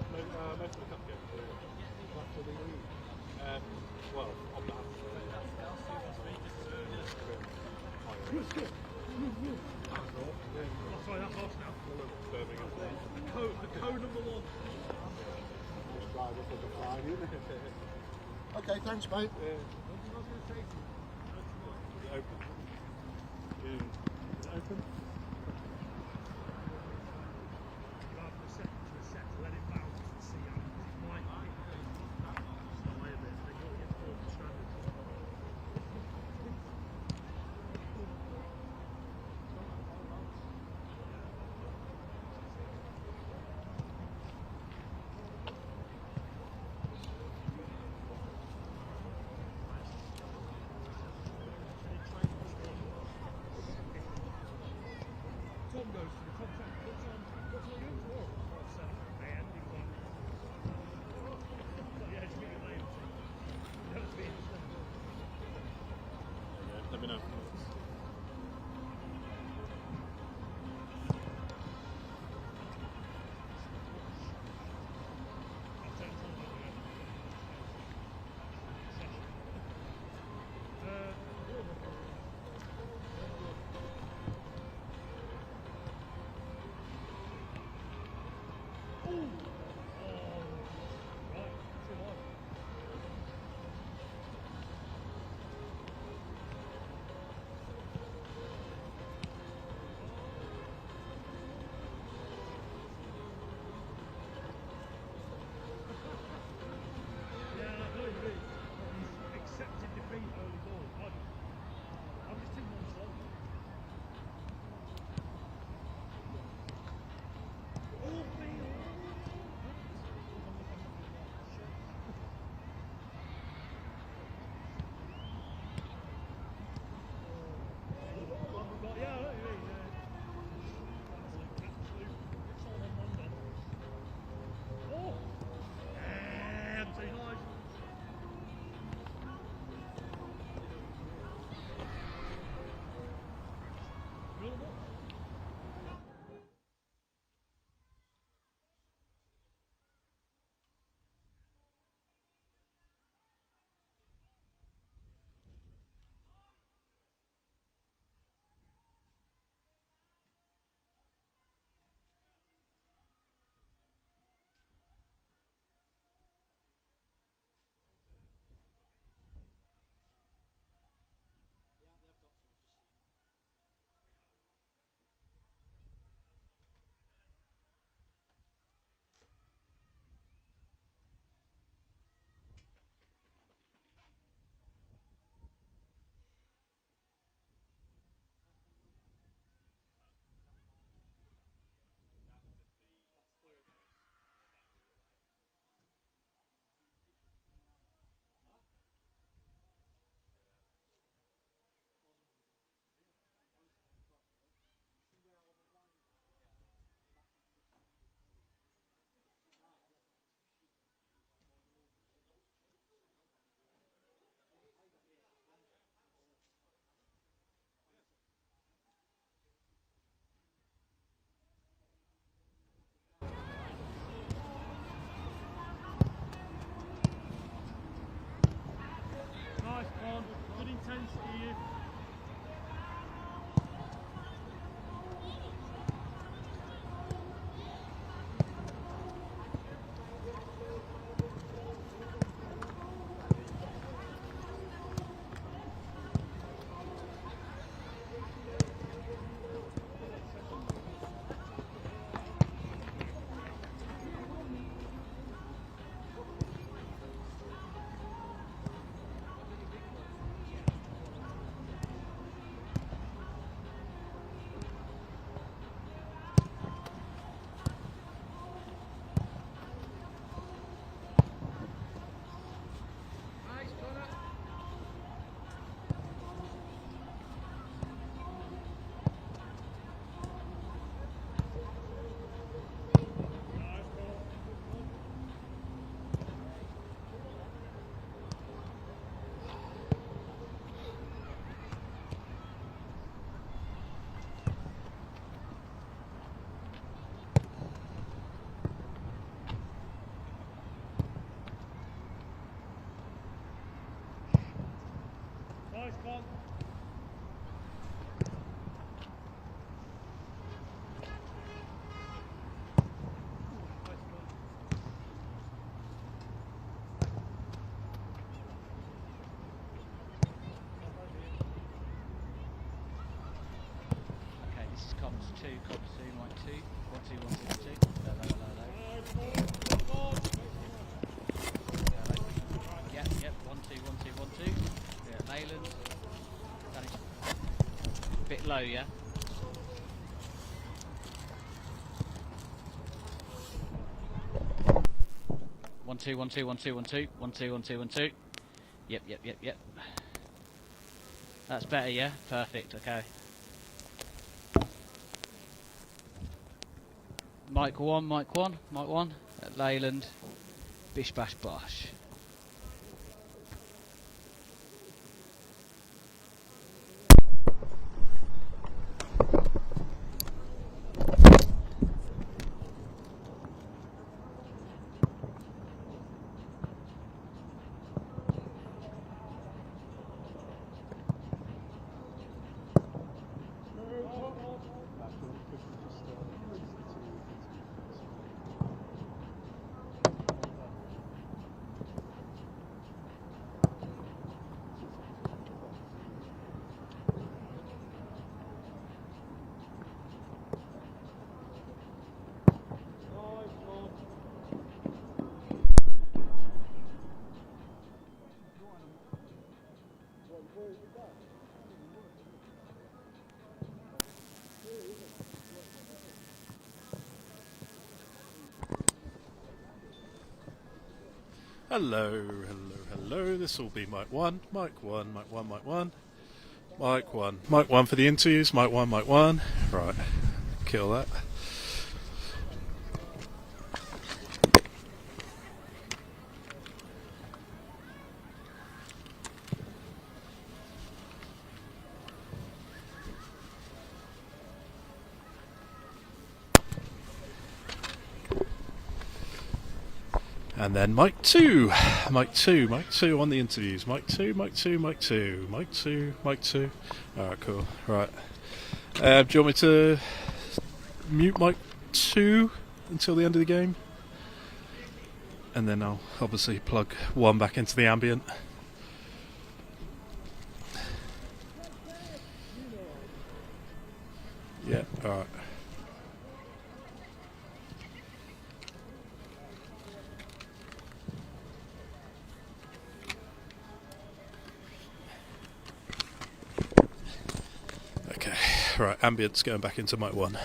Most of the cup games are after the league. Well, on that. Oh, sorry, that's off now. Birmingham. The code number 1. Just drive up on the Friday, isn't it? Okay, thanks, mate. What was I going to say to you? Is it open? Is it open? Rather than set to let it bounce and see how it might be. Stay a bit, they got to get full standard. 2, copy 2, mic 2. 1 2 1 2 1 2. Hello. Yep, 1 2 1 2 1 2. Yeah, Leyland. Danny. Bit low, yeah. One two one two one two one two 1 2 1 2 1 2. Yep. That's better, yeah. Perfect. Okay. Mic 1, mic 1, mic 1. At Leyland. Bish bash bosh. Hello. This will be mic 1, mic 1, mic 1, mic 1, mic 1, mic 1 for the interviews, mic 1, mic 1. Right, kill that. And then mic 2 on the interviews. Mic 2. Alright, cool. Right. Do you want me to mute mic 2 until the end of the game? And then I'll obviously plug 1 back into the ambient. Yeah, alright. Okay, right, ambient's going back into mic 1.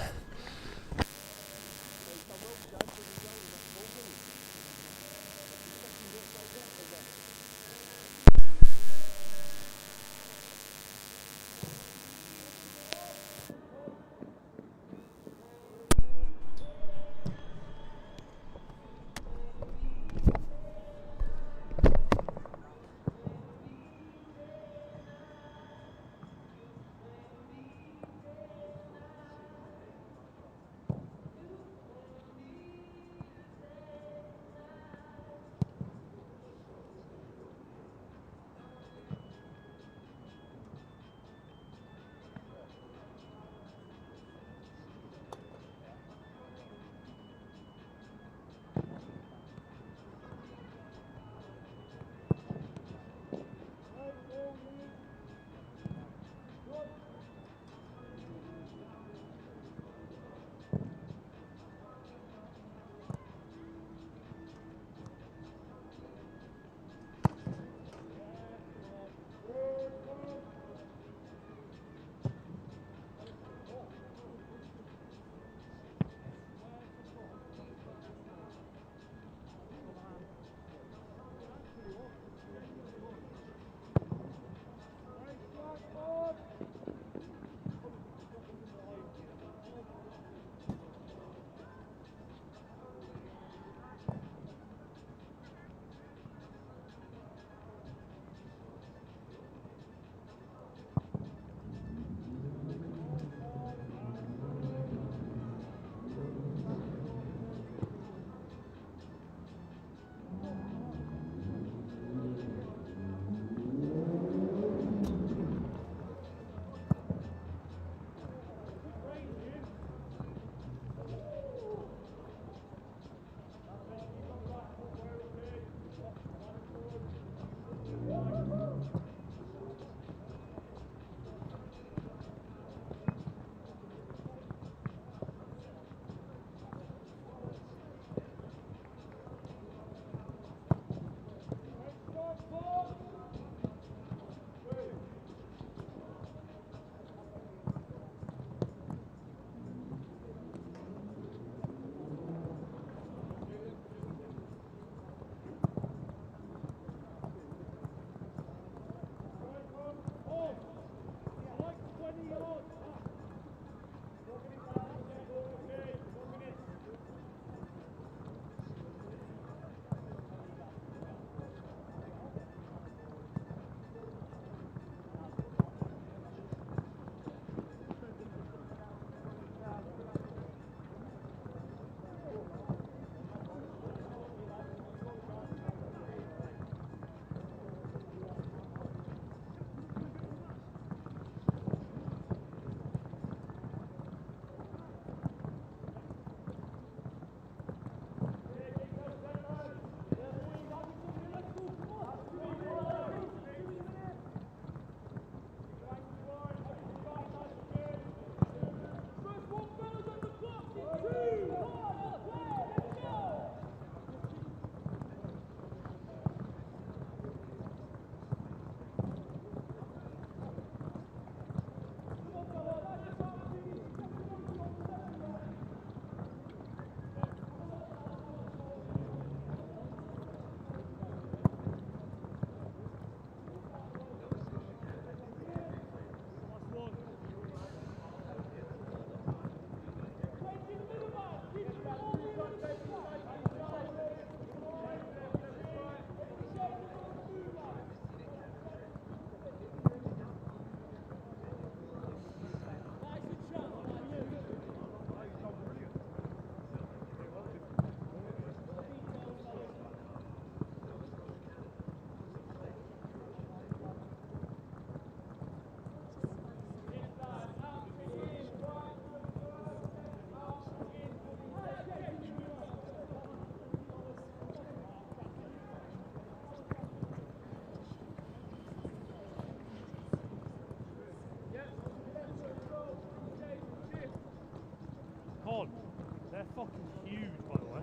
They're fucking huge, by the way.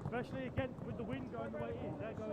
Especially again with the wind going the way it is. They're going.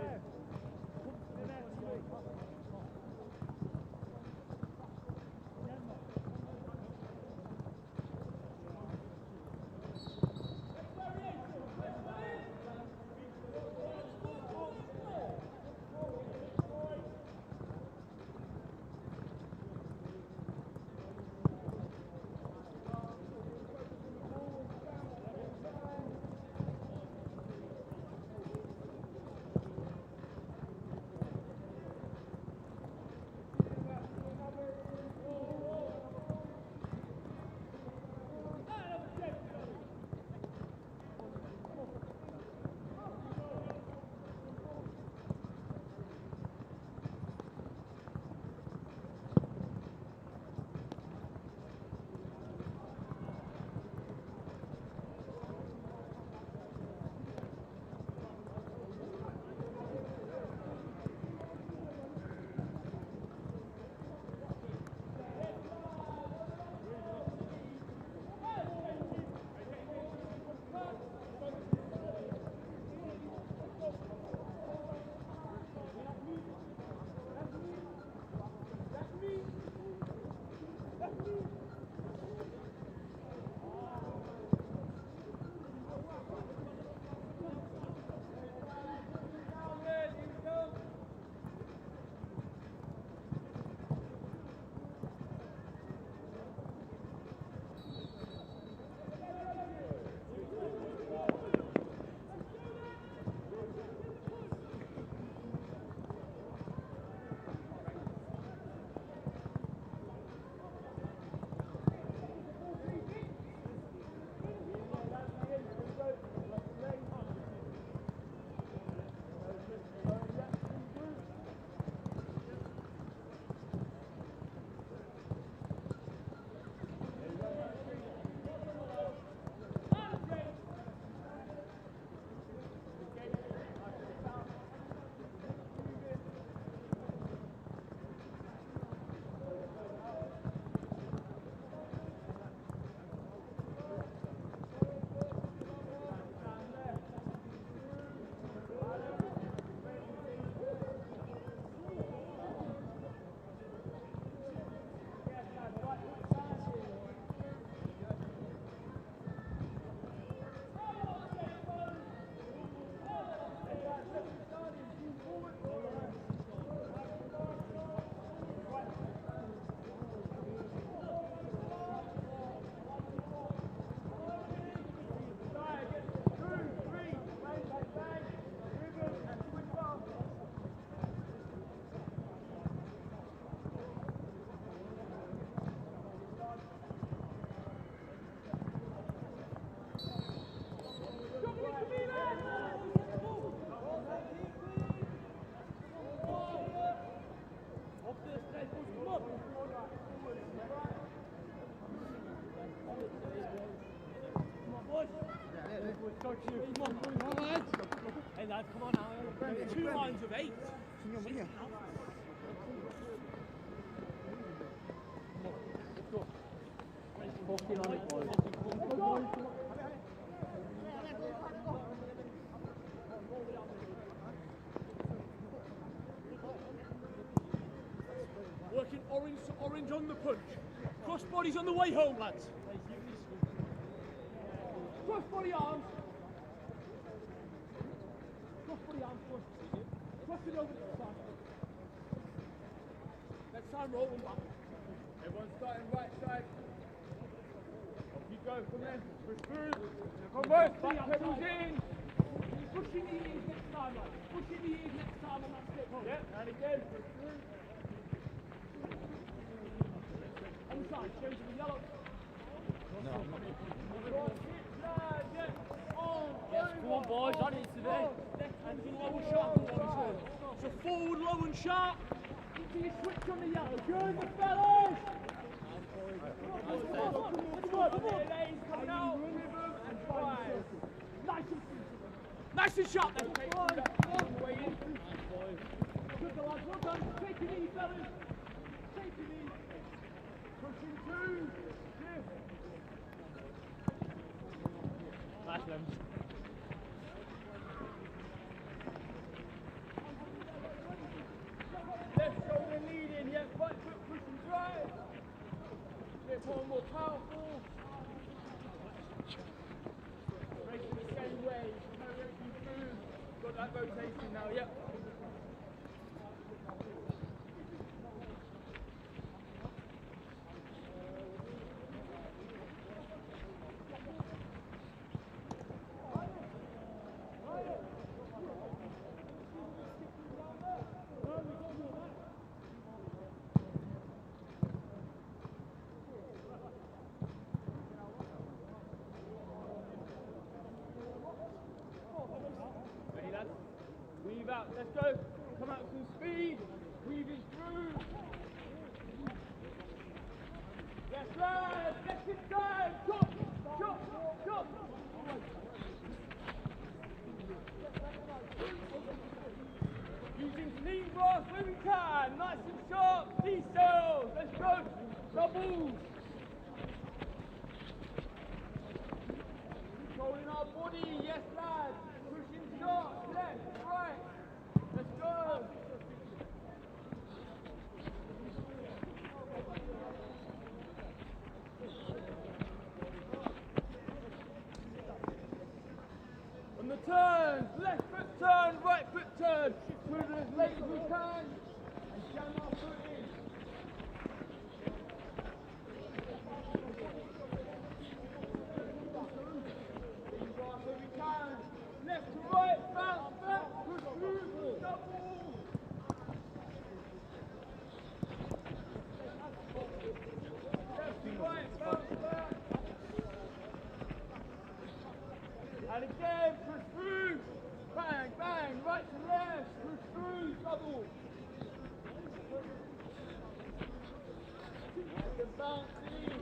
Hey lad, come on now. 2 lines of 8. Working orange to orange on the punch. Cross bodies on the way home, lads. Cross body arms. Cross body arms. Cross it over the side. Next time, roll them back. Everyone's starting right side. Off you go, come in. Push through. Come back, pedals in. Pushing the ears next time, lads. Pushing the ears next time on that step home. Yep, and again. Push through. Inside, change to the yellow. No, I'm not. Yes, come on boys, that needs to be. And low and sharp. So forward, low and sharp. Into your switch on the yellow. Good, the fellas! Come out, rhythm and fire. Nice and sharp then. Way in. Good, the lads, well done. Take your knee, fellas. Take your knee. Pushing 2. Nice Left shoulder leading, yeah, right foot push and drive. Bit more powerful. Racing the same way, no racing through. Got that rotation now, yep. Ready, lads? Weave out, let's go. Come out some speed. Weaving through. Yes, lads, let's get time. Chop, chop, chop. Using clean grass where we can. Nice and sharp. Details. Let's go. Doubles. Controlling our body. Yes, lads. Pushing sharp. Left, right. Let's go. On the turns, left foot turn, right foot turn. Move it as late as we can. And jam our foot in. Clean grass where we can. Left to right, bounce back, push through, double. Left to right, bounce back. And again, push through. Bang, bang, right to left, push through, double. And bounce in.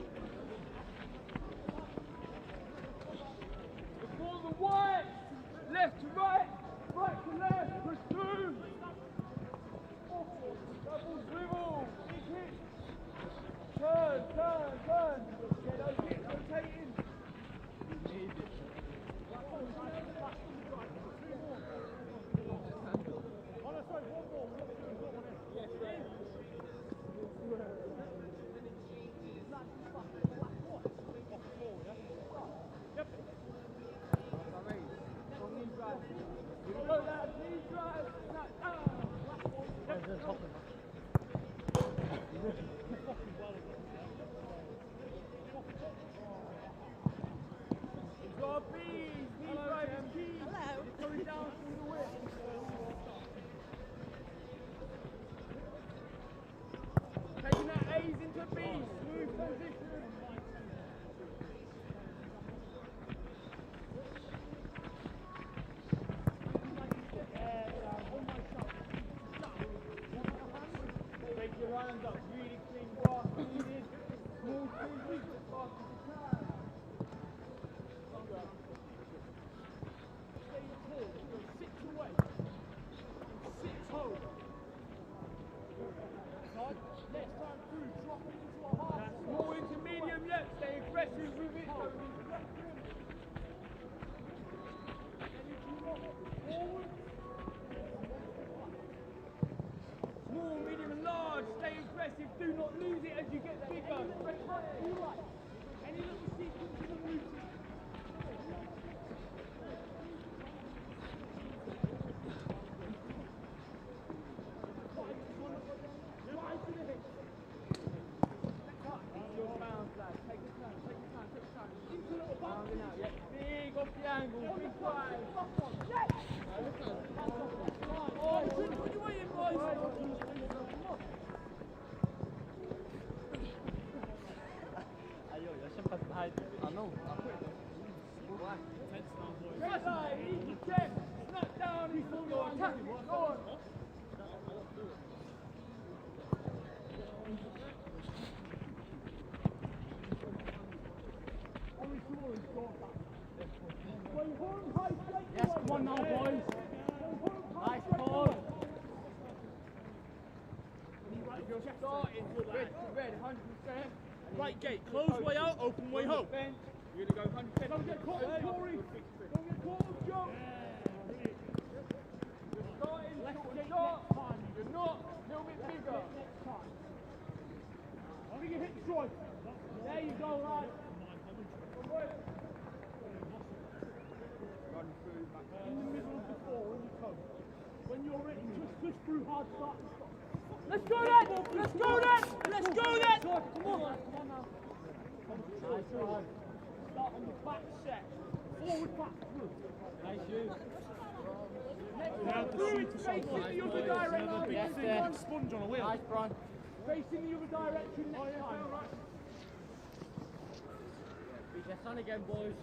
Before the white. Left to right, right to left, push through. Double swivel, big hit. Turn, turn, turn. Get those hits rotating. Taking that A's into B, smooth position. Take your hands up, really clean grass needed. Small squeeze as fast as you can. Stay tall, 6 away. 6 hold. Next time through, drop it into a half. More into medium left, stay aggressive with it. Small, medium and large, stay aggressive, do not lose it as you get bigger. Any little sequence in the routine. Big off the angle, big drive. Oh, what are you waiting, boys? I know. Right side, easy check, snap down, before you attack it. Go on. Yes, come on now, boys. Nice ball. You're starting, red, 100%. Right gate, close way out, open way home. You're going to go 100%. Don't get caught, Corey. Let's go then! Let's go then! Let's go then! Come on now. Start on the back set. Forward back through. Nice you. Facing the other direction. Yes, Sponge on a wheel. Nice, Brian. Facing the other direction next time. Press on again, boys.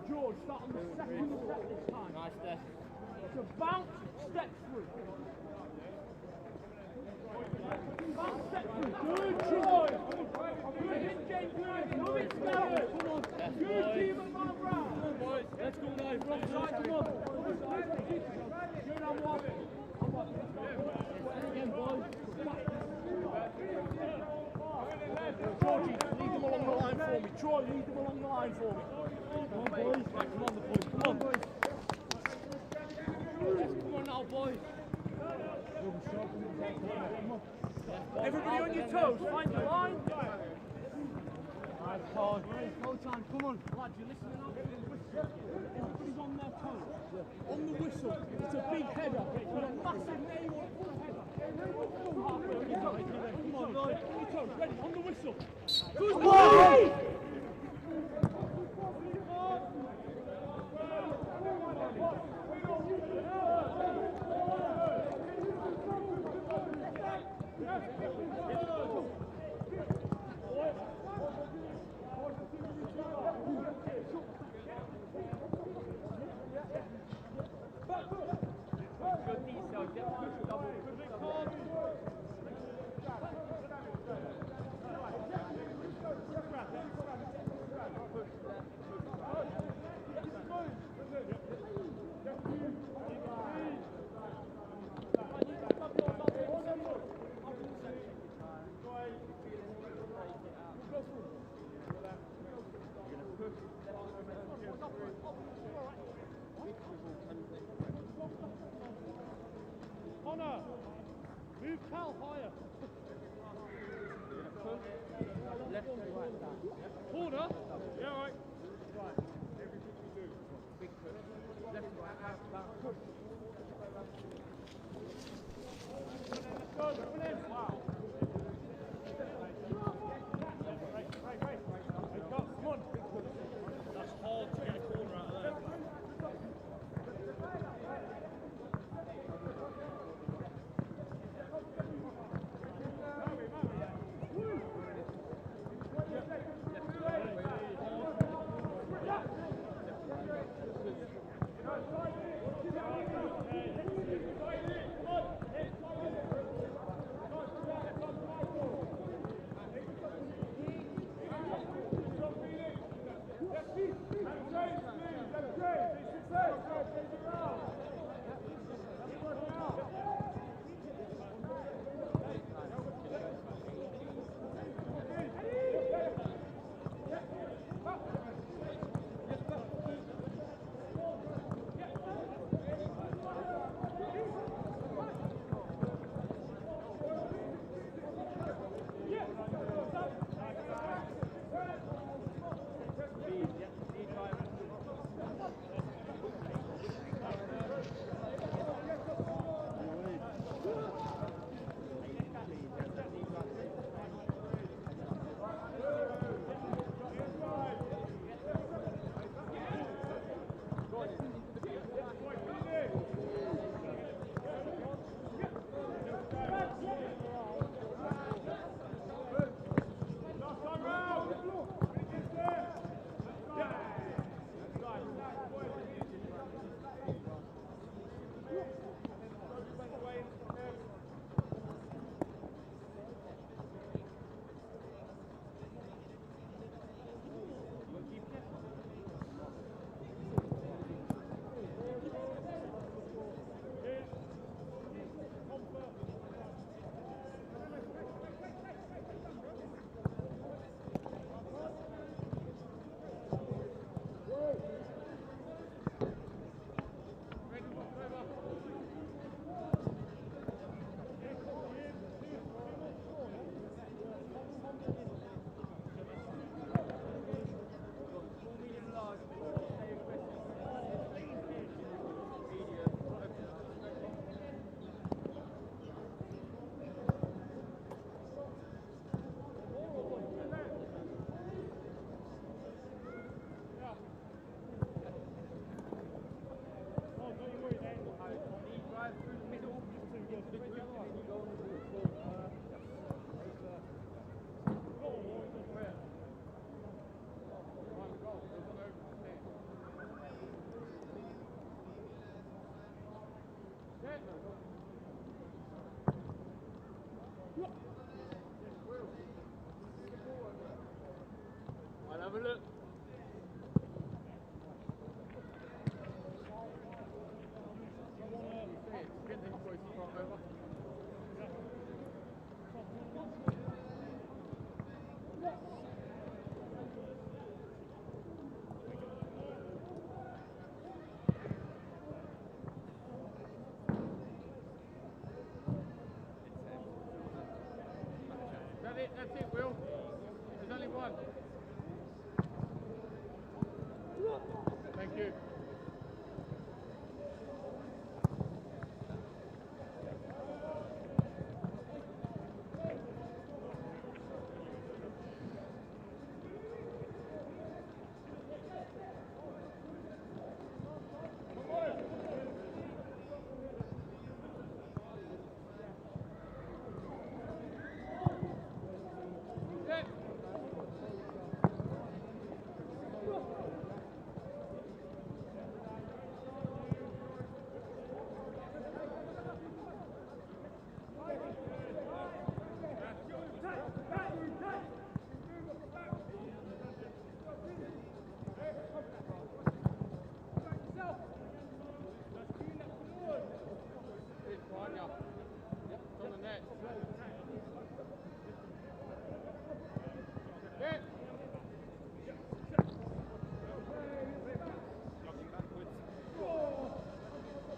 George, start on the second step this time. Nice there. So bounce, step through. Bounce, step through. Good, George. Good hit, James. Love it, Scarlett. Come on. Good team at Mount Brown. Come on, boys. Let's go now. From the side, come on. Good on one. Again, boys. Georgie, lead them along the line for me. Troy, lead them along the line for me. Come on, boys. Right, come on, the boys. Come on, boys. Yes, come on now, boys. Everybody on your toes. Find the line. Nice, Paul. Go time. Come on, lads. You're listening up. Everybody's on their toes. On the whistle. It's a big header. It's a massive name on the header. Come on, boys. Ready, on the whistle. Good boy! Connor, move Cal higher. Left and right. Corner? Yeah, right. Right. Everything we do. Big push. Left and right, out, back, push. Go, come in. Wow. Come on. That's hard to get a corner out of there. That's it, Will. There's only one. Thank you.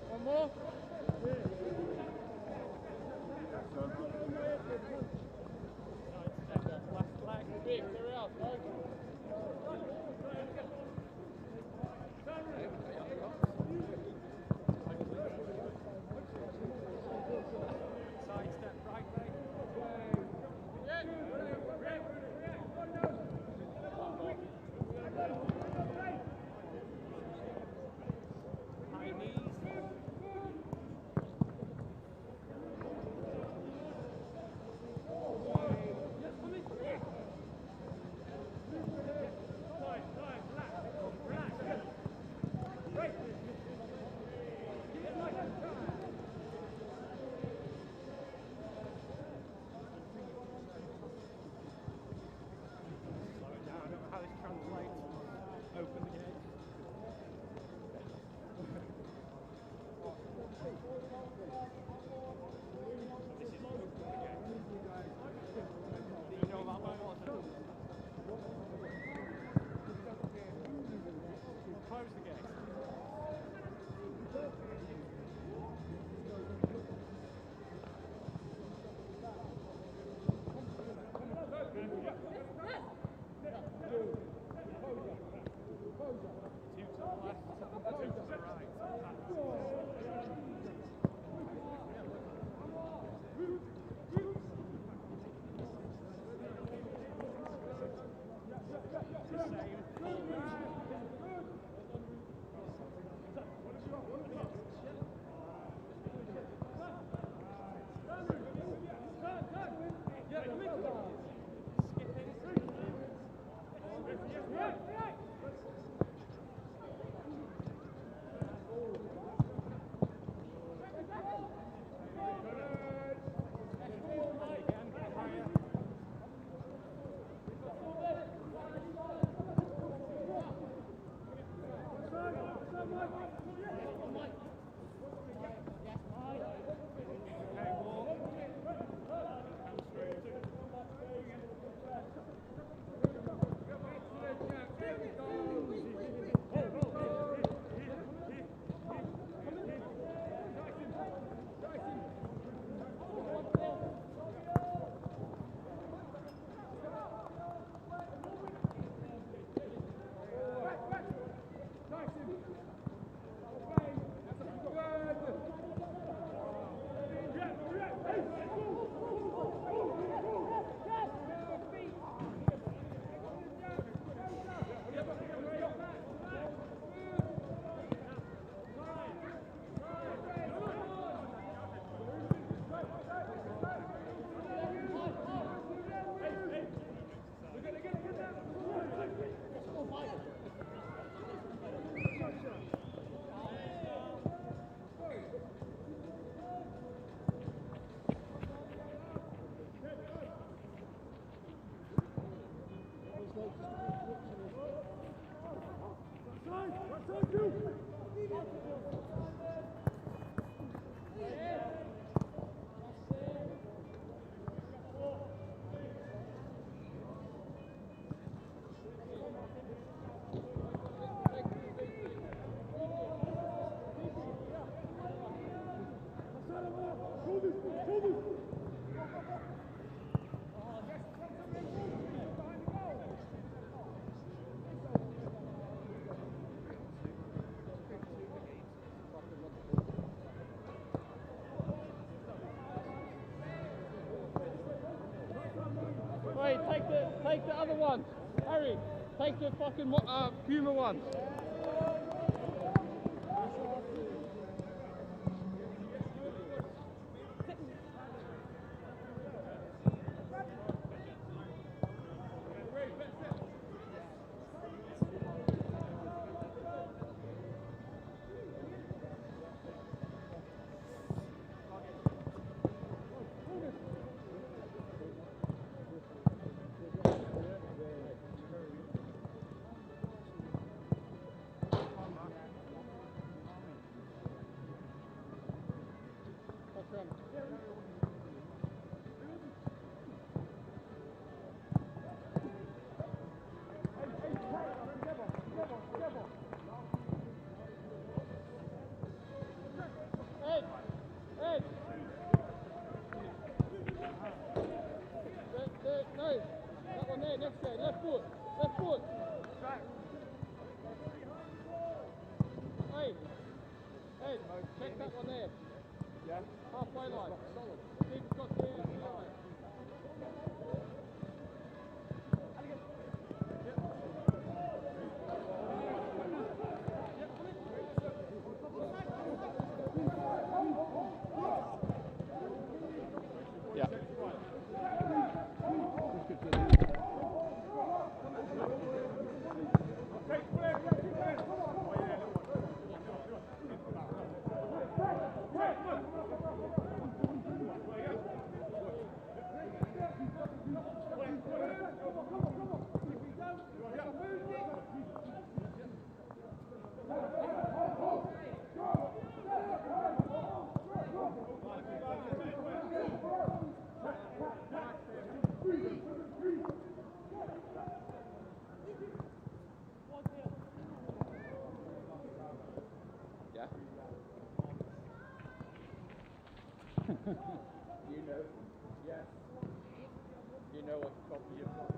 One more. Last flag. Big, there else, right? Side step right leg. High knees. How this translates. Open the gate. This is open the gate. Do you know about my water? Close the gate. Two to the left, two to the right. It's the same forward. Take the fucking Puma one. Check that one there. Yeah. Halfway line. Solid. Keep got the line. You know, yes. You know what copy you've got.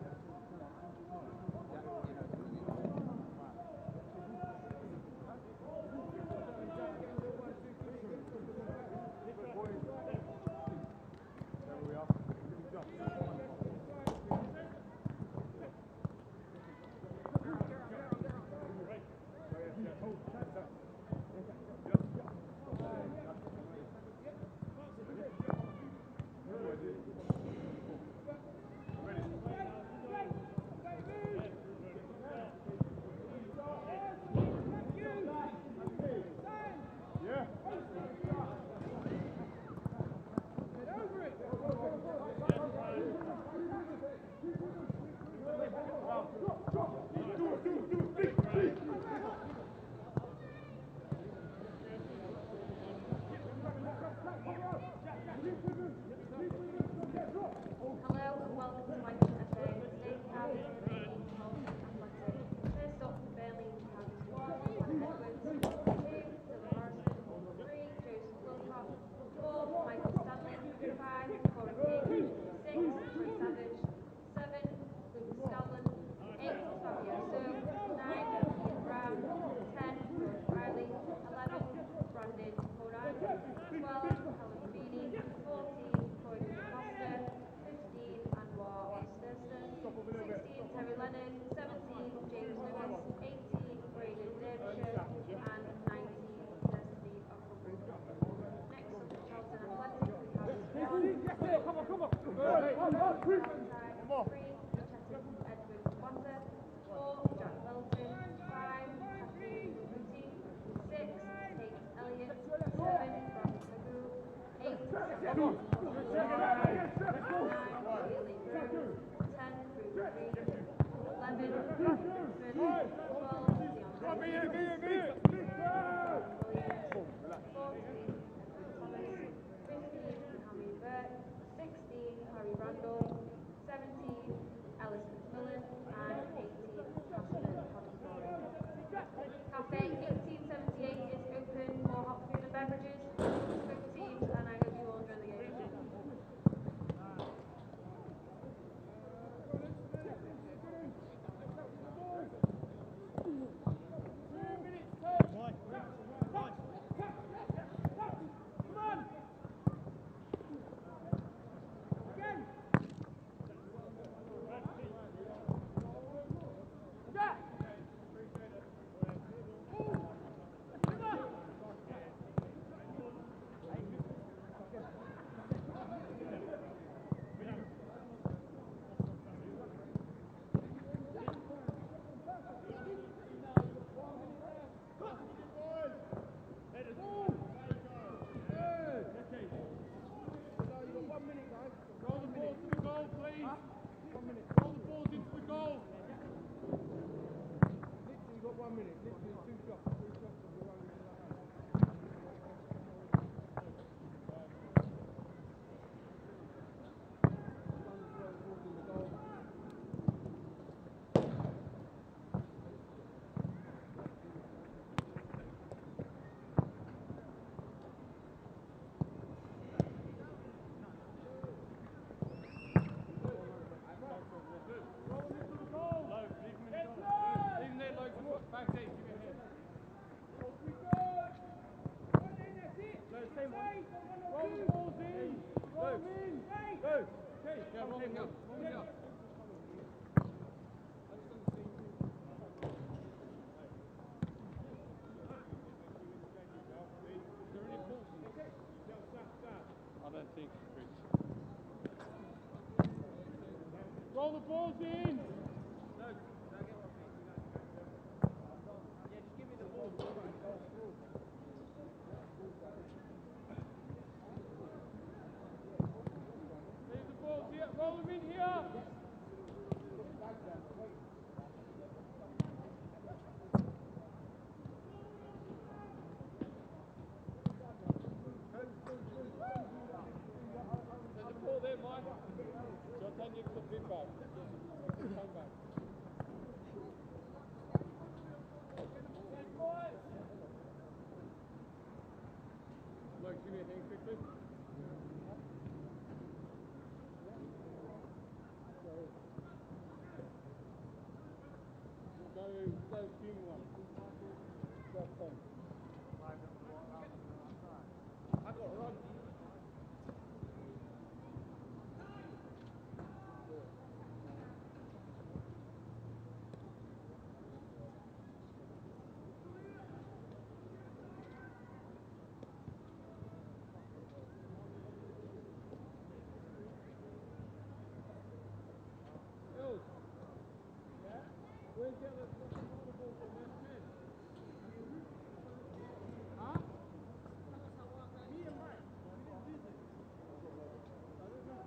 Cafe 1878 is open for hot food and beverages. Book teams, and I hope you all enjoy the game. in. Roll the balls in. Roll them in. Go. Okay, go, roll them up. Roll them up. I don't think Chris. Roll the balls in. Leave the balls here. Roll them in here. There's a ball there, Mike. Charlton, you put it back. Come back. Look, give me a hand quickly. Go King one. Charlton. I got Rod. Where's the other ball from this man? Huh? Me and Mike. We didn't visit. I don't know.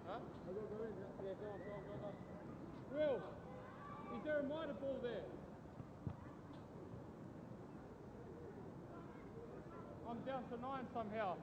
Huh? Yeah, go on. Will, is there a minor ball there? I'm down to 9 somehow.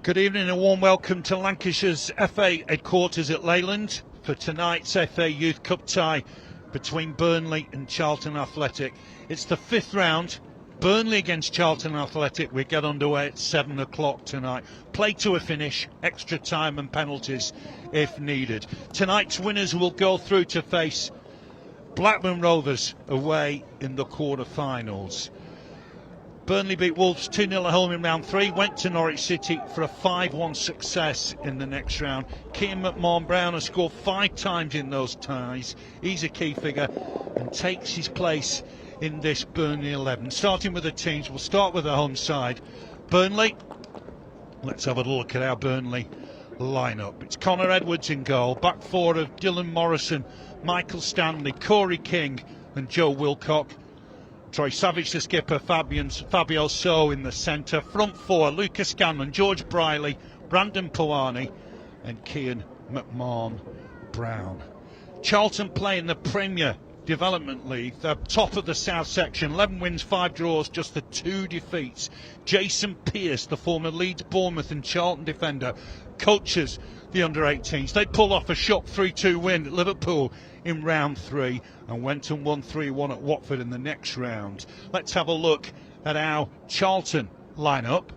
Good evening and a warm welcome to Lancashire's FA headquarters at Leyland for tonight's FA Youth Cup tie between Burnley and Charlton Athletic. It's the 5th round. Burnley against Charlton Athletic. We get underway at 7 o'clock tonight. Play to a finish, extra time and penalties if needed. Tonight's winners will go through to face Blackburn Rovers away in the quarter-finals. Burnley beat Wolves 2-0 at home in round 3, went to Norwich City for a 5-1 success in the next round. Kean McMahon-Brown has scored 5 times in those ties. He's a key figure and takes his place in this Burnley 11. Starting with the teams, we'll start with the home side. Burnley, let's have a look at our Burnley lineup. It's Connor Edwards in goal, back four of Dylan Morrison, Michael Stanley, Corey King and Joe Wilcock. Troy Savage the skipper, Fabio So in the centre. Front four, Lucas Scanlon, George Briley, Brandon Puani and Kean McMahon-Brown. Charlton play in the Premier Development League. They're top of the South section, 11 wins, 5 draws, just the 2 defeats. Jason Pearce, the former Leeds, Bournemouth and Charlton defender, coaches the under-18s. They pulled off a shock 3-2 win at Liverpool in round 3 and went and won 3-1 at Watford in the next round. Let's have a look at our Charlton lineup.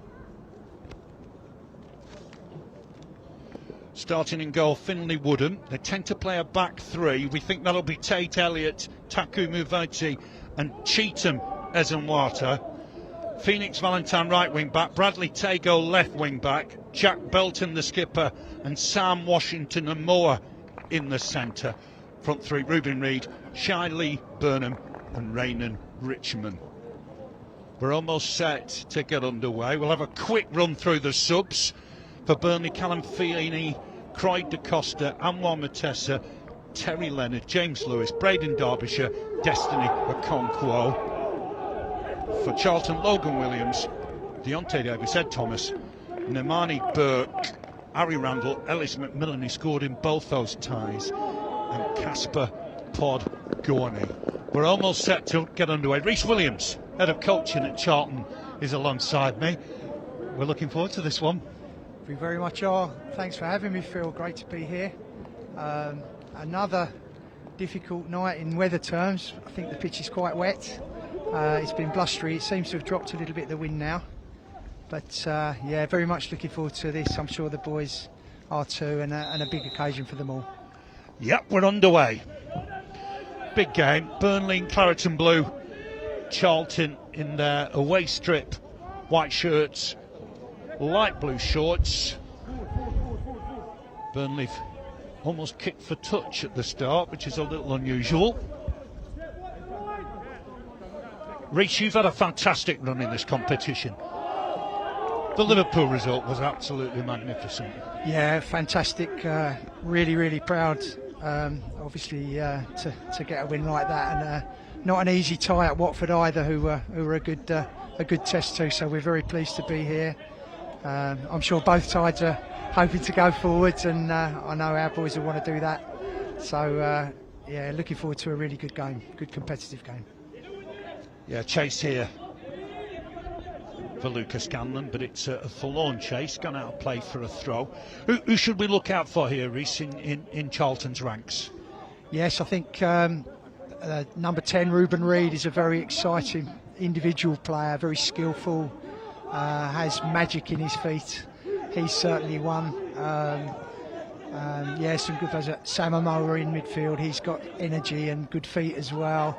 Starting in goal, Finlay Wooden. They tend to play a back 3. We think that'll be Tate Elliott, Taku Muvati and Cheetham Ezenwata. Phoenix Valentine right wing back, Bradley Tago left wing back, Jack Belton the skipper and Sam Washington and Moore in the centre. Front 3, Ruben Reid, Shiley Burnham and Raynan Richmond. We're almost set to get underway. We'll have a quick run through the subs. For Burnley, Callum Feeney, Croyd de Costa, Anwar Matessa, Terry Leonard, James Lewis, Braden Derbyshire, Destiny Okonkwo. For Charlton, Logan Williams, Deontay Davis, Ed Thomas, Nemani Burke, Harry Randall, Ellis McMillan, who scored in both those ties, and Casper Podgorny. We're almost set to get underway. Rhys Williams, head of coaching at Charlton, is alongside me. We're looking forward to this one. We very much are. Thanks for having me, Phil. Great to be here. Another difficult night in weather terms. I think the pitch is quite wet. It's been blustery. It seems to have dropped a little bit of the wind now. But yeah, very much looking forward to this. I'm sure the boys are too, and a big occasion for them all. Yep, we're underway. Big game. Burnley in claret and blue. Charlton in their away strip. White shirts, light blue shorts. Burnley almost kicked for touch at the start, which is a little unusual. Rhys, you've had a fantastic run in this competition. The Liverpool result was absolutely magnificent. Yeah, fantastic. Really, really proud, obviously, to get a win like that, and not an easy tie at Watford either, who were a good test too. So we're very pleased to be here. I'm sure both sides are hoping to go forwards, and I know our boys will want to do that. So yeah, looking forward to a really good game, good competitive game. Yeah, chase here for Lucas Scanlon, but it's a forlorn chase, gone out of play for a throw. Who should we look out for here, Rhys, in Charlton's ranks? Yes, I think number 10, Ruben Reid, is a very exciting individual player, very skillful, has magic in his feet. He's certainly one. Yeah, some good players. Sam Amoa in midfield, he's got energy and good feet as well.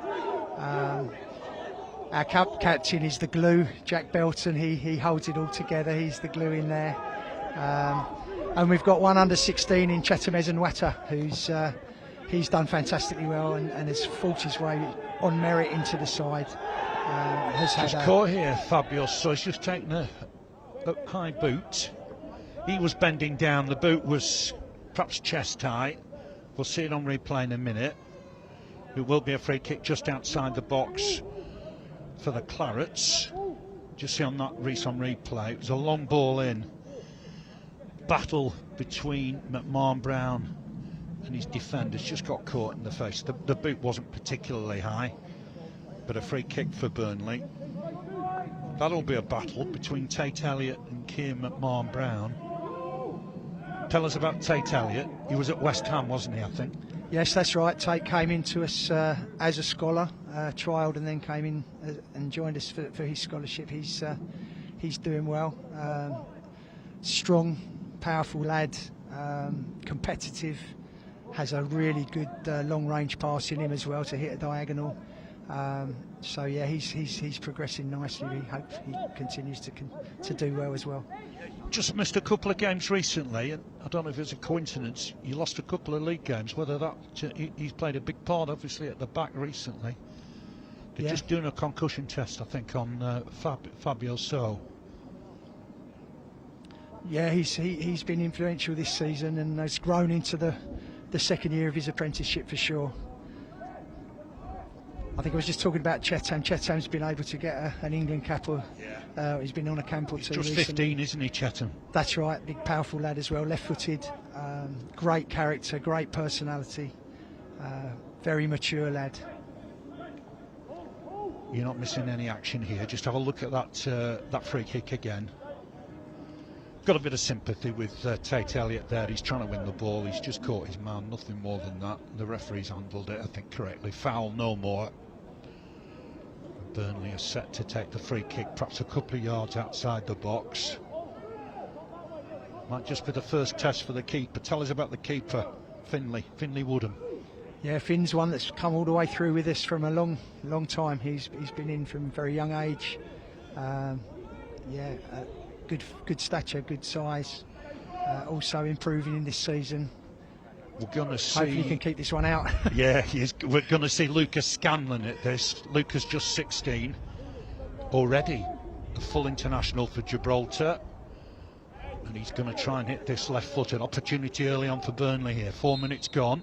Our captain is the glue, Jack Belton. He holds it all together. He's the glue in there. And we've got one under 16 in Cheetham Ezenwata, who's he's done fantastically well and has fought his way on merit into the side. Just caught here, Fabio. So he's just taken a high boot. He was bending down. The boot was perhaps chest high. We'll see it on replay in a minute. It will be a free kick just outside the box for the Clarets. Just see on that, Rhys, on replay, it was a long ball in. Battle between McMahon-Brown and his defenders, just got caught in the face. The boot wasn't particularly high, but a free kick for Burnley. That'll be a battle between Tate Elliott and Keir McMahon-Brown. Tell us about Tate Elliott. He was at West Ham, wasn't he, I think? Yes, that's right. Tate came into us as a scholar, trialled and then came in and joined us for his scholarship. He's doing well. Strong, powerful lad, competitive, has a really good long-range pass in him as well to hit a diagonal. So yeah, he's progressing nicely. We hope he continues to do well as well. Just missed a couple of games recently, and I don't know if it's a coincidence. You lost a couple of league games. Whether that he's played a big part, obviously, at the back recently. They're just doing a concussion test, I think, on Fabio So. Yeah, he's been influential this season and has grown into the second year of his apprenticeship for sure. I think I was just talking about Chetham. Chetham's been able to get an England cap. He's been on a camp or two. He's just 15, isn't he, Chetham? That's right. Big, powerful lad as well. Left-footed, great character, great personality, very mature lad. You're not missing any action here. Just have a look at that free kick again. Got a bit of sympathy with Tate Elliott there. He's trying to win the ball. He's just caught his man, nothing more than that. The referee's handled it, I think, correctly. Foul, no more. Burnley are set to take the free kick, perhaps a couple of yards outside the box. Might just be the first test for the keeper. Tell us about the keeper, Finlay Woodham. Yeah, Finn's one that's come all the way through with us from a long time. He's been in from a very young age. Good stature, good size. Also improving in this season. We're going to see. Hopefully, he can keep this one out. Yeah, we're going to see Lucas Scanlon at this. Lucas just 16, already a full international for Gibraltar, and he's going to try and hit this left-footed. Opportunity early on for Burnley here. 4 minutes gone.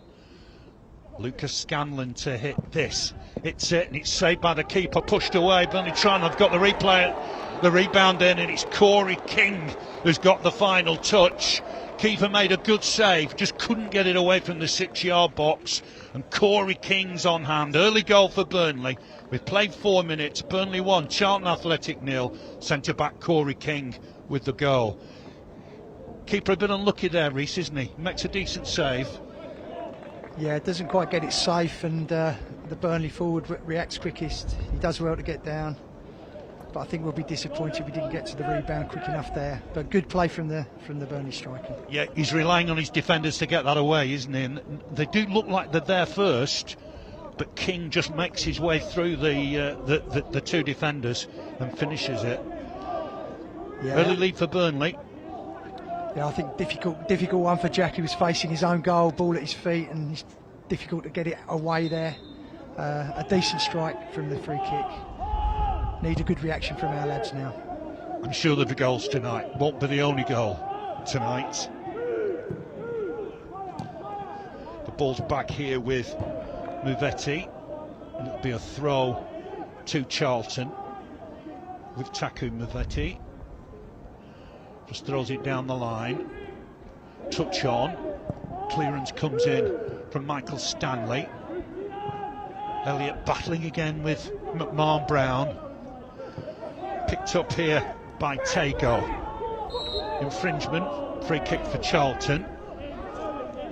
Lucas Scanlon to hit this. It's it, and it's saved by the keeper. Pushed away. Burnley trying. I've got the rebound in, and it's Corey King who's got the final touch. Keeper made a good save, just couldn't get it away from the 6-yard box, and Corey King's on hand. Early goal for Burnley. We've played 4 minutes. Burnley 1, Charlton Athletic 0. Centre back Corey King with the goal. Keeper a bit unlucky there, Reece, isn't he? Makes a decent save. Yeah, doesn't quite get it safe, and the Burnley forward reacts quickest. He does well to get down, but I think we'll be disappointed we didn't get to the rebound quick enough there. But good play from the Burnley striker. Yeah, he's relying on his defenders to get that away, isn't he? And they do look like they're there first, but King just makes his way through the two defenders and finishes it. Yeah. Early lead for Burnley. Yeah, I think difficult one for Jack. He was facing his own goal, ball at his feet, and it's difficult to get it away there. A decent strike from the free kick. Need a good reaction from our lads now. I'm sure there'll be goals tonight. Won't be the only goal tonight. The ball's back here with Muvetti, and it'll be a throw to Charlton with Taku Muvetti. Just throws it down the line. Touch on. Clearance comes in from Michael Stanley. Elliott battling again with McMahon-Brown. Picked up here by Tago. Infringement. Free kick for Charlton.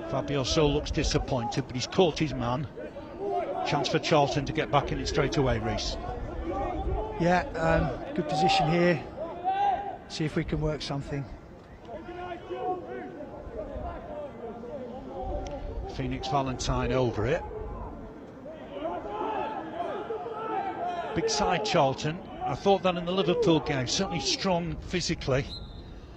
Fabio So looks disappointed, but he's caught his man. Chance for Charlton to get back in it straight away, Reece. Yeah, good position here. See if we can work something. Phoenix Valentine over it. Big side Charlton. I thought that in the Liverpool game, certainly strong physically.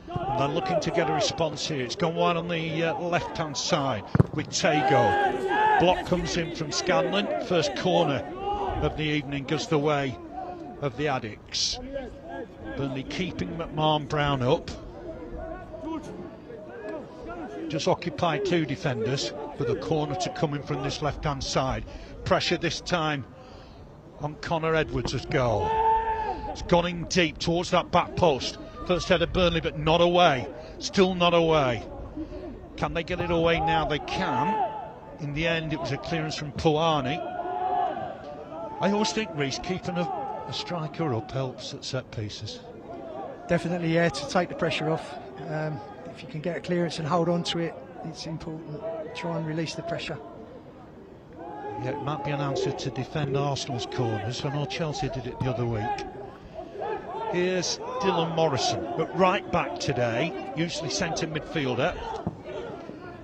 And they're looking to get a response here. It's gone wide on the left-hand side with Tago. Block comes in from Scanlon. First corner of the evening goes the way of the Addicks. Burnley keeping McMahon-Brown up. Just occupied two defenders for the corner to come in from this left-hand side. Pressure this time on Connor Edwards' goal. It's gone in deep towards that back post. First header Burnley, but not away. Still not away. Can they get it away now? They can. In the end, it was a clearance from Puani. I always think, Reece, keeping a striker up helps at set pieces. Definitely, yeah, to take the pressure off. If you can get a clearance and hold on to it, it's important. Try and release the pressure. Yeah, it might be an answer to defend Arsenal's corners. I know Chelsea did it the other week. Here's Dylan Morrison, at right back today, usually centre midfielder.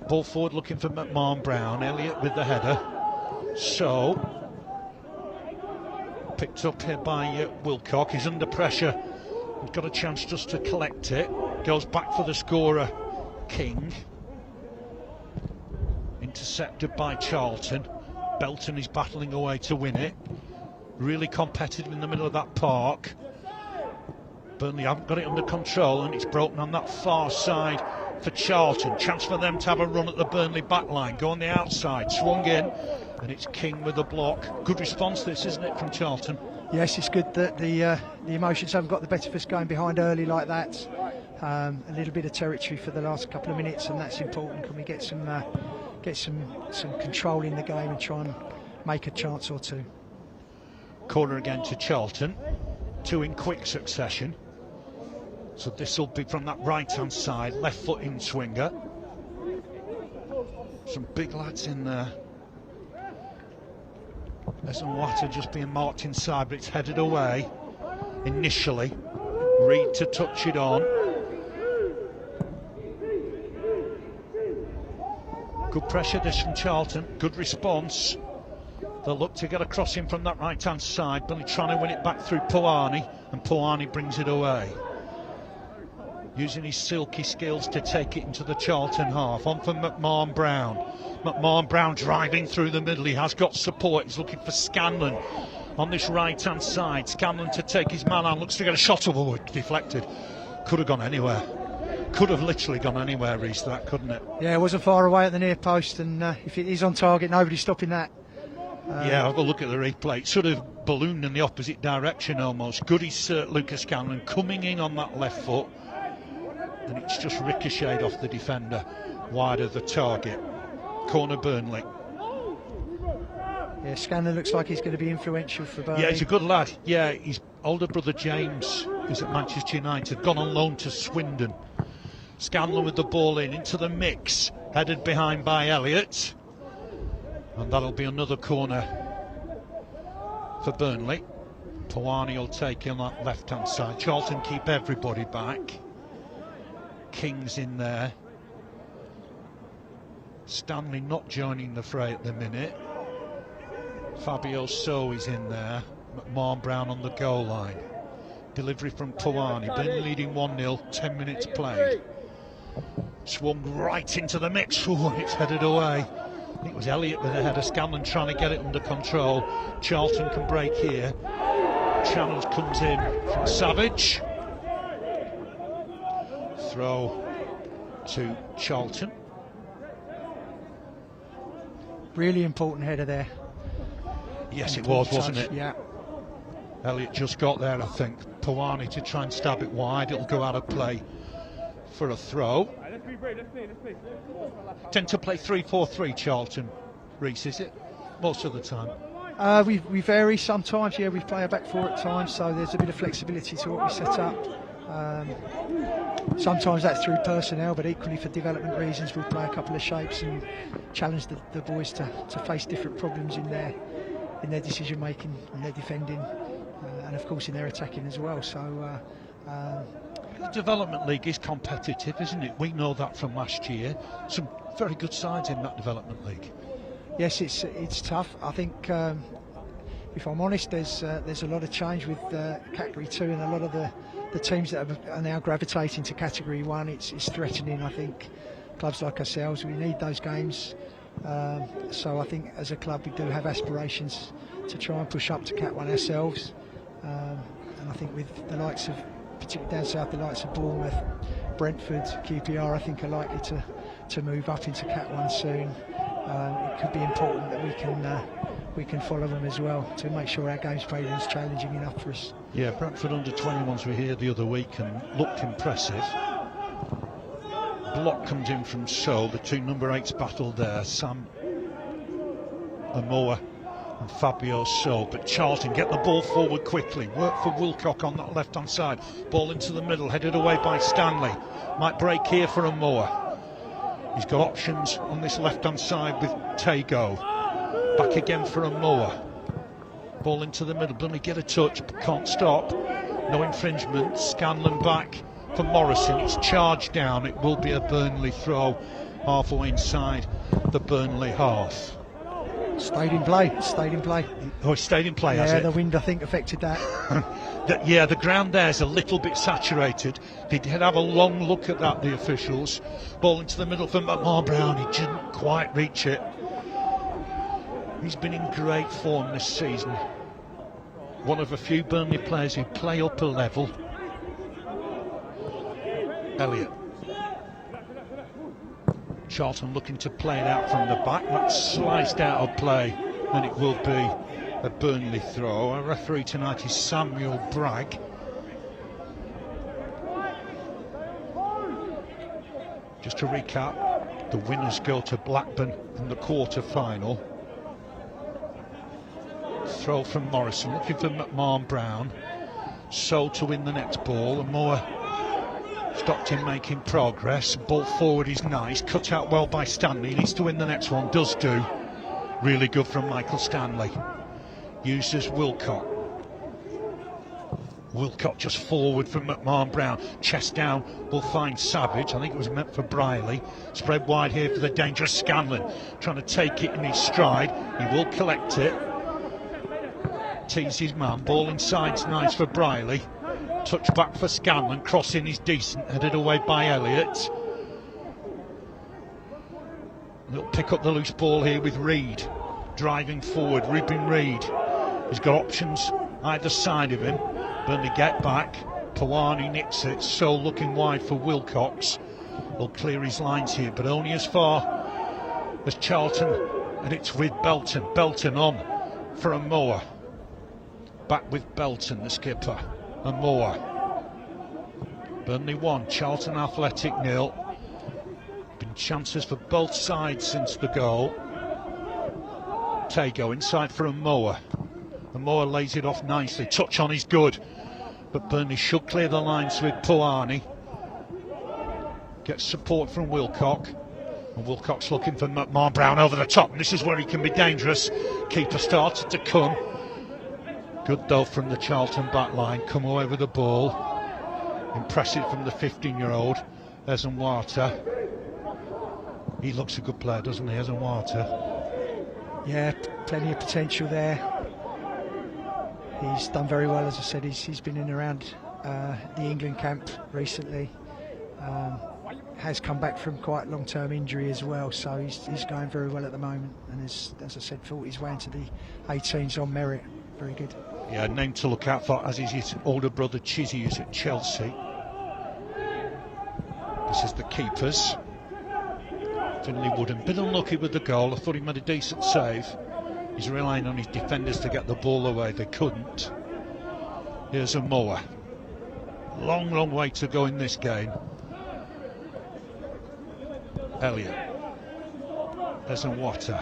Ball forward looking for McMahon Brown, Elliott with the header. So, picked up here by Wilcock, he's under pressure. He's got a chance just to collect it. Goes back for the scorer, King. Intercepted by Charlton. Belton is battling away to win it. Really competitive in the middle of that park. Burnley haven't got it under control, and it's broken on that far side for Charlton. Chance for them to have a run at the Burnley back line. Go on the outside, swung in, and it's King with the block. Good response this, isn't it, from Charlton? Yes, it's good that the emotions haven't got the better of us going behind early like that. A little bit of territory for the last couple of minutes, and that's important. Can we get some control in the game and try and make a chance or two? Corner again to Charlton. Two in quick succession. So this will be from that right-hand side, left foot in swinger. Some big lads in there. There's Water just being marked inside, but it's headed away initially. Reed to touch it on. Good pressure this from Charlton, good response. They'll look to get a crossing from that right-hand side, Billy trying to win it back through Puani, and Puani brings it away. Using his silky skills to take it into the Charlton half. On for McMahon Brown. McMahon Brown driving through the middle. He has got support. He's looking for Scanlon on this right-hand side. Scanlon to take his man on. Looks to get a shot over. Deflected. Could have gone anywhere. Could have literally gone anywhere, Reece, that, couldn't it? Yeah, it wasn't far away at the near post, and if it is on target, nobody's stopping that. Yeah, have a look at the replay. It sort of ballooned in the opposite direction almost. Good is Lucas Scanlon coming in on that left foot, and it's just ricocheted off the defender wide of the target. Corner Burnley. Yeah, Scanlon looks like he's going to be influential for Burnley. Yeah, he's a good lad. Yeah, his older brother James, who's at Manchester United, gone on loan to Swindon. Scanlon with the ball into the mix, headed behind by Elliott. And that'll be another corner for Burnley. Puani will take in that left-hand side. Charlton keep everybody back. King's in there. Stanley not joining the fray at the minute. Fabio So is in there. McMahon Brown on the goal line. Delivery from Puani. Burnley leading 1-0, 10 minutes played. Swung right into the mix. Ooh, it's headed away. I think it was Elliott with a header. Scanlon trying to get it under control. Charlton can break here. Channels comes in from Savage. Throw to Charlton. Really important header there. Yes, it was, wasn't it? Yeah. Elliott just got there, I think. Puani to try and stab it wide. It'll go out of play for a throw. Tend to play 3-4-3, Charlton. Reece, is it? Most of the time. We vary sometimes. Yeah, we play a back four at times, so there's a bit of flexibility to what we set up. Sometimes that's through personnel, but equally for development reasons, we'll play a couple of shapes and challenge the boys to face different problems in their decision making, and their defending, and of course in their attacking as well. So. The Development League is competitive, isn't it? We know that from last year. Some very good sides in that Development League. Yes, it's tough. I think, if I'm honest, there's a lot of change with Category 2, and a lot of the teams that are now gravitating to Category 1. It's threatening. I think clubs like ourselves, we need those games. So I think as a club we do have aspirations to try and push up to Cat 1 ourselves. And I think with the likes of, particularly down south, the likes of Bournemouth, Brentford, QPR, I think are likely to move up into Cat 1 soon. It could be important that we can follow them as well to make sure our game's played is challenging enough for us. Yeah, Brentford under-21s were here the other week and looked impressive. Block comes in from So, the two number 8s battled there. Sam Amoa and Fabio So, but Charlton get the ball forward quickly. Work for Wilcock on that left hand side. Ball into the middle, headed away by Stanley. Might break here for a Moore. He's got options on this left hand side with Tago. Back again for a Moore. Ball into the middle. Burnley get a touch, but can't stop. No infringement. Scanlon back for Morrison. It's charged down. It will be a Burnley throw halfway inside the Burnley half. Stayed in play. Stayed in play. Oh, it stayed in play, has it? Yeah, the wind I think affected that. Yeah, the ground there's a little bit saturated. They did have a long look at that, the officials. Ball into the middle for McMahon Brown. He didn't quite reach it. He's been in great form this season. One of a few Burnley players who play up a level. Elliott. Charlton looking to play it out from the back. That's sliced out of play, and it will be a Burnley throw. Our referee tonight is Samuel Bragg. Just to recap, the winners go to Blackburn in the quarter-final. Throw from Morrison, looking for McMahon Brown. So to win the next ball, and Moore stopped him making progress. Ball forward is nice, cut out well by Stanley. He needs to win the next one, does do. Really good from Michael Stanley. Used as Wilcock. Wilcock just forward from McMahon Brown. Chest down, will find Savage. I think it was meant for Briley. Spread wide here for the dangerous Scanlon. Trying to take it in his stride. He will collect it. Tease his man. Ball inside's nice for Briley. Touch back for Scanlon. Crossing is decent. Headed away by Elliott. They'll pick up the loose ball here with Reid. Driving forward. Ruben Reid. He's got options either side of him. Burnley get back. Pawani nicks it. So looking wide for Wilcox. Will clear his lines here, but only as far as Charlton. And it's with Belton. Belton on for a Moore. Back with Belton, the skipper. A Moore. Burnley 1, Charlton Athletic 0. Been chances for both sides since the goal. Tago inside for a Moore. A Moore lays it off nicely. Touch on is good. But Burnley should clear the lines with Pawani. Gets support from Wilcock. And Wilcock's looking for McMahon Brown over the top. And this is where he can be dangerous. Keeper started to come. Good though from the Charlton back line. Come away with the ball. Impressive from the 15-year-old Ezenwata. He looks a good player, doesn't he, Ezenwata? Yeah, plenty of potential there. He's done very well, as I said. He's been in around the England camp recently. Has come back from quite long-term injury as well, so he's going very well at the moment. And as I said, fought his way into the 18s on merit. Very good. Yeah, name to look out for, as is his older brother Chizzy, who's at Chelsea. This is the keepers. Finley Wooden, bit unlucky with the goal. I thought he made a decent save. He's relying on his defenders to get the ball away. They couldn't. Here's a Moore. Long, long way to go in this game. Elliott. There's a Water.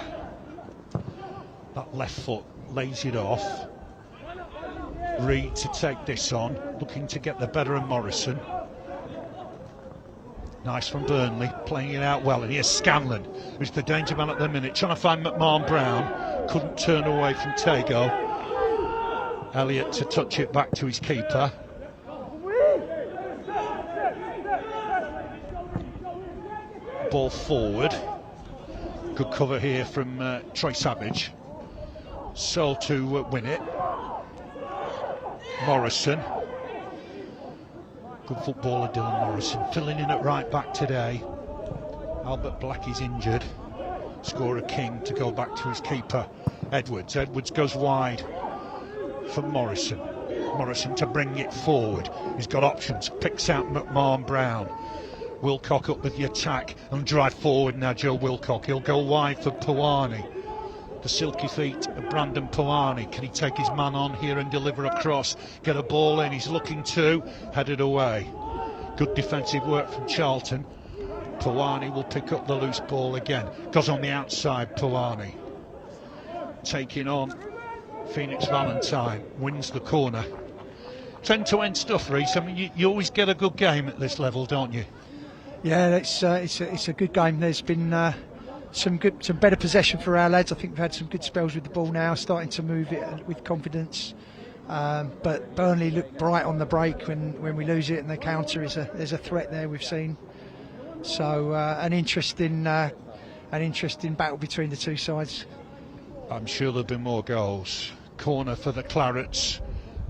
That left foot lays it off. Reid to take this on, looking to get the better of Morrison. Nice from Burnley, playing it out well. And here's Scanlon, who's the danger man at the minute, trying to find McMahon Brown. Couldn't turn away from Tago. Elliott to touch it back to his keeper. Ball forward. Good cover here from Troy Savage. So to win it. Morrison. Good footballer Dylan Morrison, filling in at right back today. Albert Black is injured. Scorer King to go back to his keeper Edwards. Edwards goes wide for Morrison. Morrison to bring it forward. He's got options, picks out McMahon Brown. Wilcock up with the attack and drive forward now, Joe Wilcock. He'll go wide for Pawani. The silky feet of Brandon Pawani. Can he take his man on here and deliver a cross? Get a ball in, he's looking to, headed away. Good defensive work from Charlton. Pawani will pick up the loose ball again. Goes on the outside, Pawani. taking on Phoenix Valentine, wins the corner. End-to-end stuff, Reece. I mean, you always get a good game at this level, don't you? Yeah, it's a good game. There's been some better possession for our lads. I think we've had some good spells with the ball now, starting to move it with confidence. But Burnley look bright on the break when we lose it, and the counter there's a threat there we've seen. So an interesting battle between the two sides. I'm sure there'll be more goals. Corner for the Clarets.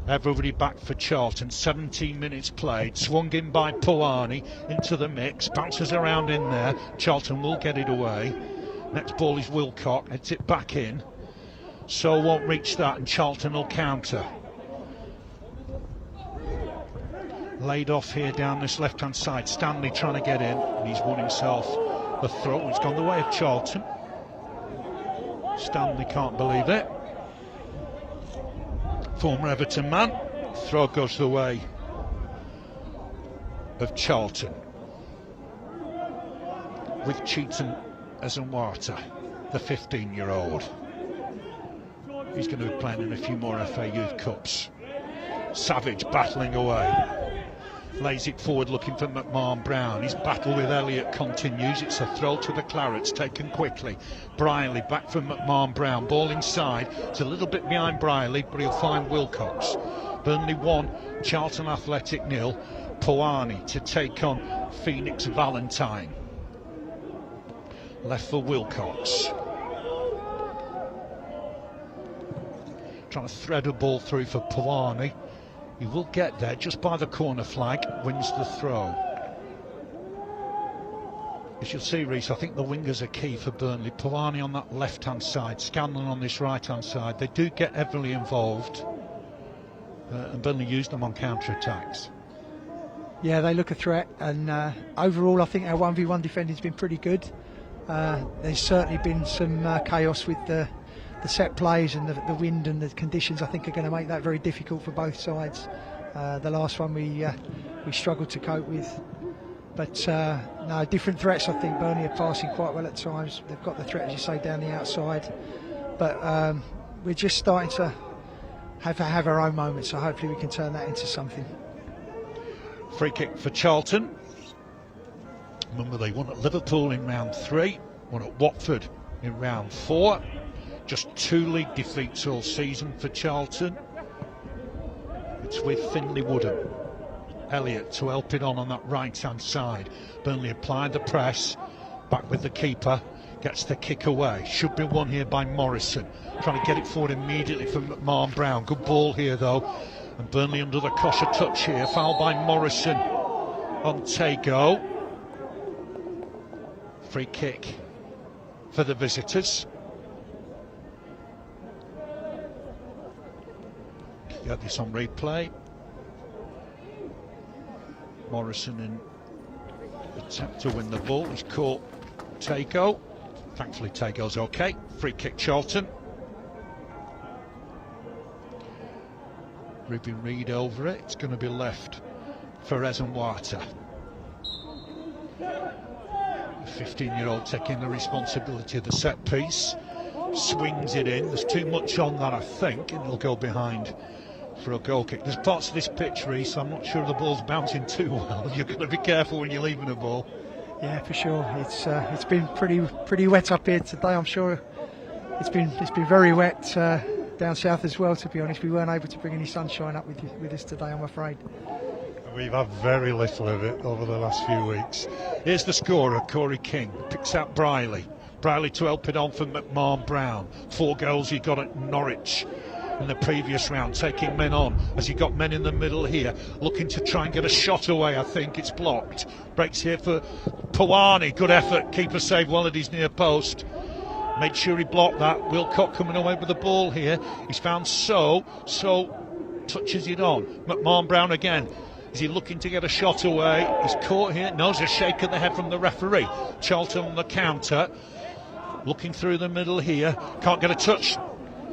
Everybody back for Charlton. 17 minutes played. Swung in by Puani into the mix. Bounces around in there. Charlton will get it away. Next ball is Wilcock. Heads it back in. So won't reach that, and Charlton will counter. Laid off here down this left-hand side. Stanley trying to get in, and he's won himself a throw. It's gone the way of Charlton. Stanley can't believe it. Former Everton man. Throw goes the way of Charlton. With Cheatham Ezenwata, the 15-year-old. He's going to be playing in a few more FA Youth Cups. Savage battling away. Lays it forward looking for McMahon Brown. His battle with Elliott continues. It's a throw to the Clarets, taken quickly. Briley back from McMahon Brown. Ball inside. It's a little bit behind Briley, but he'll find Wilcox. Burnley 1, Charlton Athletic 0. Puani to take on Phoenix Valentine. Left for Wilcox. Trying to thread a ball through for Puani. He will get there just by the corner flag, wins the throw. As you'll see, Reece, I think the wingers are key for Burnley. Puani on that left-hand side, Scanlon on this right-hand side. They do get heavily involved, and Burnley use them on counter-attacks. Yeah, they look a threat, and overall I think our 1v1 defending's been pretty good. There's certainly been some chaos with the set plays, and the wind and the conditions I think are going to make that very difficult for both sides. The last one we struggled to cope with, but no, different threats. I think Burnley are passing quite well at times. They've got the threat, as you say, down the outside, but we're just starting to have our own moments, so hopefully we can turn that into something. Free kick for Charlton. Remember, they won at Liverpool in round 3, won at Watford in round 4. Just 2 league defeats all season for Charlton. It's with Finley Woodham. Elliott to help it on that right-hand side. Burnley applied the press. Back with the keeper. Gets the kick away. Should be won here by Morrison. Trying to get it forward immediately from McMahon Brown. Good ball here, though. And Burnley under the cosh a touch here. Foul by Morrison on Tago. Free kick for the visitors. Get this on replay. Morrison in attempt to win the ball. He's caught Tago. Thankfully Tago's okay. Free kick Charlton. Ruben Reid over it. It's going to be left for Ezenwata. The 15-year-old taking the responsibility of the set piece. Swings it in. There's too much on that, I think, and it'll go behind for a goal kick. There's parts of this pitch, Reece, I'm not sure the ball's bouncing too well. You've got to be careful when you're leaving a ball. Yeah, for sure. It's been pretty wet up here today. I'm sure it's been very wet down south as well. To be honest, we weren't able to bring any sunshine up with us today, I'm afraid. We've had very little of it over the last few weeks. Here's the scorer, Corey King, picks out Briley. Briley to help it on for McMahon Brown. 4 goals he got at Norwich in the previous round, taking men on as he got men in the middle here, looking to try and get a shot away. I think it's blocked. Breaks here for Puani. Good effort. Keeper saved well at his near post. Made sure he blocked that. Wilcock coming away with the ball here. He's found So touches it on. McMahon Brown again. Is he looking to get a shot away? He's caught here. No, there's a shake of the head from the referee. Charlton on the counter. Looking through the middle here. Can't get a touch.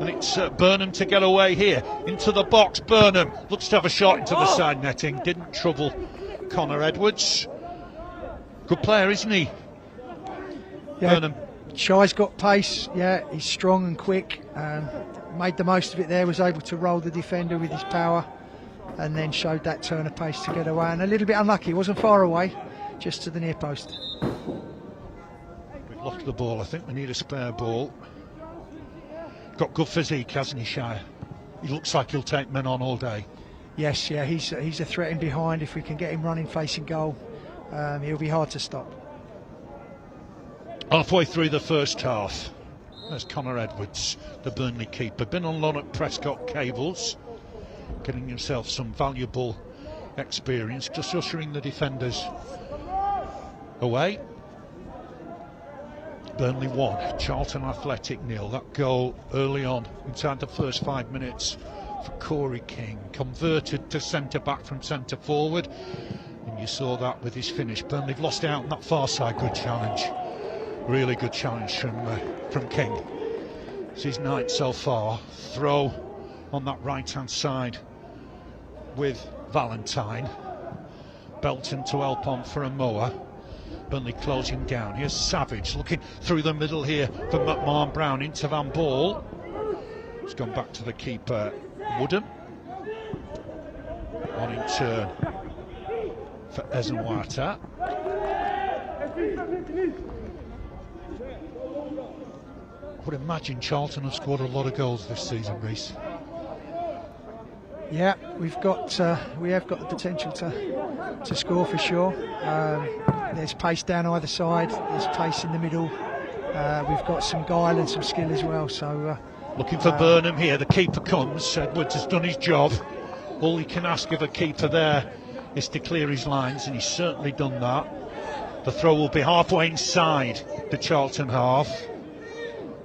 And it's Burnham to get away here. Into the box. Burnham looks to have a shot into the side netting. Didn't trouble Connor Edwards. Good player, isn't he? Yeah. Burnham. Shy's got pace, yeah, he's strong and quick. Made the most of it there, was able to roll the defender with his power, and then showed that turn of pace to get away. And a little bit unlucky, wasn't far away, just to the near post. We've lost the ball, I think we need a spare ball. Got good physique, hasn't he, Shire? He looks like he'll take men on all day. Yes, yeah, he's a threat in behind. If we can get him running facing goal, he'll be hard to stop. Halfway through the first half, there's Connor Edwards, the Burnley keeper. Been on loan at Prescott Cables, getting himself some valuable experience, just ushering the defenders away. Burnley 1, Charlton Athletic 0. That goal early on, inside the first 5 minutes, for Corey King, converted to centre-back from centre-forward, and you saw that with his finish. Burnley lost out on that far side. Good challenge, really good challenge from King. It's his night so far. Throw on that right-hand side with Valentine. Belton to help on for a mower. Burnley closing down. Here's Savage looking through the middle here for McMahon Brown into Van Ball. It's gone back to the keeper, Woodham. On in turn for Ezenwata. I would imagine Charlton have scored a lot of goals this season, Reece. Yeah, we have got the potential to score for sure. There's pace down either side. There's pace in the middle. We've got some guile and some skill as well. So looking for Burnham here. The keeper comes. Edwards has done his job. All he can ask of a keeper there is to clear his lines, and he's certainly done that. The throw will be halfway inside the Charlton half.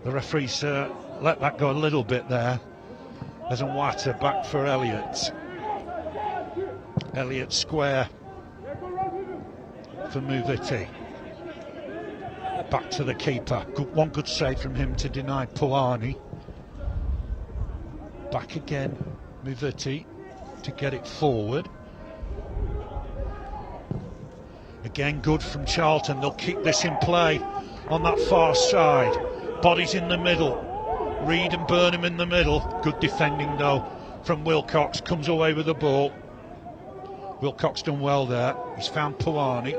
The referee's let that go a little bit there. There's a Water back for Elliott. Elliott square for Muviti. Back to the keeper. One good save from him to deny Puani. Back again, Muviti to get it forward. Again, good from Charlton. They'll keep this in play on that far side. Bodies in the middle. Reed and Burnham in the middle. Good defending though from Wilcox. Comes away with the ball. Wilcox done well there. He's found Puani.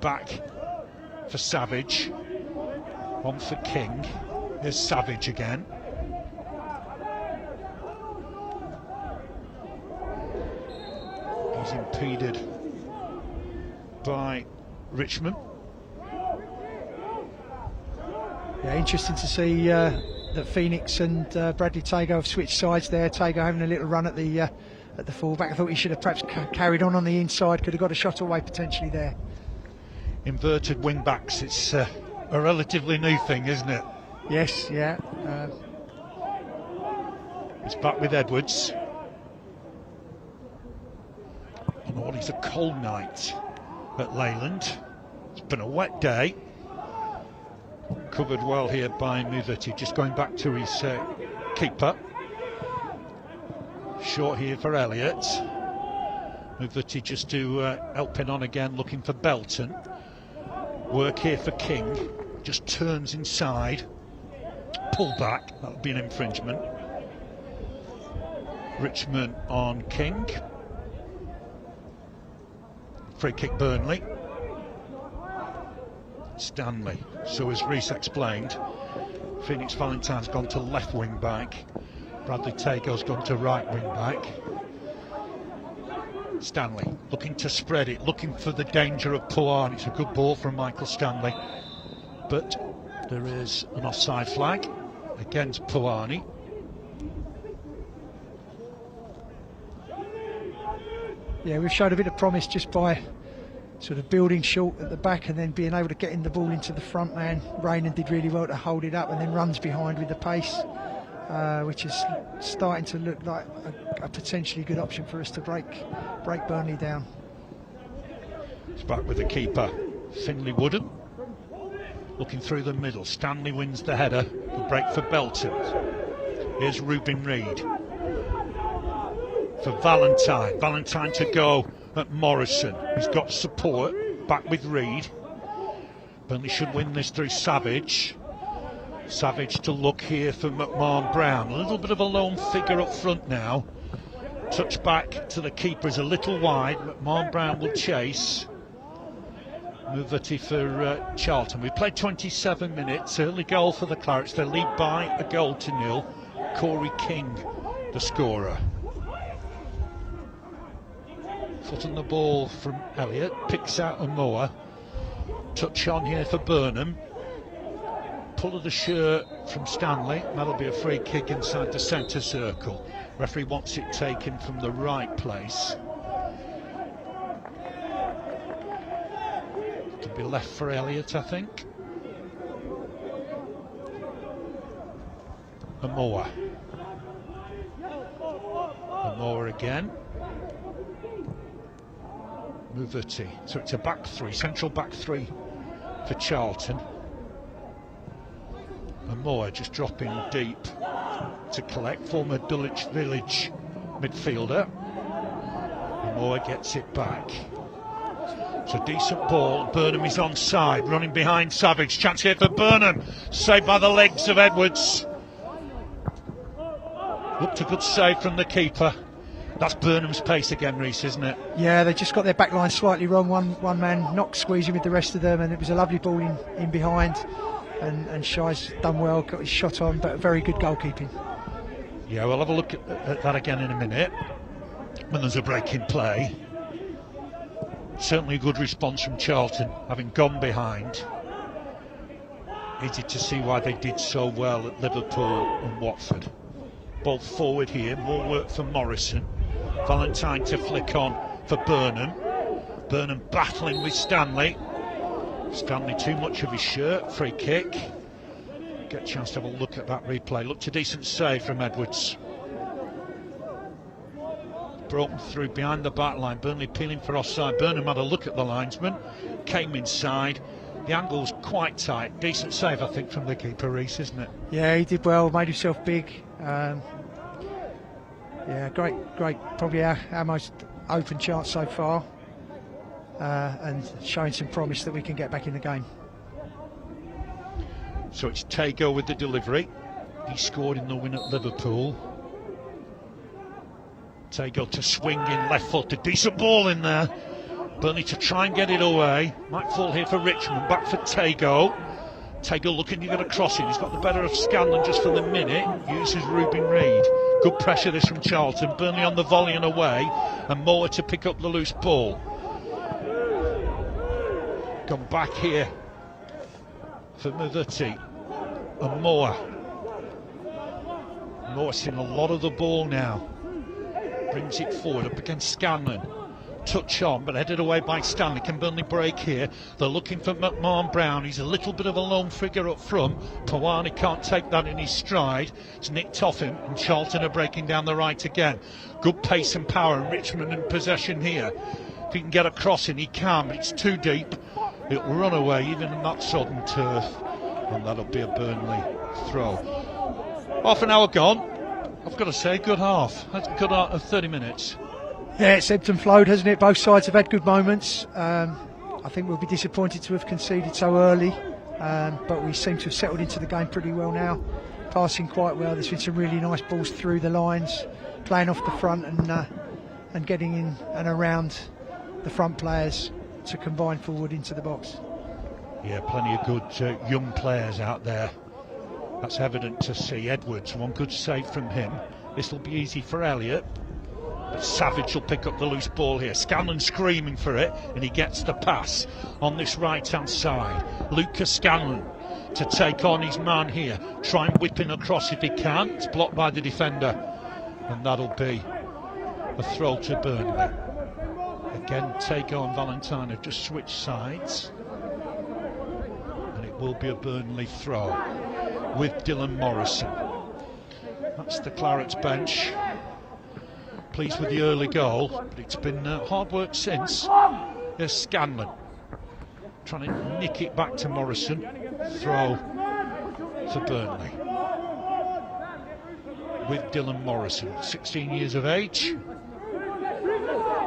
Back for Savage. On for King. Here's Savage again. He's impeded by Richmond. yeah, interesting to see that Phoenix and Bradley Tago have switched sides there. Tago having a little run at the fullback. I thought he should have perhaps carried on the inside. Could have got a shot away potentially there. Inverted wing backs. It's a relatively new thing, isn't it? Yes, yeah. It's back with Edwards. On what is a cold night at Leyland. It's been a wet day. Covered well here by Muviti. Just going back to his keeper. Short here for Elliott. Muviti just to help in on again, looking for Belton. Work here for King. Just turns inside. Pull back. That'll be an infringement. Richmond on King. Free kick Burnley. Stanley. So as Reece explained, Phoenix Valentine's gone to left wing back. Bradley Tago's gone to right wing back. Stanley looking to spread it, looking for the danger of Puan. It's a good ball from Michael Stanley, but there is an offside flag against Puani. Yeah, we've showed a bit of promise just by sort of building short at the back and then being able to get in the ball into the front man. Raynham did really well to hold it up and then runs behind with the pace, which is starting to look like a potentially good option for us to break Burnley down. It's back with the keeper, Finlay Woodham. Looking through the middle, Stanley wins the header. The break for Belton. Here's Reuben Reid for Valentine. Valentine to go at Morrison. He's got support. Back with Reid. Burnley should win this through Savage. Savage to look here for McMahon-Brown. A little bit of a lone figure up front now. Touch back to the keeper is a little wide. McMahon-Brown will chase. Muvati for Charlton. We played 27 minutes. Early goal for the Clarets. They lead by a goal to nil. Corey King, the scorer. Foot on the ball from Elliott. Picks out Amoa. Touch on here for Burnham. Pull of the shirt from Stanley. That'll be a free kick inside the centre circle. Referee wants it taken from the right place. To be left for Elliott, I think. Amoa. Amoa again. Muvati. So it's a back three, central back three for Charlton. Amoa just dropping deep to collect, former Dulwich Village midfielder. Amoa gets it back. It's a decent ball. Burnham is onside, running behind Savage. Chance here for Burnham. Saved by the legs of Edwards. Looked a good save from the keeper. That's Burnham's pace again, Reece, isn't it? Yeah, they just got their back line slightly wrong. One man not squeezing with the rest of them, and it was a lovely ball in behind. And Shai's done well, got his shot on, but very good goalkeeping. Yeah, we'll have a look at that again in a minute when there's a break in play. Certainly a good response from Charlton, having gone behind. Easy to see why they did so well at Liverpool and Watford. Ball forward here, more work for Morrison. Valentine to flick on for Burnham. Burnham battling with Stanley. Stanley too much of his shirt, free kick. Get a chance to have a look at that replay. Looked a decent save from Edwards. Broken through behind the back line. Burnley peeling for offside. Burnham had a look at the linesman, came inside. The angle's quite tight. Decent save, I think, from the keeper, Reece, isn't it? Yeah, he did well, made himself big. Yeah, great. Probably our most open chance so far. And showing some promise that we can get back in the game. So it's Tago with the delivery. He scored in the win at Liverpool. Tago to swing in left foot. A decent ball in there. Burnley to try and get it away. Might fall here for Richmond. Back for Tago. Tago looking to get a crossing. He's got the better of Scanlon just for the minute. Uses Ruben Reid. Good pressure this from Charlton. Burnley on the volley and away. And Moore to pick up the loose ball. Gone back here for Muvati and Moore. Moore's seen a lot of the ball now. Brings it forward up against Scanlon. Touch on, but headed away by Stanley. Can Burnley break here? They're looking for McMahon-Brown. He's a little bit of a lone figure up front. Pawani can't take that in his stride. It's nicked off him, and Charlton are breaking down the right again. Good pace and power, and Richmond in possession here. If he can get a crossing, he can, but it's too deep. It'll run away even in that sodden turf, and that'll be a Burnley throw. Half an hour gone. I've got to say, good half. That's a good 30 minutes. Yeah, it's ebbed and flowed, hasn't it? Both sides have had good moments. I think we'll be disappointed to have conceded so early, but we seem to have settled into the game pretty well now. Passing quite well. There's been some really nice balls through the lines, playing off the front and getting in and around the front players to combine forward into the box. Yeah, plenty of good young players out there. That's evident to see. Edwards, one good save from him. This will be easy for Elliott. But Savage will pick up the loose ball here. Scanlon screaming for it, and he gets the pass on this right-hand side. Lucas Scanlon to take on his man here. Try and whip in across if he can. It's blocked by the defender, and that'll be a throw to Burnley. Again, Tago and Valentine have just switched sides, and it will be a Burnley throw with Dylan Morrison. That's the Clarets bench. Pleased with the early goal, but it's been hard work since. There's Scanlon trying to nick it back to Morrison. Throw for Burnley with Dylan Morrison, 16 years of age.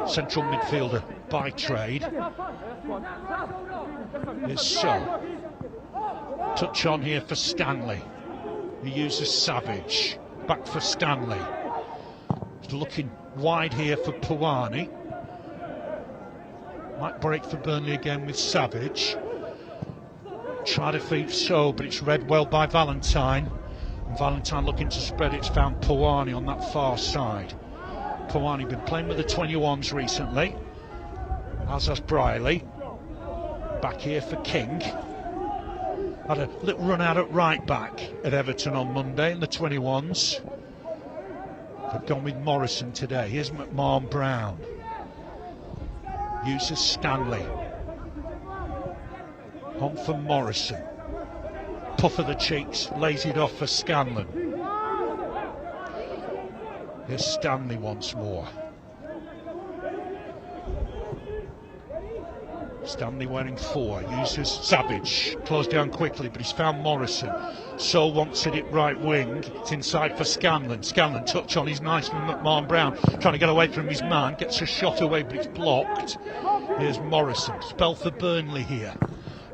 Central midfielder by trade. Is so. Touch on here for Stanley. He uses Savage. Back for Stanley. He's looking wide here for Puani. Might break for Burnley again with Savage. Try to feed So, but it's read well by Valentine. And Valentine looking to spread it's found Puani on that far side. Puani been playing with the 21s recently, as has Briley. Back here for King. Had a little run out at right back at Everton on Monday in the 21s. They've gone with Morrison today. Here's McMahon Brown. Uses Stanley. On for Morrison. Puff of the cheeks, lays it off for Scanlon. Here's Stanley once more. Stanley wearing 4, uses Savage, closed down quickly, but he's found Morrison. So wants it right wing, it's inside for Scanlon. Scanlon touch on, he's nice from McMahon Brown, trying to get away from his man, gets a shot away but it's blocked. Here's Morrison, spell for Burnley here.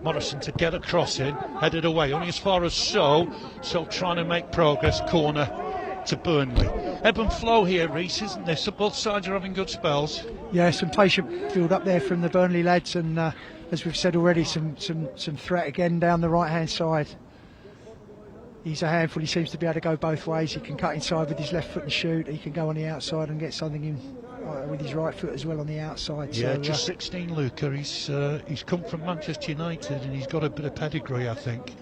Morrison to get across in, headed away, only as far as So trying to make progress, corner to Burnley. Ebb and flow here, Reece, isn't there? So both sides are having good spells. Yeah, some patient field up there from the Burnley lads, and as we've said already, some threat again down the right hand side. He's a handful. He seems to be able to go both ways. He can cut inside with his left foot and shoot. He can go on the outside and get something in with his right foot as well on the outside. Yeah, so, just 16, Luca. He's come from Manchester United and he's got a bit of pedigree, I think.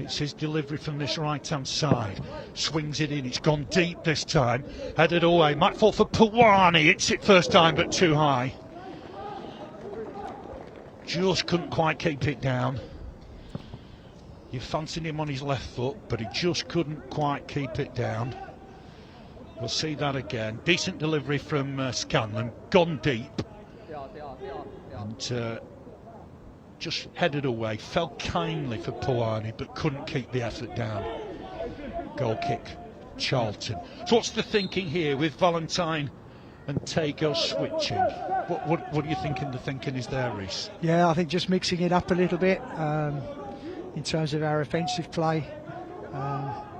It's his delivery from this right-hand side. Swings it in. It's gone deep this time. Headed away. Might fall for Puani. Hits it first time, but too high. Just couldn't quite keep it down. You fancied him on his left foot, but he just couldn't quite keep it down. We'll see that again. Decent delivery from Scanlon. Gone deep. And just headed away, fell kindly for Puani, but couldn't keep the effort down. Goal kick, Charlton. So what's the thinking here with Valentine and Tago switching? What are you thinking the thinking is there, Reece? Yeah, I think just mixing it up a little bit in terms of our offensive play.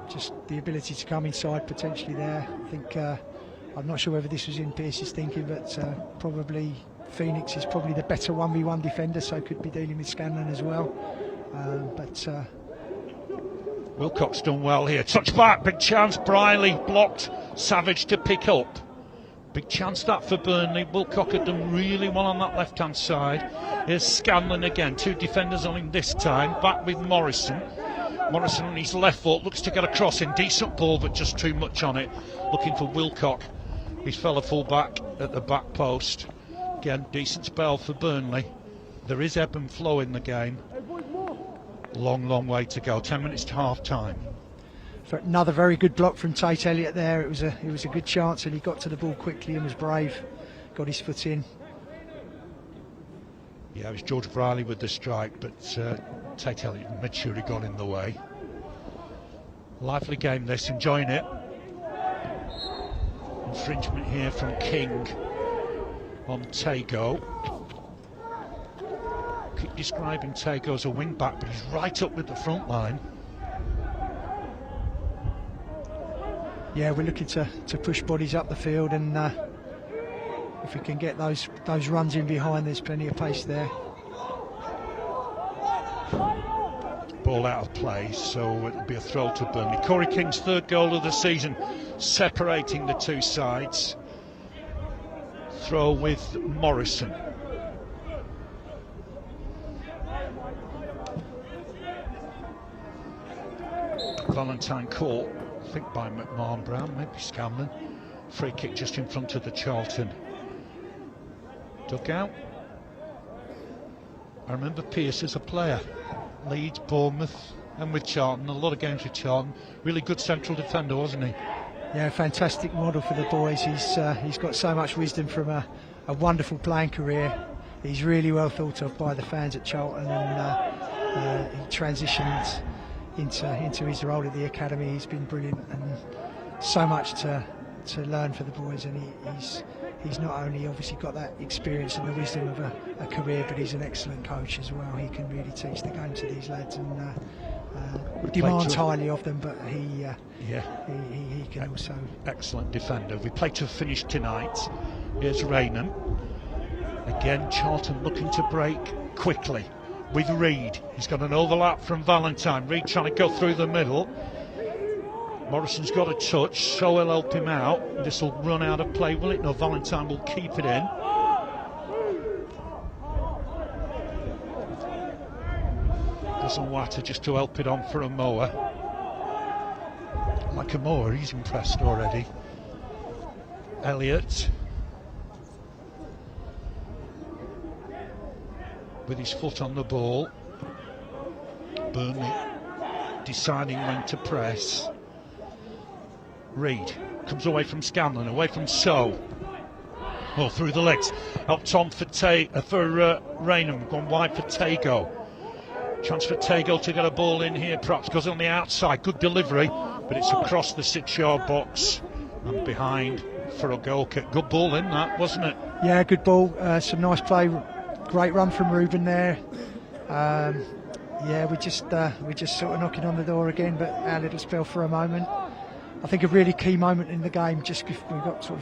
Just the ability to come inside potentially there. I think, I'm not sure whether this was in Pearce's thinking, but probably Phoenix is probably the better 1v1 defender, so could be dealing with Scanlon as well. Wilcox done well here. Touch back, big chance. Briley blocked. Savage to pick up. Big chance that for Burnley. Wilcox had done really well on that left-hand side. Here's Scanlon again. 2 defenders on him this time. Back with Morrison. Morrison on his left foot looks to get a cross in. Decent ball, but just too much on it. Looking for Wilcox. His fella full back at the back post. Again, decent spell for Burnley. There is ebb and flow in the game. Long way to go. 10 minutes to half time. For another very good block from Tate Elliott there. It was a good chance, and he got to the ball quickly and was brave. Got his foot in. Yeah, it was George Briley with the strike, but Tate Elliott made sure he got in the way. Lively game this, enjoying it. Infringement here from King on Tago. Keep describing Tago as a wing back, but he's right up with the front line. Yeah, we're looking to push bodies up the field, and if we can get those runs in behind, there's plenty of pace there. Ball out of play, so it'll be a throw to Burnley. Corey King's 3rd goal of the season, separating the two sides. Throw with Morrison. Valentine caught, I think by McMahon Brown, maybe Scanlon. Free kick just in front of the Charlton dugout. I remember Pearce as a player. Leeds, Bournemouth, and with Charlton. A lot of games with Charlton. Really good central defender, wasn't he? Yeah, fantastic model for the boys. He's got so much wisdom from a wonderful playing career. He's really well thought of by the fans at Charlton, and he transitioned into his role at the academy. He's been brilliant, and so much to learn for the boys, and he's not only obviously got that experience and the wisdom of a career, but he's an excellent coach as well. He can really teach the game to these lads and demands highly of them, but he can also... Excellent defender. We play to a finish tonight. Here's Raynham. Again, Charlton looking to break quickly with Reid. He's got an overlap from Valentine. Reid trying to go through the middle. Morrison's got a touch, so he'll help him out. This will run out of play, will it? No, Valentine will keep it in. Doesn't matter, just to help it on for a mower. Like a mower, he's impressed already. Elliott. With his foot on the ball. Burnley deciding when to press. Reid comes away from Scanlon, away from So. Oh, through the legs. Helped on for Raynham, gone wide for Tago. Chance for Tago to get a ball in here, perhaps goes on the outside. Good delivery, but it's across the 6-yard box and behind for a goal kick. Good ball in that, wasn't it? Yeah, good ball. Some nice play. Great run from Ruben there. Yeah, we just sort of knocking on the door again, but our little spell for a moment. I think a really key moment in the game, just before we got sort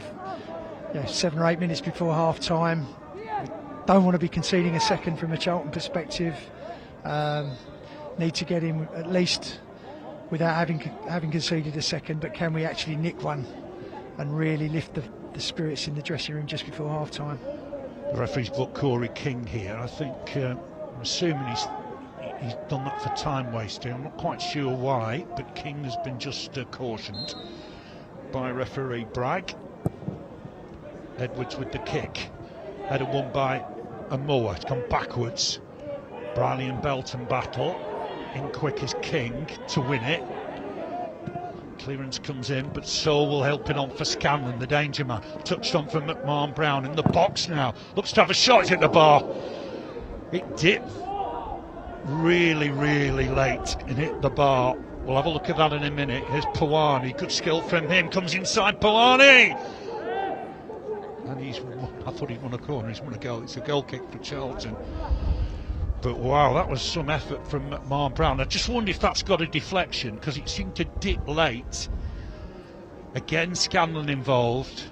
of 7 or 8 minutes before half time. We don't want to be conceding a second from a Charlton perspective. Need to get him at least without having conceded a second, but can we actually nick one and really lift the spirits in the dressing room just before half time? The referee's booked Corey King here. I think, I'm assuming he's done that for time wasting. I'm not quite sure why, but King has been just cautioned by referee Bragg. Edwards with the kick. Header won by a mower. It's gone backwards. Briley and Belton battle. In quick is King to win it. Clearance comes in, but Sol will help it on for Scanlon, the danger man. Touched on for McMahon Brown in the box now. Looks to have a shot, it's hit the bar. It dipped really, really late and hit the bar. We'll have a look at that in a minute. Here's Pawani, good skill from him, comes inside Pawani! And I thought he'd won a corner, he's won a goal. It's a goal kick for Charlton. But wow, that was some effort from McMahon Brown. I just wonder if that's got a deflection, because it seemed to dip late. Again, Scanlon involved.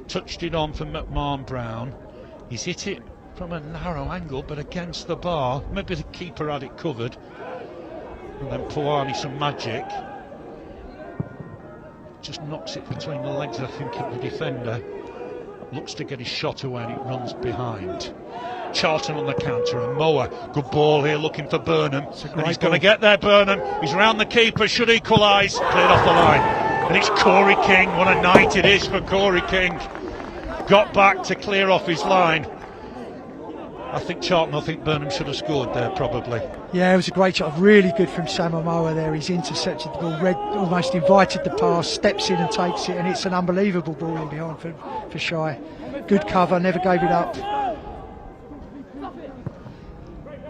Touched it on for McMahon Brown. He's hit it from a narrow angle, but against the bar. Maybe the keeper had it covered. And then Pawani some magic. Just knocks it between the legs, I think, of the defender. Looks to get his shot away and it runs behind. Charlton on the counter and Mower. Good ball here looking for Burnham. And he's going to get there, Burnham. He's round the keeper, should equalise. Cleared off the line. And it's Corey King. What a night it is for Corey King. Got back to clear off his line. I think Burnham should have scored there, probably. Yeah, it was a great shot. Really good from Samuel Mower there. He's intercepted the ball, almost invited the pass, steps in and takes it, and it's an unbelievable ball in behind for Shy. Good cover, never gave it up.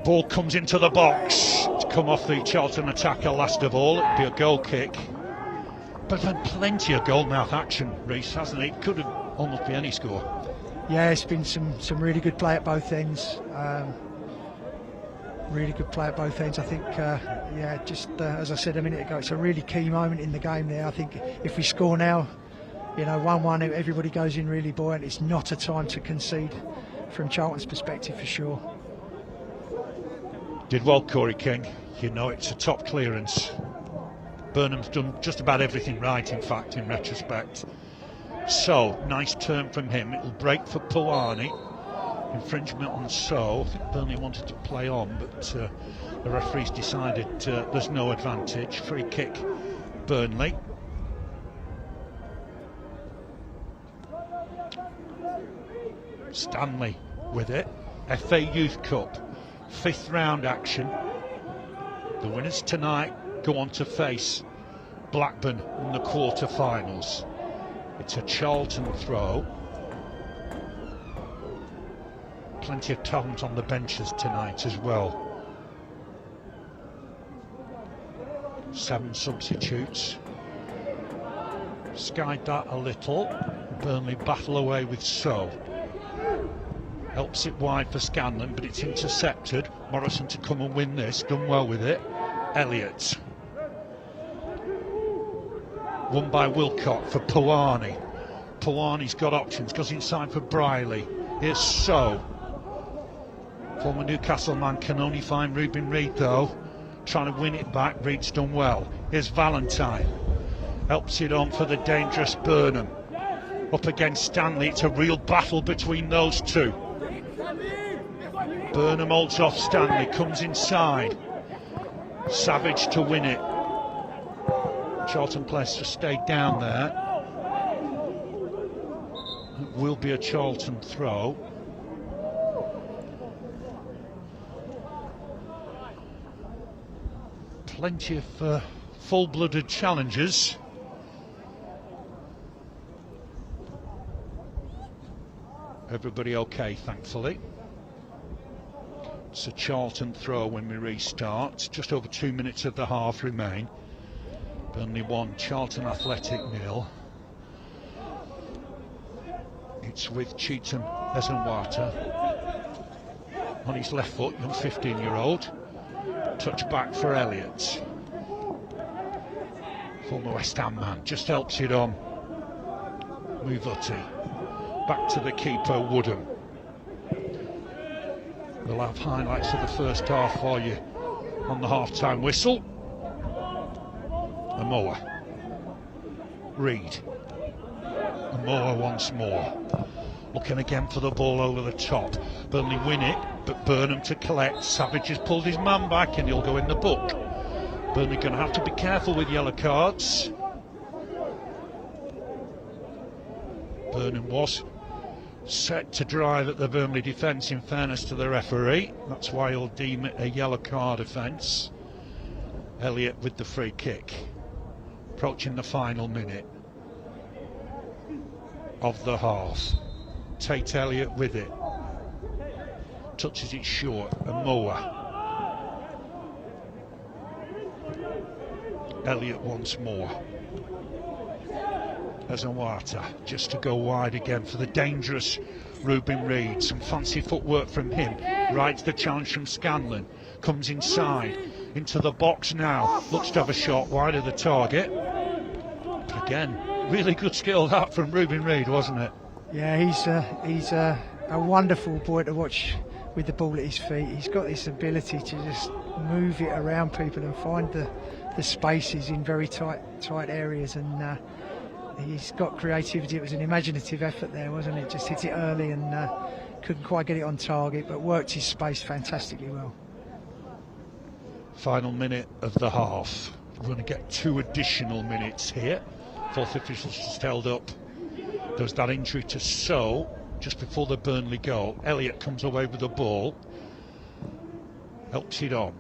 Ball comes into the box to come off the Charlton attacker last of all. It'd be a goal kick. But then plenty of goal-mouth action, Reece, hasn't it? Could have almost be any score. Yeah, it's been some really good play at both ends. Really good play at both ends. I think, as I said a minute ago, it's a really key moment in the game there. I think if we score now, 1-1, everybody goes in really buoyant. It's not a time to concede from Charlton's perspective, for sure. Did well, Corey King. It's a top clearance. Burnham's done just about everything right, in fact, in retrospect. So, nice turn from him. It'll break for Pawani. Infringement on So. I think Burnley wanted to play on, but the referees decided there's no advantage. Free kick, Burnley. Stanley with it. FA Youth Cup, 5th round action. The winners tonight go on to face Blackburn in the quarter-finals. It's a Charlton throw. Plenty of talent on the benches tonight as well. 7 substitutes. Skied that a little. Burnley battle away with So. Helps it wide for Scanlon, but it's intercepted. Morrison to come and win this, done well with it. Elliott. Won by Wilcott for Puani. Puani's got options, goes inside for Briley. Here's So. Former Newcastle man can only find Ruben Reid though. Trying to win it back, Reid's done well. Here's Valentine. Helps it on for the dangerous Burnham. Up against Stanley, it's a real battle between those two. Burnham holds off Stanley, comes inside. Savage to win it. Charlton players just stayed down there. It will be a Charlton throw. Plenty of full-blooded challengers. Everybody okay, thankfully. It's a Charlton throw when we restart. Just over 2 minutes of the half remain. Burnley 1, Charlton Athletic 0. It's with Cheatham Ezenwata on his left foot, young 15-year-old. Touch back for Elliott. Former West Ham man, just helps it on. Muvuti. Back to the keeper, Woodham. We'll have highlights of the first half for you on the half-time whistle. Amoa. Reid. Amoa once more. Looking again for the ball over the top. Burnley win it, but Burnham to collect. Savage has pulled his man back and he'll go in the book. Burnley going to have to be careful with yellow cards. Burnham was set to drive at the Burnley defence, in fairness to the referee. That's why he'll deem it a yellow card offence. Elliott with the free kick. Approaching the final minute of the half. Tate Elliott with it. Touches it short. Amoa. Elliott once more. Ezenwata just to go wide again for the dangerous Ruben Reid. Some fancy footwork from him. Rides the challenge from Scanlon. Comes inside into the box now. Looks to have a shot wide of the target. But again, really good skill that from Ruben Reid, wasn't it? Yeah, he's a wonderful boy to watch with the ball at his feet. He's got this ability to just move it around people and find the spaces in very tight areas, and he's got creativity. It was an imaginative effort there, wasn't it? Just hit it early and couldn't quite get it on target, but worked his space fantastically well. Final minute of the half. We're going to get 2 additional minutes here. Fourth officials just held up. There was that injury to So just before the Burnley goal. Elliott comes away with the ball. Helps it on.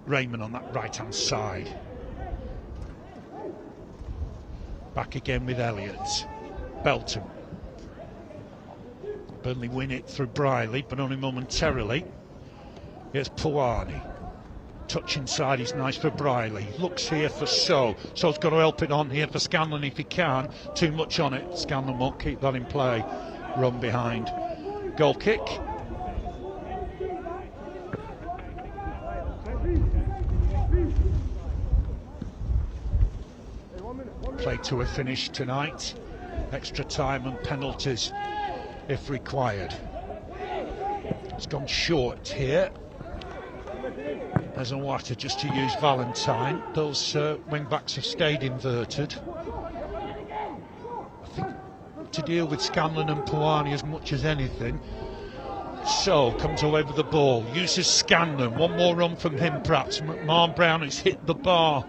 Raymond on that right-hand side. Back again with Elliott. Belton. Burnley win it through Briley, but only momentarily. Here's Puani. Touch inside is nice for Briley. Looks here for So. So's got to help it on here for Scanlon if he can. Too much on it. Scanlon won't keep that in play. Run behind. Goal kick. Play to a finish tonight. Extra time and penalties if required. It's gone short here. Ezenwata just to use Valentine. Those wing backs have stayed inverted. I think to deal with Scanlon and Puani as much as anything. So comes away with the ball, uses Scanlon. One more run from him perhaps. McMahon Brown has hit the bar.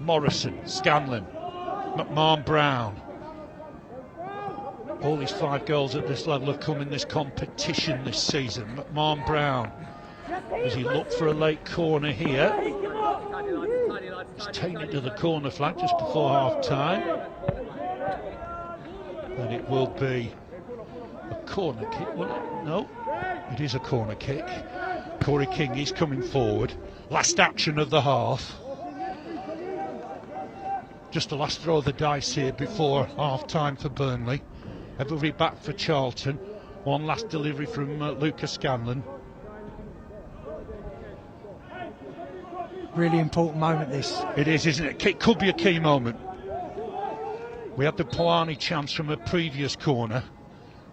Morrison, Scanlon, McMahon Brown. All these 5 goals at this level have come in this competition this season. McMahon Brown, as he looked for a late corner here. He's taken it to the corner flag just before half time. And it will be a corner kick, will it? No, it is a corner kick. Corey King, he's coming forward. Last action of the half. Just the last throw of the dice here before half-time for Burnley. Everybody back for Charlton. One last delivery from Lucas Scanlon. Really important moment, this. It is, isn't it? It could be a key moment. We had the Poani chance from a previous corner.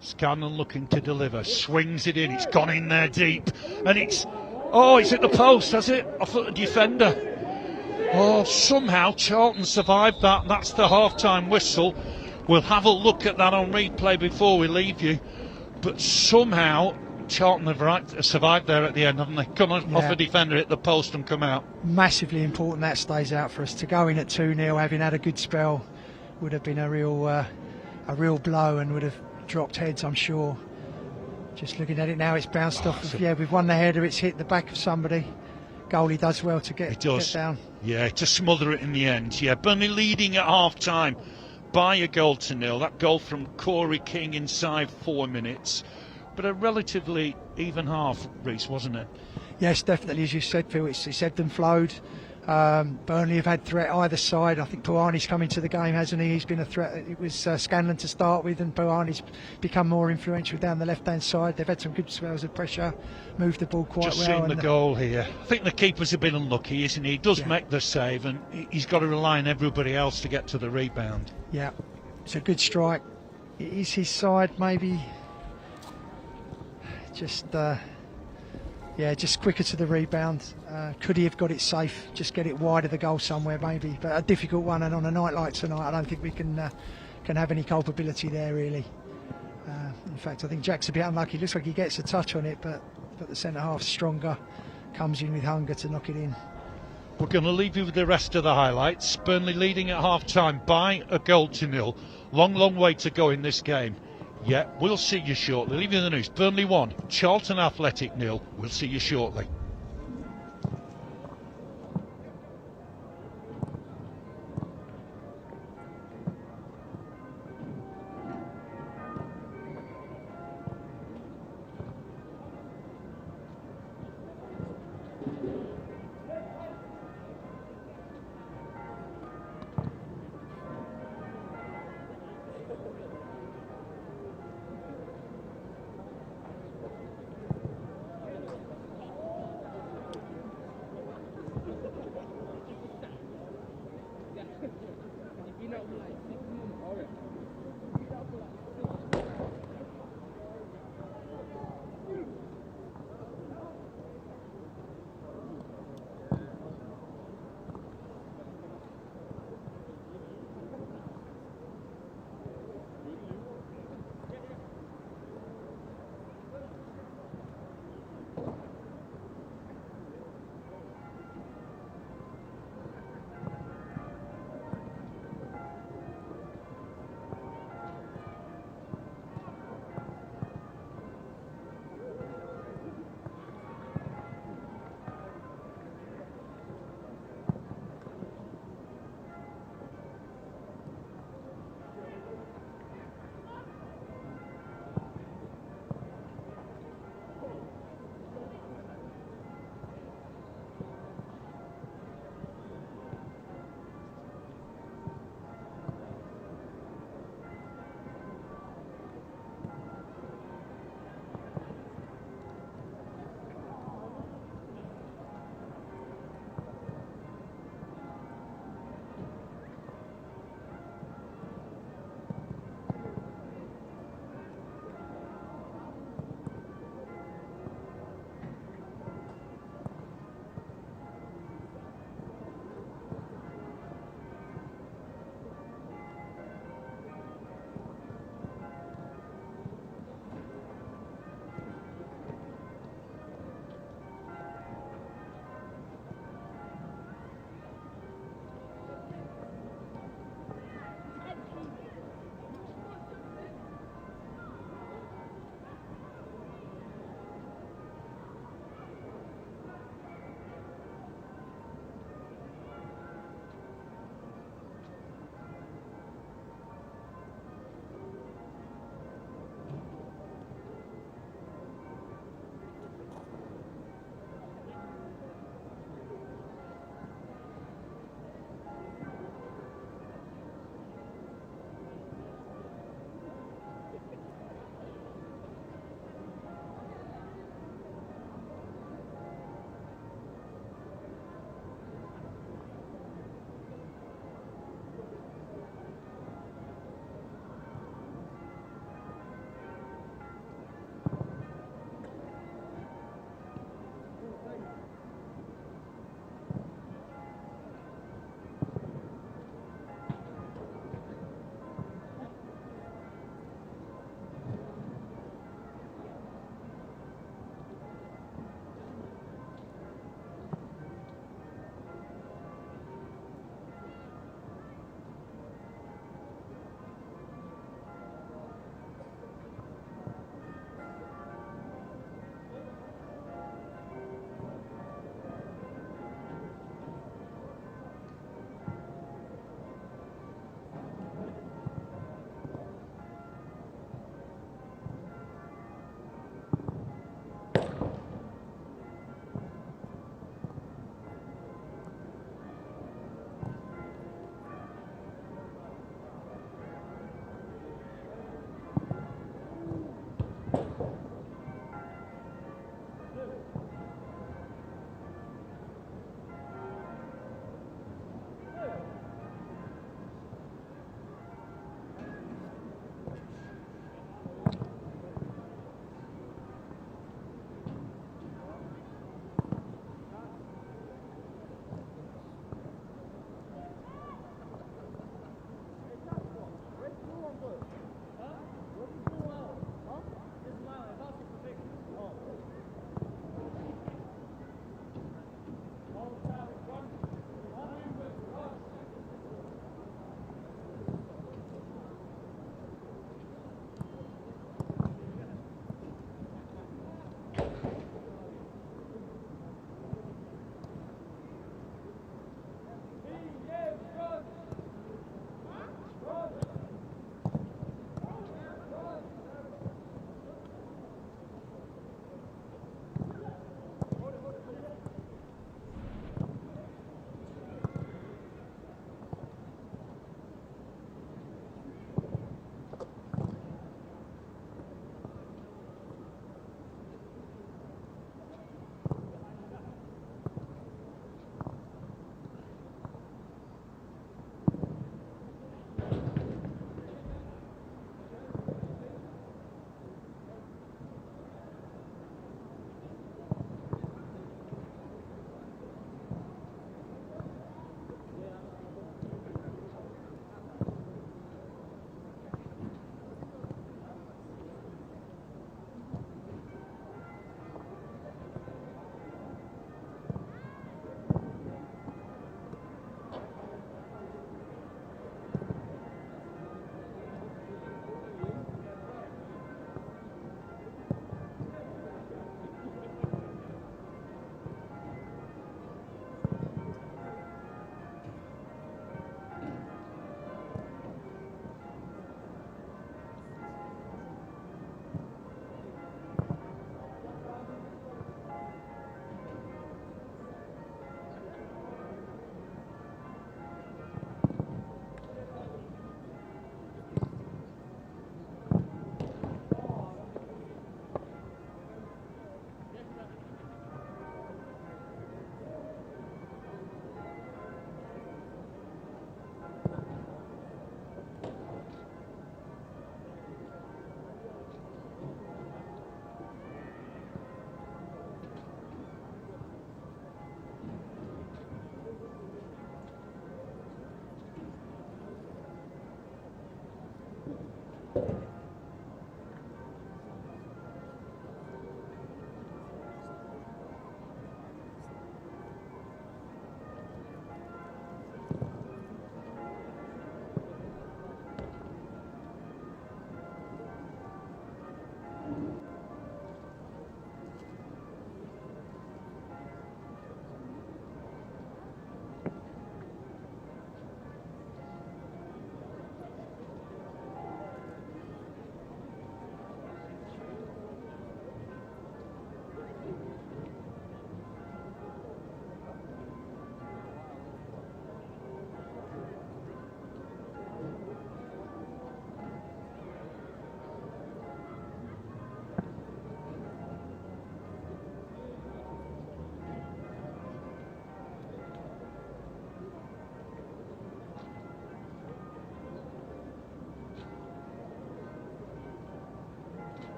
Scanlon looking to deliver, swings it in, it's gone in there deep, and it's hit the post, has it? Off at the defender. Oh, somehow Charlton survived that, and that's the half-time whistle. We'll have a look at that on replay before we leave you, but somehow Charlton have survived there at the end, haven't they? Come on, off a defender, hit the post and come out. Massively important that stays out for us. To go in at 2-0, having had a good spell, would have been a real blow and would have dropped heads, I'm sure. Just looking at it now, it's bounced off. We've won the header, it's hit the back of somebody. Goalie does well to get down. Yeah, to smother it in the end. Yeah, Burnley leading at half-time by a goal to 0. That goal from Corey King inside 4 minutes. But a relatively even half, Reece, wasn't it? Yes, definitely, as you said, Phil, it's ebbed and flowed. Burnley have had threat either side. I think Poani's come into the game, hasn't he? He's been a threat. It was Scanlon to start with, and Poani's become more influential down the left-hand side. They've had some good spells of pressure, moved the ball quite Just well. Just seen the goal here. I think the keepers have been unlucky, isn't he? He does make the save, and he's got to rely on everybody else to get to the rebound. Yeah, it's a good strike. It is his side, maybe. Just quicker to the rebound. Could he have got it safe? Just get it wide of the goal somewhere, maybe. But a difficult one, and on a night like tonight, I don't think we can have any culpability there, really. In fact, I think Jack's a bit unlucky. Looks like he gets a touch on it, but the centre half's stronger. Comes in with hunger to knock it in. We're going to leave you with the rest of the highlights. Burnley leading at half-time by a goal to 0. Long way to go in this game. Yeah, we'll see you shortly. Leave you the news. Burnley 1, Charlton Athletic 0. We'll see you shortly.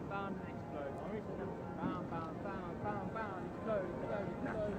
bound and explode. Bound, bound, bound, bound, bound, explode, explode, explode.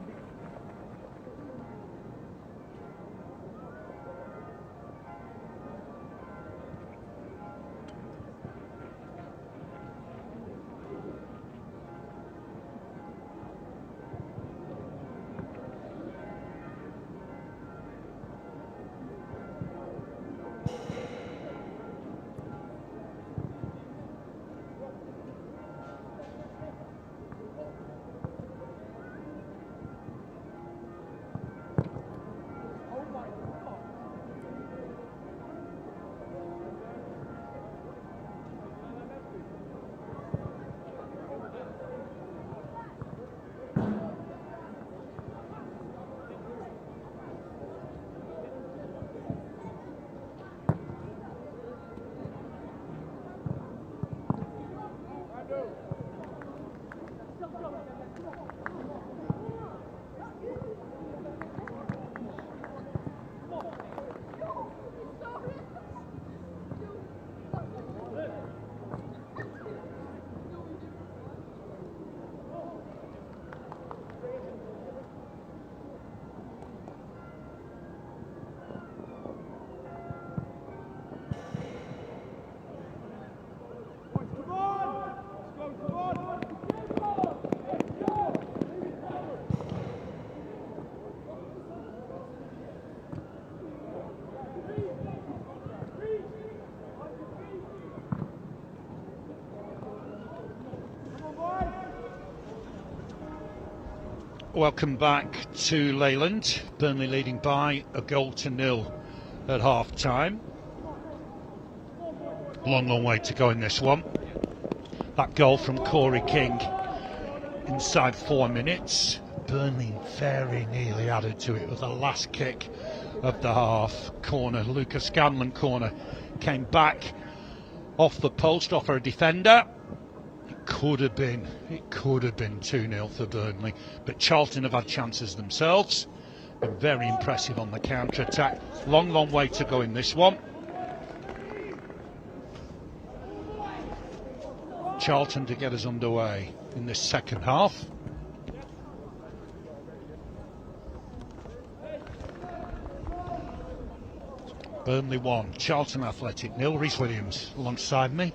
Welcome back to Leyland. Burnley leading by 1-0 at half time. Long way to go in this one. That goal from Corey King inside 4 minutes. Burnley very nearly added to it with the last kick of the half. Corner, Lucas Scanlon corner, came back off the post, off a defender. It could have been 2-0 for Burnley, but Charlton have had chances themselves. Been very impressive on the counter-attack. Long way to go in this one. Charlton to get us underway in this second half. Burnley 1, Charlton Athletic 0. Rhys Williams alongside me.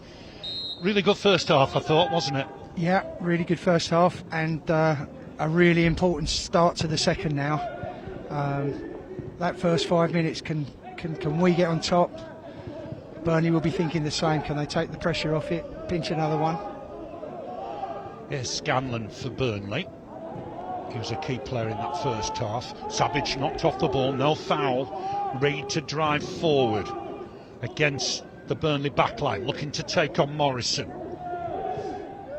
Really good first half, I thought, wasn't it? Yeah, really good first half, and a really important start to the second now. That first 5 minutes, can we get on top? Burnley will be thinking the same. Can they take the pressure off it, pinch another one? Here's Scanlon for Burnley. He was a key player in that first half. Savage knocked off the ball, no foul. Reid to drive forward against the Burnley backline, looking to take on Morrison.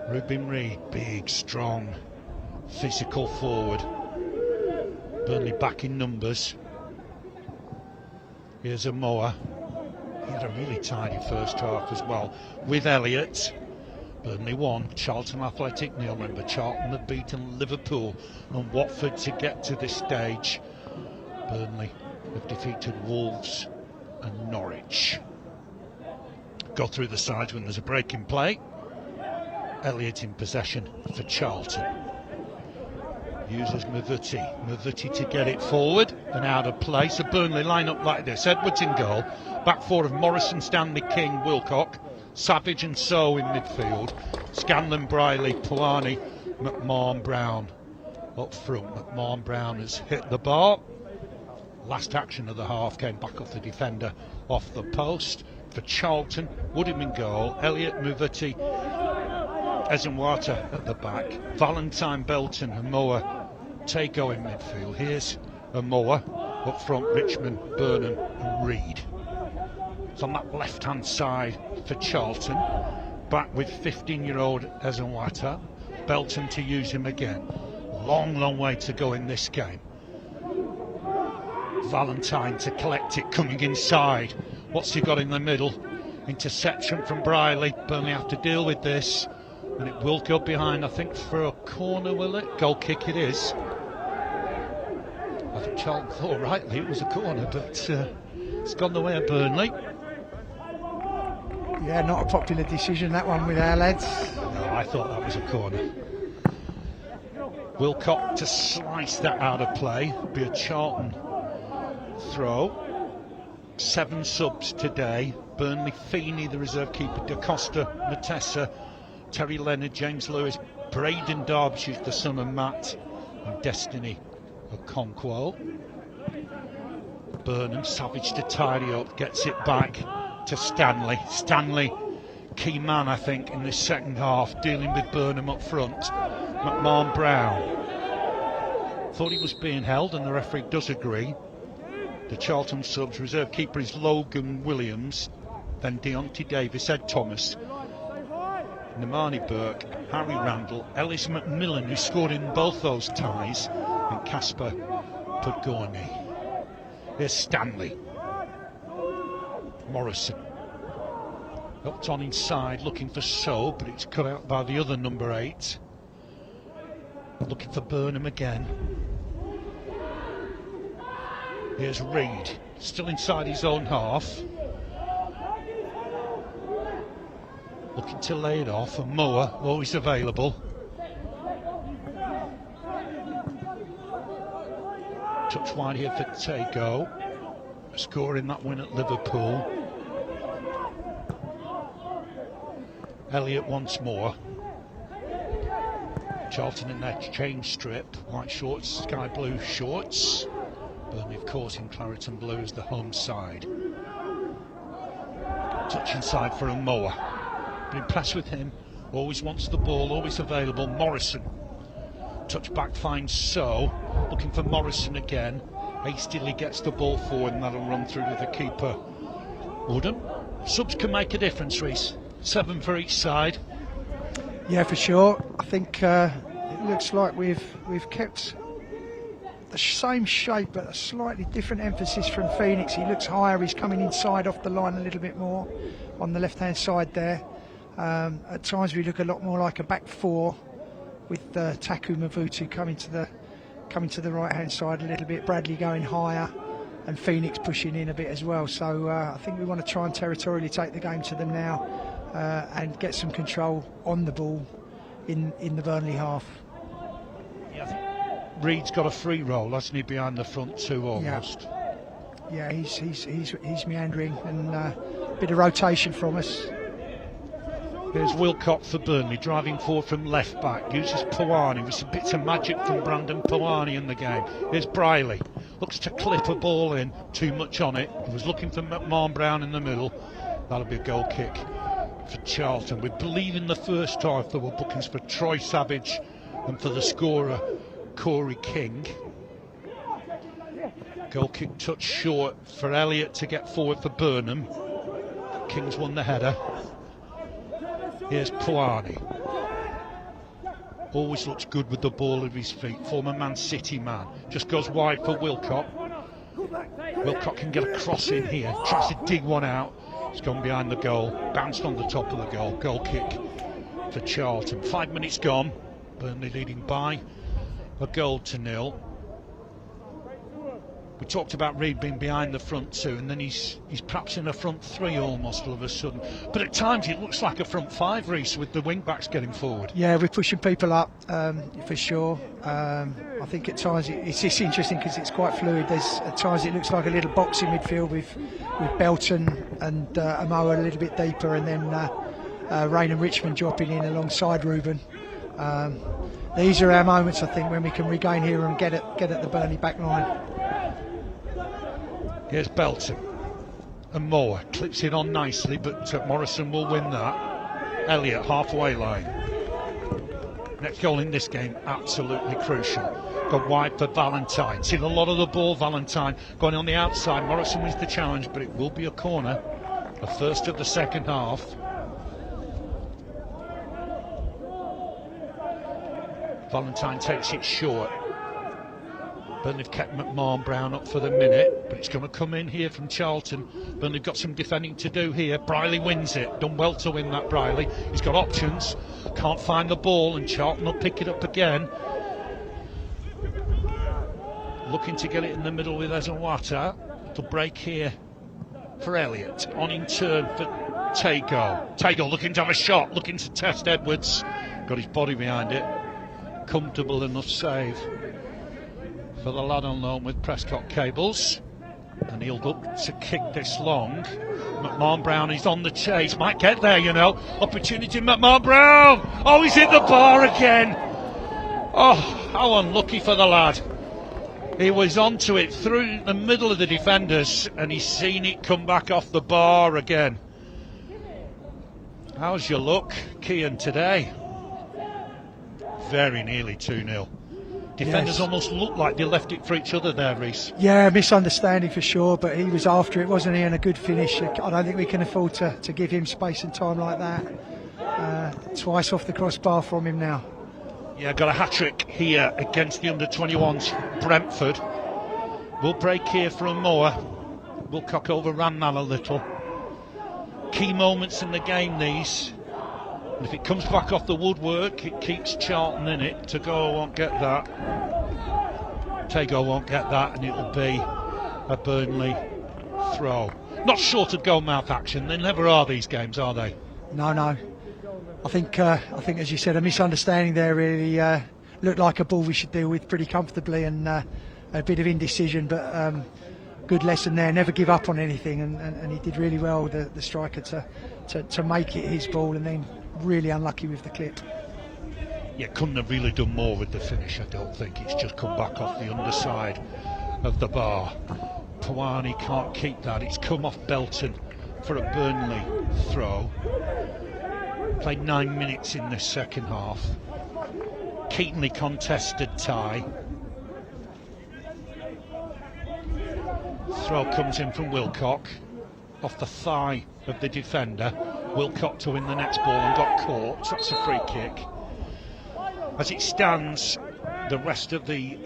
Ruben Reid, big, strong, physical forward. Burnley back in numbers. Here's Amoa. He had a really tidy first half as well. With Elliott. Burnley 1, Charlton Athletic 0. Remember, Charlton have beaten Liverpool and Watford to get to this stage. Burnley have defeated Wolves and Norwich. Go through the sides when there's a break in play. Elliott in possession for Charlton. Uses Mavuti to get it forward and out of play. So Burnley line up like this. Edwards in goal. Back four of Morrison, Stanley, King, Wilcock. Savage and So in midfield. Scanlon, Briley, Puani, McMahon, Brown up front. McMahon, Brown has hit the bar. Last action of the half came back off the defender, off the post. For Charlton, Woodham in goal. Elliott, Mavuti, Ezenwata at the back. Valentine, Belton, Amoa, Tago in midfield. Here's Amoa up front. Richmond, Burnham and Reid. It's on that left-hand side for Charlton. Back with 15-year-old Ezenwata. Belton to use him again. Long way to go in this game. Valentine to collect it, coming inside. What's he got in the middle? Interception from Briley. Burnley have to deal with this. And it will go behind, I think, for a corner, will it? Goal kick it is. I think Charlton thought rightly it was a corner, but it's gone the way of Burnley. Yeah, not a popular decision, that one, with our lads. No, I thought that was a corner. Wilcock to slice that out of play. Be a Charlton throw. 7 subs today. Burnley, Feeney, the reserve keeper, Da Costa, Matessa, Terry Leonard, James Lewis, Braden Derbyshire, the son of Matt, and Destiny Okonkwo. Burnham, Savage to tidy up, gets it back to Stanley. Stanley, key man, I think, in this second half, dealing with Burnham up front. McMahon Brown thought he was being held, and the referee does agree. The Charlton subs, reserve keeper is Logan Williams, then Deontay Davis, Ed Thomas, Nemani Burke, Harry Randall, Ellis McMillan, who scored in both those ties, and Casper Podgorny. Here's Stanley. Morrison. Hooked on inside, looking for So, but it's cut out by the other number 8. Looking for Burnham again. Here's Reid, still inside his own half. Looking to lay it off, and Moore, always available. Touch wide here for Tego, scoring that win at Liverpool. Elliott once more. Charlton in their change strip, white shorts, sky blue shorts. Burnley, of course, in claret and blue as the home side. Touch inside for a Moore. Been impressed with him, always wants the ball, always available. Morrison. Touch back finds So, looking for Morrison again. Hastily gets the ball forward, and that'll run through to the keeper. Woodham. Subs can make a difference, Reece. 7 for each side. Yeah, for sure. I think it looks like we've kept the same shape, but a slightly different emphasis from Phoenix. He looks higher, he's coming inside off the line a little bit more on the left-hand side there. At times we look a lot more like a back 4 with Taku Mavutu coming to the right-hand side a little bit, Bradley going higher, and Phoenix pushing in a bit as well. So I think we want to try and territorially take the game to them now and get some control on the ball in the Burnley half. Yeah, I think Reid's got a free roll, hasn't he, behind the front 2 almost? Yeah, he's meandering, and a bit of rotation from us. Here's Wilcock for Burnley, driving forward from left back, uses Pawani, with some bits of magic from Brandon Pawani in the game. Here's Briley, looks to clip a ball in, too much on it. He was looking for McMahon Brown in the middle. That'll be a goal kick for Charlton. We believe in the first half there were bookings for Troy Savage and for the scorer Corey King. Goal kick touch short for Elliott to get forward for Burnham. King's won the header. Here's Pawani. Always looks good with the ball at his feet. Former Man City man. Just goes wide for Wilcock. Wilcock can get a cross in here. Tries to dig one out. It's gone behind the goal. Bounced on the top of the goal. Goal kick for Charlton. 5 minutes gone. Burnley leading by a 0-0. We talked about Reid being behind the front 2, and then he's perhaps in a front 3 almost all of a sudden. But at times it looks like a front 5, Reece, with the wing backs getting forward. Yeah, we're pushing people up for sure. I think at times it's interesting because it's quite fluid. At times it looks like a little boxing midfield with Belton and Amoa a little bit deeper, and then Rain and Richmond dropping in alongside Ruben. These are our moments, I think, when we can regain here and get at the Burnley back line. Here's Belton, and Moore clips it on nicely, but Morrison will win that. Elliott, halfway line. Next goal in this game, absolutely crucial. Got wide for Valentine. Seen a lot of the ball, Valentine going on the outside. Morrison wins the challenge, but it will be a corner. The first of the second half. Valentine takes it short. Burnley have kept McMahon Brown up for the minute, but it's going to come in here from Charlton. Burnley have got some defending to do here. Briley wins it. Done well to win that, Briley. He's got options. Can't find the ball, and Charlton will pick it up again. Looking to get it in the middle with Ezawata. Little break here for Elliott. On in turn for Tago looking to have a shot, looking to test Edwards. Got his body behind it. Comfortable enough save for the lad on loan with Prescott Cables. And he'll look to kick this long. McMahon Brown is on the chase. Might get there, you know. Opportunity, McMahon Brown. Oh, he's hit the bar again. Oh, how unlucky for the lad. He was onto it through the middle of the defenders and he's seen it come back off the bar again. How's your luck, Kian, today? Very nearly 2-0. Defenders almost looked like they left it for each other there, Reece. Yeah, misunderstanding for sure, but he was after it, wasn't he, and a good finish. I don't think we can afford to give him space and time like that. Twice off the crossbar from him now. Yeah, got a hat-trick here against the under-21s, Brentford. We'll break here for a more. Wilcock overran that a little. Key moments in the game, these. And if it comes back off the woodwork, it keeps Charlton in it. Tago won't get that. Tago won't get that, and it'll be a Burnley throw. Not short of goal-mouth action. They never are, these games, are they? No. I think, as you said, a misunderstanding there. Really looked like a ball we should deal with pretty comfortably, and a bit of indecision. But good lesson there. Never give up on anything, and he did really well, the striker, to make it his ball, and then really unlucky with the clip. Yeah, couldn't have really done more with the finish, I don't think. It's just come back off the underside of the bar. Pawani can't keep that. It's come off Belton for a Burnley throw. Played 9 minutes in this second half. Keatonly contested tie. Throw comes in from Wilcock off the thigh of the defender. Wilcock to win the next ball and got caught, so that's a free kick. As it stands, the rest of the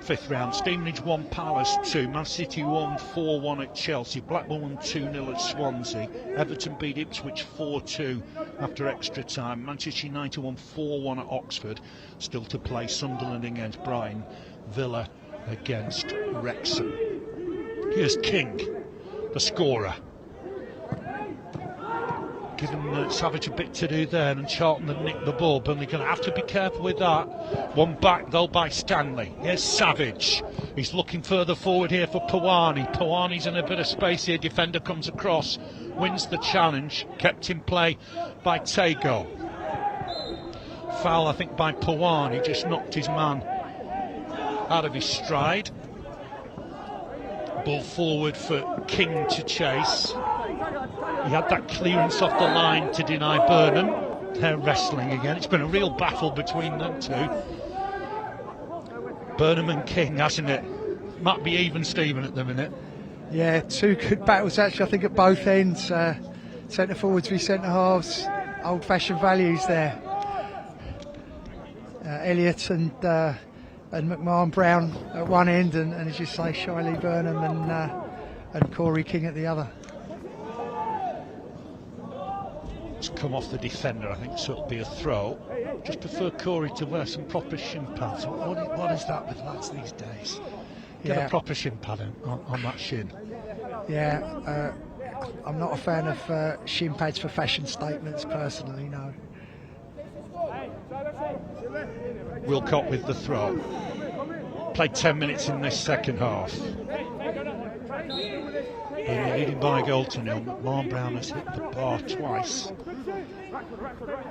fifth round, Stevenage 1, Palace 2, Man City 1, 4-1 at Chelsea, Blackburn 1, 2-0 at Swansea, Everton beat Ipswich 4-2 after extra time, Manchester United 1, 4-1 at Oxford, still to play Sunderland against Brighton, Villa against Wrexham. Here's King, the scorer. Given Savage a bit to do there, and Charlton have nicked the ball. Burnley going to have to be careful with that. One back though by Stanley. Here's Savage. He's looking further forward here for Pawani. Pawani's in a bit of space here. Defender comes across, wins the challenge. Kept in play by Tago. Foul, I think, by Pawani. Just knocked his man out of his stride. Ball forward for King to chase. He had that clearance off the line to deny Burnham. They're wrestling again. It's been a real battle between them two. Burnham and King, hasn't it? Might be even Stephen at the minute. Yeah, two good battles actually, I think, at both ends. Centre forwards v centre halves. Old fashioned values there. Elliott and McMahon Brown at one end, and as you say, Shiley Burnham and Corey King at the other. It's come off the defender, I think, so it'll be a throw. Just prefer Corey to wear some proper shin pads. What is that with lads these days? Get a proper shin pad on that shin. Yeah, I'm not a fan of shin pads for fashion statements personally, no. Wilcock with the throw. Played 10 minutes in this second half. Burnley leading by a goal to nil. McMahon Brown has hit the bar twice.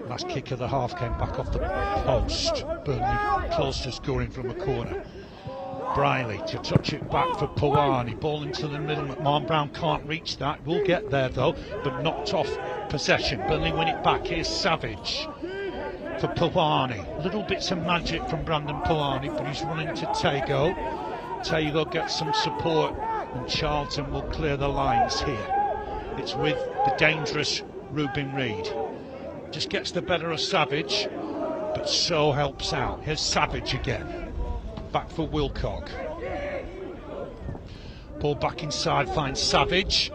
Last kick of the half came back off the post. Burnley close to scoring from a corner. Briley to touch it back for Pawani. Ball into the middle. McMahon Brown can't reach that. Will get there though, but knocked off possession. Burnley win it back. Here's Savage for Pawani. Little bits of magic from Brandon Pawani, but he's running to Tago. Tago gets some support, and Charlton will clear the lines here. It's with the dangerous Ruben Reid. Just gets the better of Savage, but so helps out. Here's Savage again. Back for Wilcock. Ball back inside, finds Savage,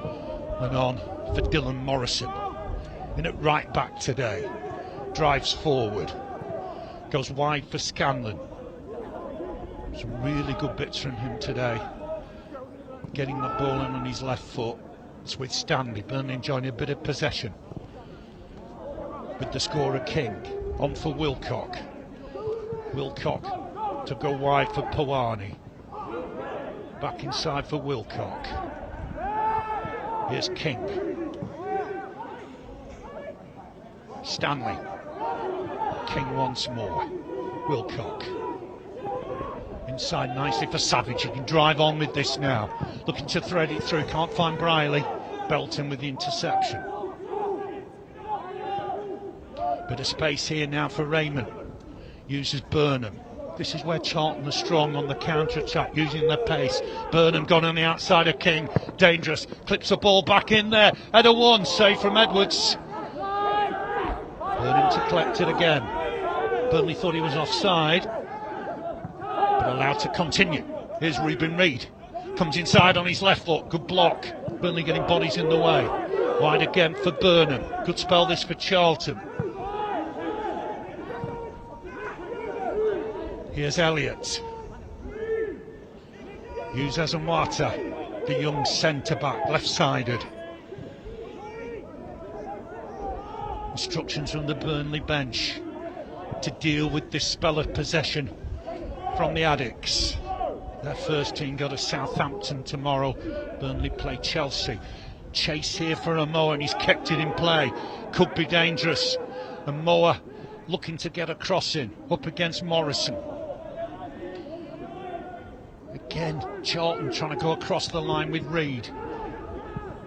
and on for Dylan Morrison. In at right back today. Drives forward. Goes wide for Scanlon. Some really good bits from him today. Getting the ball in on his left foot. It's with Stanley. Burnley enjoying a bit of possession. With the scorer King. On for Wilcock. Wilcock to go wide for Pawani. Back inside for Wilcock. Here's King. Stanley. King once more. Wilcock. Inside nicely for Savage. He can drive on with this now. Looking to thread it through. Can't find Briley. Belton with the interception. Bit of space here now for Raymond. Uses Burnham. This is where Charlton are strong on the counter-attack, using their pace. Burnham gone on the outside of King. Dangerous. Clips the ball back in there. Header one. Save from Edwards. Burnham to collect it again. Burnley thought he was offside, but allowed to continue. Here's Ruben Reid. Comes inside on his left foot. Good block. Burnley getting bodies in the way. Wide again for Burnham. Good spell this for Charlton. Here's Elliott. Yusas Nwata, the young centre-back, left-sided. Instructions from the Burnley bench to deal with this spell of possession from the Addicks. Their first team go to Southampton tomorrow. Burnley play Chelsea. Chase here for Amoa, and he's kept it in play. Could be dangerous. Amoa looking to get a cross in, up against Morrison. Again, Charlton trying to go across the line with Reid.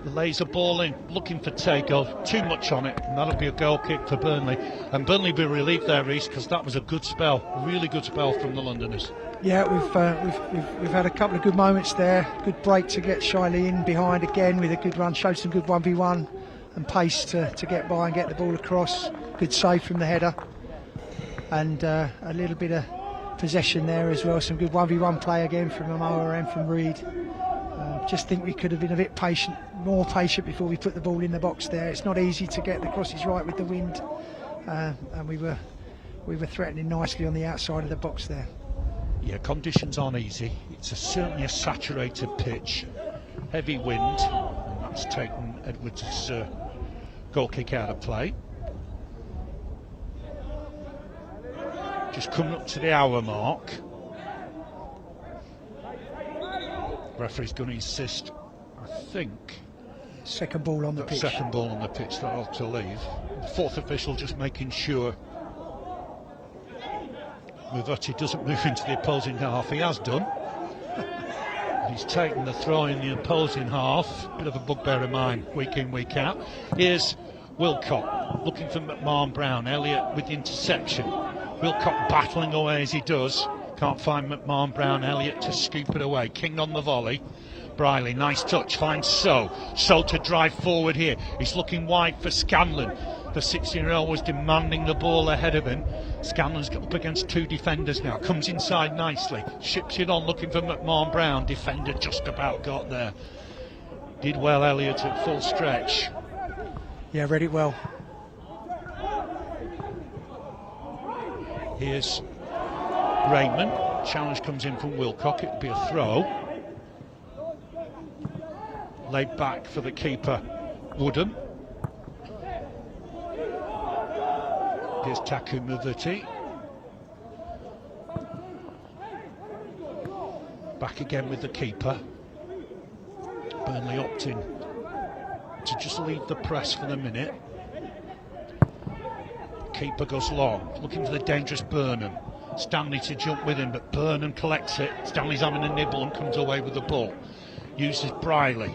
Lays a ball in, looking for Tago. Too much on it, and that'll be a goal kick for Burnley. And Burnley will be relieved there, Reece, because that was a good spell, really good spell from the Londoners. Yeah, we've had a couple of good moments there. Good break to get Shiley in behind again with a good run. Showed some good 1v1 and pace to get by and get the ball across. Good save from the header, and a little bit of possession there as well. Some good 1v1 play again from Amoa and from Reid. Just think we could have been a bit patient, more patient before we put the ball in the box there. It's not easy to get the crosses right with the wind, and we were threatening nicely on the outside of the box there. Yeah, conditions aren't easy. It's certainly a saturated pitch, heavy wind, and that's taken Edwards' goal kick out of play. Just coming up to the hour mark. Referee's going to insist, I think. Second ball on the pitch. Second ball on the pitch, that ought to leave. The fourth official just making sure Muvati doesn't move into the opposing half. He has done. He's taken the throw in the opposing half. Bit of a bugbear of mine, week in, week out. Here's Wilcock looking for McMahon Brown. Elliott with the interception. Wilcock battling away as he does. Can't find McMahon Brown. Elliott to scoop it away. King on the volley. Briley, nice touch, finds So to drive forward here. He's looking wide for Scanlon. The 16-year-old was demanding the ball ahead of him. Scanlon's got up against two defenders now. Comes inside nicely. Ships it on looking for McMahon Brown. Defender just about got there. Did well, Elliott, at full stretch. Yeah, read it well. Here's Raymond. Challenge comes in from Wilcock. It'll be a throw. Laid back for the keeper, Woodham. Here's Taku Muvati. Back again with the keeper. Burnley opting to just lead the press for the minute. Keeper goes long, looking for the dangerous Burnham. Stanley to jump with him, but Burnham collects it. Stanley's having a nibble and comes away with the ball. Uses Briley.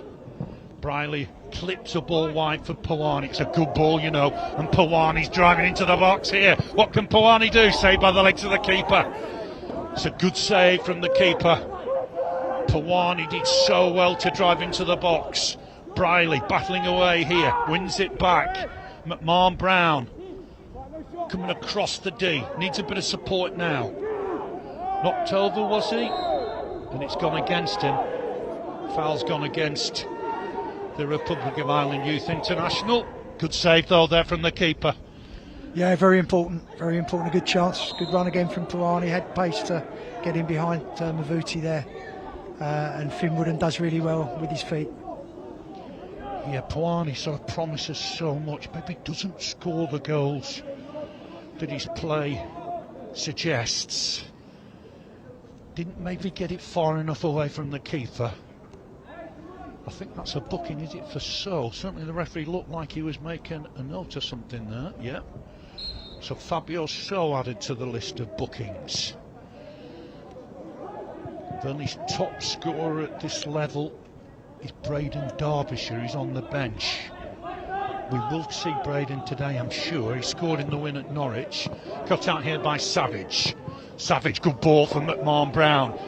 Briley clips a ball wide for Pawani. It's a good ball, you know, and Pawani's driving into the box here. What can Pawani do? Saved by the legs of the keeper. It's a good save from the keeper. Pawani did so well to drive into the box. Briley battling away here, wins it back. McMahon Brown coming across the D, needs a bit of support now. Knocked over, was he? And it's gone against him. Foul's gone against the Republic of Ireland Youth International. Good save though there from the keeper. Yeah, very important, a good chance. Good run again from Pawani, had pace to get in behind Mavuti there. And Finn Woodham does really well with his feet. Yeah, Pawani sort of promises so much. Maybe doesn't score the goals that his play suggests. Didn't maybe get it far enough away from the keeper. I think that's a booking, is it, for So? Certainly the referee looked like he was making a note of something there, yeah. So Fabio So added to the list of bookings. Burnley's top scorer at this level is Braden Derbyshire. He's on the bench. We will see Braden today, I'm sure. He scored in the win at Norwich. Cut out here by Savage. Savage, good ball from McMahon Brown.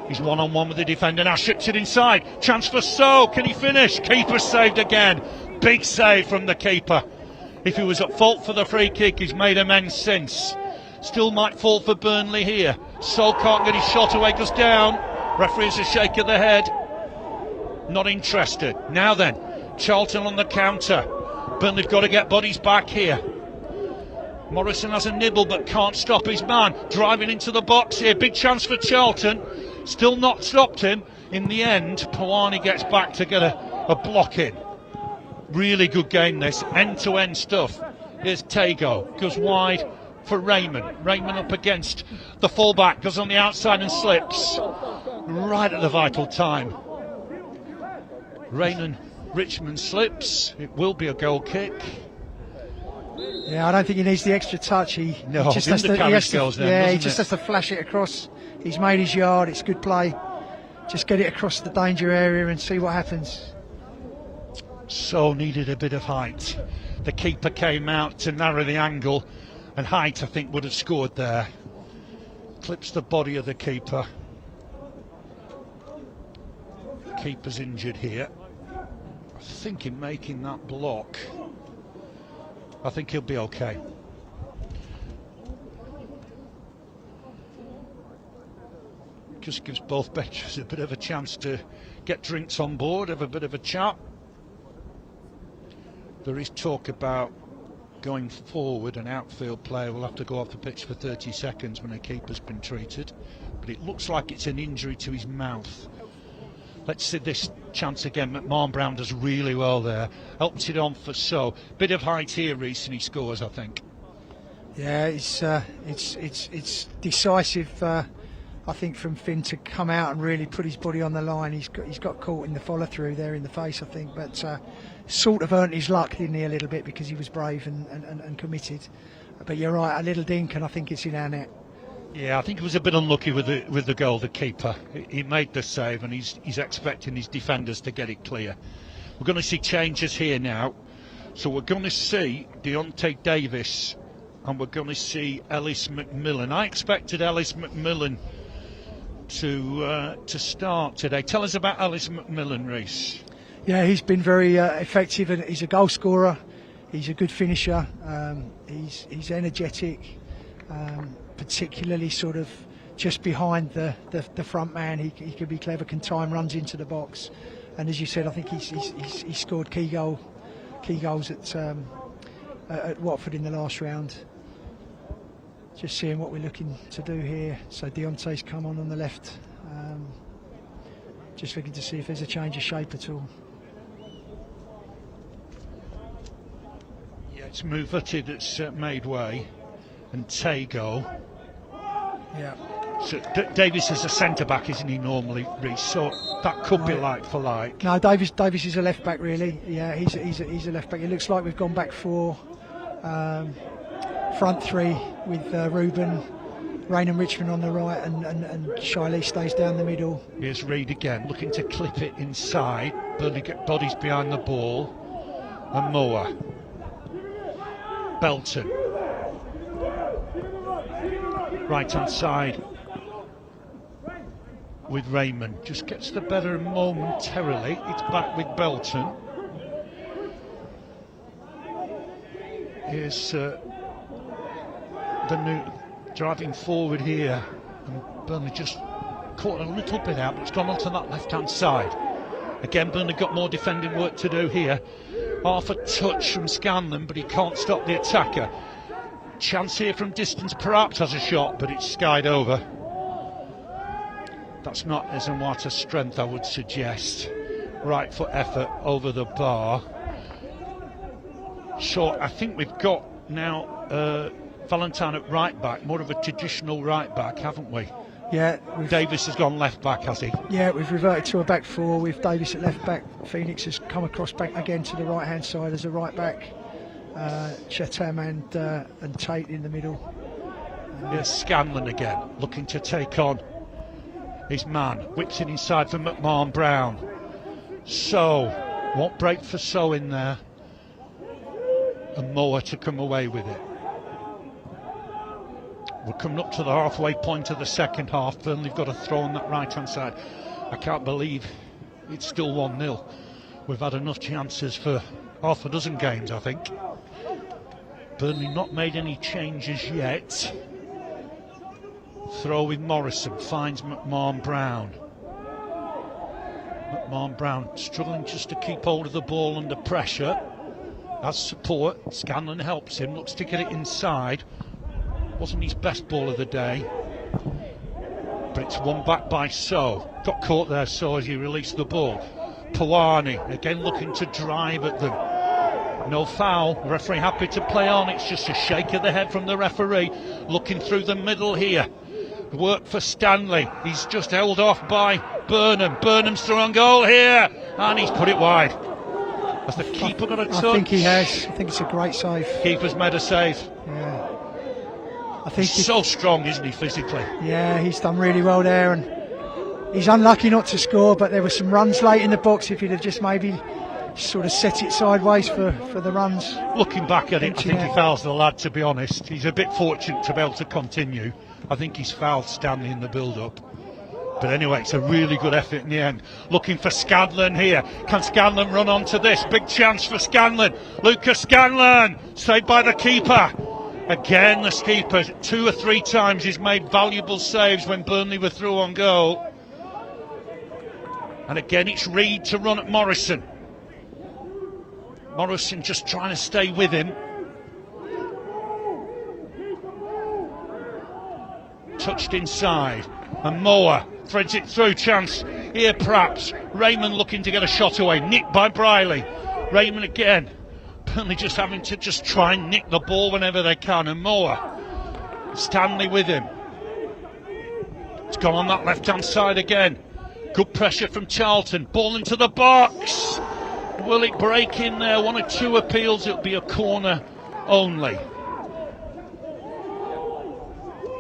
He's one-on-one with the defender now, ships it inside. Chance for So, can he finish? Keeper saved again. Big save from the keeper. If he was at fault for the free kick, he's made amends since. Still might fall for Burnley here. So can't get his shot away, goes down. Referee's a shake of the head. Not interested. Now then, Charlton on the counter. Burnley've got to get bodies back here. Morrison has a nibble but can't stop his man. Driving into the box here. Big chance for Charlton. Still not stopped him. In the end, Pawani gets back to get a block in. Really good game this. End-to-end stuff. Here's Tago. Goes wide for Raymond. Raymond up against the fullback. Goes on the outside and slips. Right at the vital time. Raymond Richmond slips. It will be a goal kick. Yeah, I don't think he needs the extra touch. He just has to flash it across. He's made his yard. It's good play. Just get it across the danger area and see what happens. So needed a bit of height. The keeper came out to narrow the angle, and height, I think, would have scored there. Clips the body of the keeper. The keeper's injured here. I think in making that block, I think he'll be okay. Just gives both benches a bit of a chance to get drinks on board, have a bit of a chat. There is talk about going forward, an outfield player will have to go off the pitch for 30 seconds when a keeper's been treated, but it looks like it's an injury to his mouth. Let's see this chance again. McMahon Brown does really well there. Helps it on for So. Bit of height here, Reece, and he scores, I think. Yeah, it's decisive. I think from Finn to come out and really put his body on the line. He's got caught in the follow through there in the face, I think, but sort of earned his luck, didn't he, a little bit, because he was brave and committed. But you're right, a little dink, and I think it's in our net. Yeah, I think he was a bit unlucky with the goal, the keeper. He made the save, and he's expecting his defenders to get it clear. We're going to see changes here now. So we're going to see Deontay Davis, and we're going to see Ellis McMillan. I expected Ellis McMillan to start today. Tell us about Ellis McMillan, Reece. Yeah, he's been very effective, and he's a goal scorer. He's a good finisher. He's energetic. Particularly sort of just behind the front man, he can be clever, can time, runs into the box, and as you said, I think he's scored key goals at Watford in the last round. Just seeing what we're looking to do here. So Deontay's come on the left, just looking to see if there's a change of shape at all. Yeah, it's Muvati that's made way, and Tago. Yeah. So Davis is a centre back, isn't he, normally, Reece? So that could be like for like. No, Davis is a left back, really. Yeah, he's a left back. It looks like we've gone back for front three with Ruben, Rain and Richmond on the right, and Shiley stays down the middle. Here's Reid again, looking to clip it inside. Burnley get bodies behind the ball, and Moa. Belton. Right hand side with Raymond, just gets the better momentarily. It's back with Belton. Here's the new driving forward here, and Burnley just caught a little bit out, but it's gone onto that left hand side. Again, Burnley got more defending work to do here. Half a touch from Scanlon, but he can't stop the attacker. Chance here from distance, perhaps has a shot, but it's skied over. That's not Ezenwata's strength, I would suggest. right foot effort over the bar. So I think we've got now Valentine at right back, more of a traditional right back, haven't we? Yeah. Davis has gone left back, has he? Yeah, we've reverted to a back four with Davis at left back. Phoenix has come across back again to the right hand side as a right back. Chatham and Tate in the middle. Here's Scanlon again, looking to take on his man. Whips it inside for McMahon Brown. So, won't break for So in there. And Moore to come away with it. We're coming up to the halfway point of the second half. Burnley have got a throw on that right hand side. I can't believe it's still 1-0. We've had enough chances for half a dozen games, I think. Burnley not made any changes yet. Throw with Morrison, finds McMahon Brown. McMahon Brown struggling just to keep hold of the ball under pressure. Has support, Scanlon helps him, looks to get it inside. Wasn't his best ball of the day, but it's won back by So. Got caught there, So, as he released the ball. Pawani again looking to drive at them. No foul, the referee happy to play on. It's just a shake of the head from the referee. Looking through the middle here. Work for Stanley. He's just held off by Burnham. Burnham's through on goal here, and he's put it wide. Has the keeper got a touch? I think he has. I think it's a great save. Keeper's made a save. Yeah. I think He's so strong, isn't he, physically? Yeah, he's done really well there, and he's unlucky not to score, but there were some runs late in the box. If he'd have just maybe sort of set it sideways for the runs. Looking back at it, I think he fouls the lad, to be honest. He's a bit fortunate to be able to continue. I think he's fouled Stanley in the build-up. But anyway, it's a really good effort in the end. Looking for Scanlon here. Can Scanlon run onto this? Big chance for Scanlon. Lucas Scanlon, saved by the keeper. Again, the keeper, 2 or 3 times he's made valuable saves when Burnley were through on goal. And again, it's Reid to run at Morrison. Morrison just trying to stay with him. Touched inside, and Moore threads it through. Chance here, perhaps. Raymond looking to get a shot away, nicked by Briley. Raymond again. Burnley just having to just try and nick the ball whenever they can, and Moore. Stanley with him. It's gone on that left hand side again. Good pressure from Charlton. Ball into the box. Will it break in there? 1 or 2 appeals. It'll be a corner only.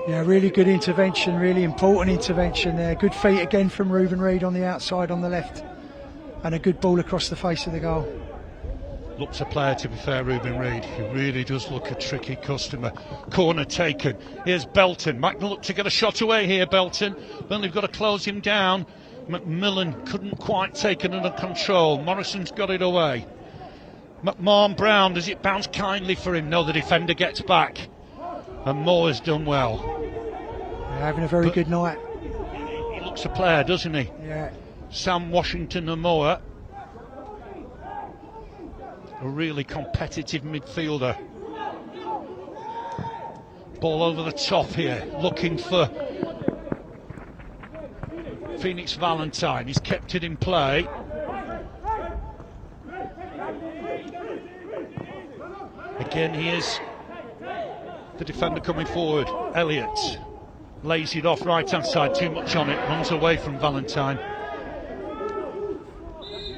Yeah, really good intervention, really important intervention there. Good feet again from Ruben Reid on the outside on the left, and a good ball across the face of the goal. Looks a player, to be fair, Ruben Reid. He really does look a tricky customer. Corner taken. Here's Belton. Might look to get a shot away here, Belton. Burnley have got to close him down. McMillan couldn't quite take it under control. Morrison's got it away. McMahon Brown, does it bounce kindly for him? No, the defender gets back. And Moore's done well. Yeah, having a very good night. He looks a player, doesn't he? Yeah. Sam Washington and Moore. A really competitive midfielder. Ball over the top here, looking for Phoenix Valentine. He's kept it in play. Again, here's the defender coming forward. Elliott lays it off right hand side, too much on it, runs away from Valentine.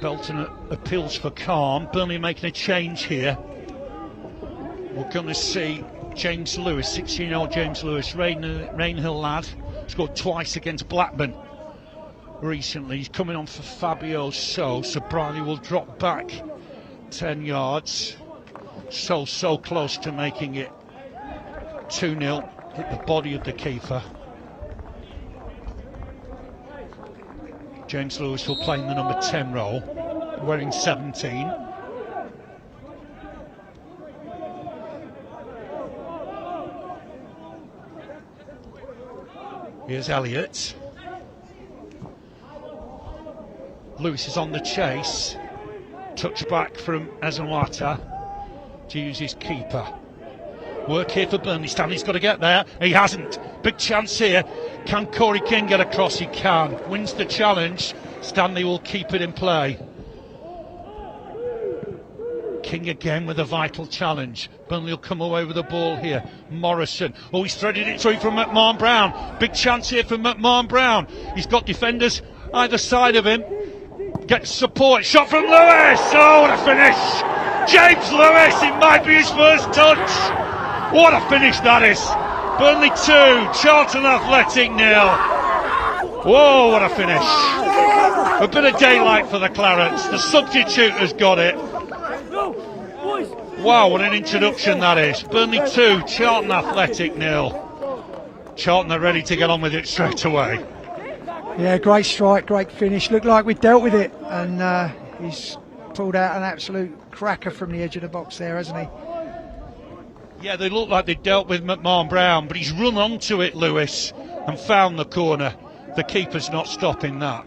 Belton appeals for calm. Burnley making a change here. We're going to see James Lewis, 16-year-old James Lewis, Rainhill lad, scored twice against Blackburn recently. He's coming on for Fabio So Briley will drop back 10 yards. So close to making it 2-0. Hit the body of the keeper. James Lewis will play in the number 10 role, wearing 17. Here's Elliott. Lewis is on the chase. Touch back from Ezewata to use his keeper. Work here for Burnley. Stanley's got to get there. He hasn't. Big chance here. Can Corey King get across? He can. Wins the challenge. Stanley will keep it in play. King again with a vital challenge. Burnley will come away with the ball here. Morrison. Oh, he's threaded it through from McMahon Brown. Big chance here for McMahon Brown. He's got defenders either side of him. Gets support. Shot from Lewis. Oh, what a finish. James Lewis. It might be his first touch. What a finish that is. Burnley 2. Charlton Athletic 0. Whoa, what a finish. A bit of daylight for the Clarets. The substitute has got it. Wow, what an introduction that is. Burnley 2, Charlton Athletic 0. Charlton are ready to get on with it straight away. Yeah, great strike, great finish. Looked like we dealt with it, and he's pulled out an absolute cracker from the edge of the box there, hasn't he? Yeah, they look like they dealt with McMahon Brown, but he's run onto it, Lewis, and found the corner. The keeper's not stopping that.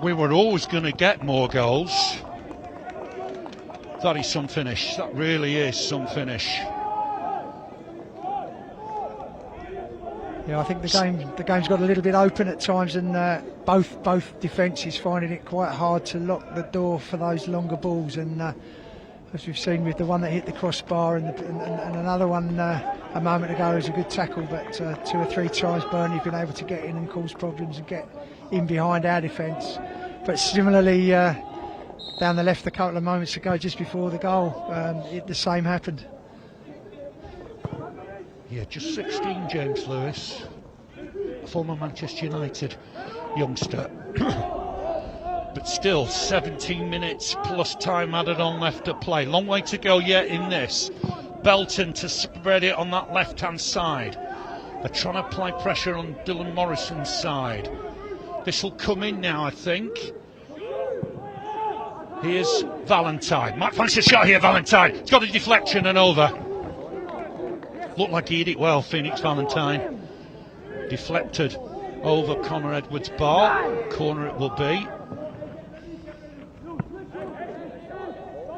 We were always going to get more goals. That is some finish. That really is some finish. Yeah, I think the game's got a little bit open at times, and both defences finding it quite hard to lock the door for those longer balls. And as we've seen with the one that hit the crossbar and another one a moment ago was a good tackle, but 2 or 3 times Burnley have been able to get in and cause problems and get in behind our defence. But similarly, down the left a couple of moments ago, just before the goal, the same happened. Yeah, just 16, James Lewis, former Manchester United youngster. But still, 17 minutes plus time added on left to play. Long way to go yet in this. Belton to spread it on that left-hand side. They're trying to apply pressure on Dylan Morrison's side. This will come in now, I think. Here's Valentine. Might fancy a shot here, Valentine. It's got a deflection and over. Looked like he hit it well, Phoenix Valentine. Deflected over Connor Edwards' bar. Corner it will be.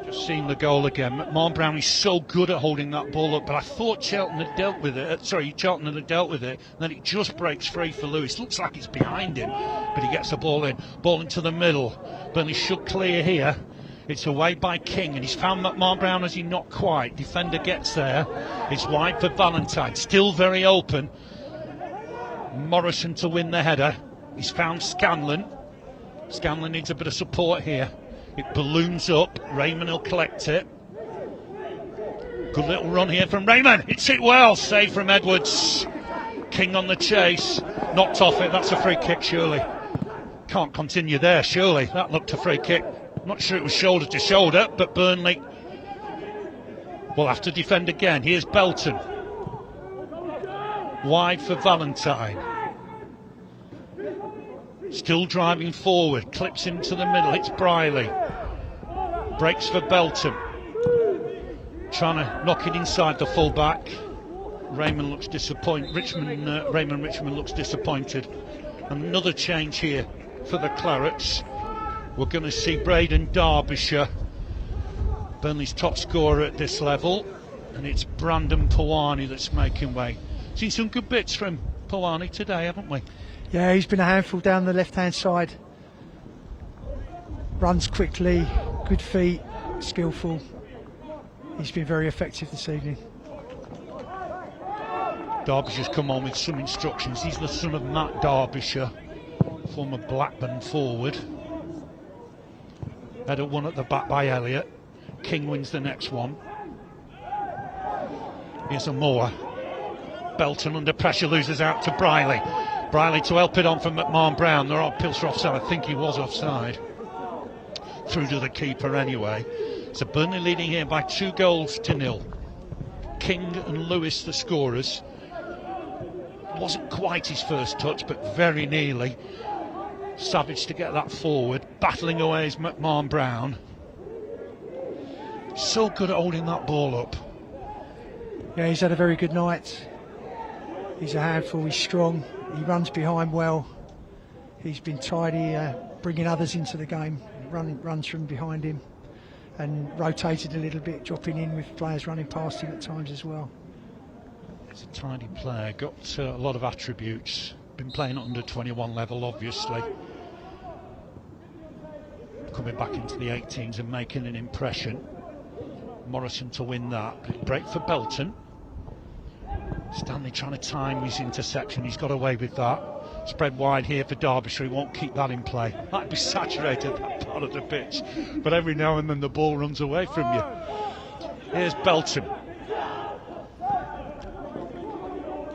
Just seen the goal again. McMahon Brown is so good at holding that ball up, but I thought Charlton had dealt with it. Charlton had dealt with it, and then it just breaks free for Lewis. Looks like it's behind him, but he gets the ball in. Ball into the middle. Burnley should clear here. It's away by King, and he's found McMahon Brown as he not quite. Defender gets there. It's wide for Valentine. Still very open. Morrison to win the header. He's found Scanlon. Scanlon needs a bit of support here. It balloons up. Raymond will collect it. Good little run here from Raymond. Hits it well. Save from Edwards. King on the chase. Knocked off it. That's a free kick, surely. Can't continue there, surely. That looked a free kick. Not sure it was shoulder to shoulder, but Burnley will have to defend again. Here's Belton. Wide for Valentine. Still driving forward, clips into the middle. It's Briley. Breaks for Belton. Trying to knock it inside the full-back. Raymond looks disappointed. Raymond Richmond looks disappointed. And another change here for the Clarets. We're going to see Braden Derbyshire, Burnley's top scorer at this level, and it's Brandon Pawani that's making way. Seen some good bits from Pawani today, haven't we? Yeah, he's been a handful down the left-hand side. Runs quickly, good feet, skillful. He's been very effective this evening. Derbyshire's come on with some instructions. He's the son of Matt Derbyshire, former Blackburn forward. Header one at the back by Elliott. King wins the next one. Here's a Moore. Belton under pressure, loses out to Briley. Briley to help it on from McMahon Brown. They're on Pilser offside. I think he was offside. Through to the keeper anyway. So Burnley leading here by 2-0. King and Lewis the scorers. Wasn't quite his first touch, but very nearly. Savage to get that forward. Battling away is McMahon Brown. So good at holding that ball up. Yeah, he's had a very good night. He's a handful, he's strong, he runs behind well. He's been tidy, bringing others into the game. Runs from behind him and rotated a little bit, dropping in with players running past him at times as well. He's a tidy player, got a lot of attributes. Been playing at under 21 level, obviously. coming back into the 18s and making an impression. Morrison to win that. Break for Belton. Stanley trying to time his interception. He's got away with that. Spread wide here for Derbyshire. He won't keep that in play. Might be saturated, that part of the pitch. But every now and then the ball runs away from you. Here's Belton.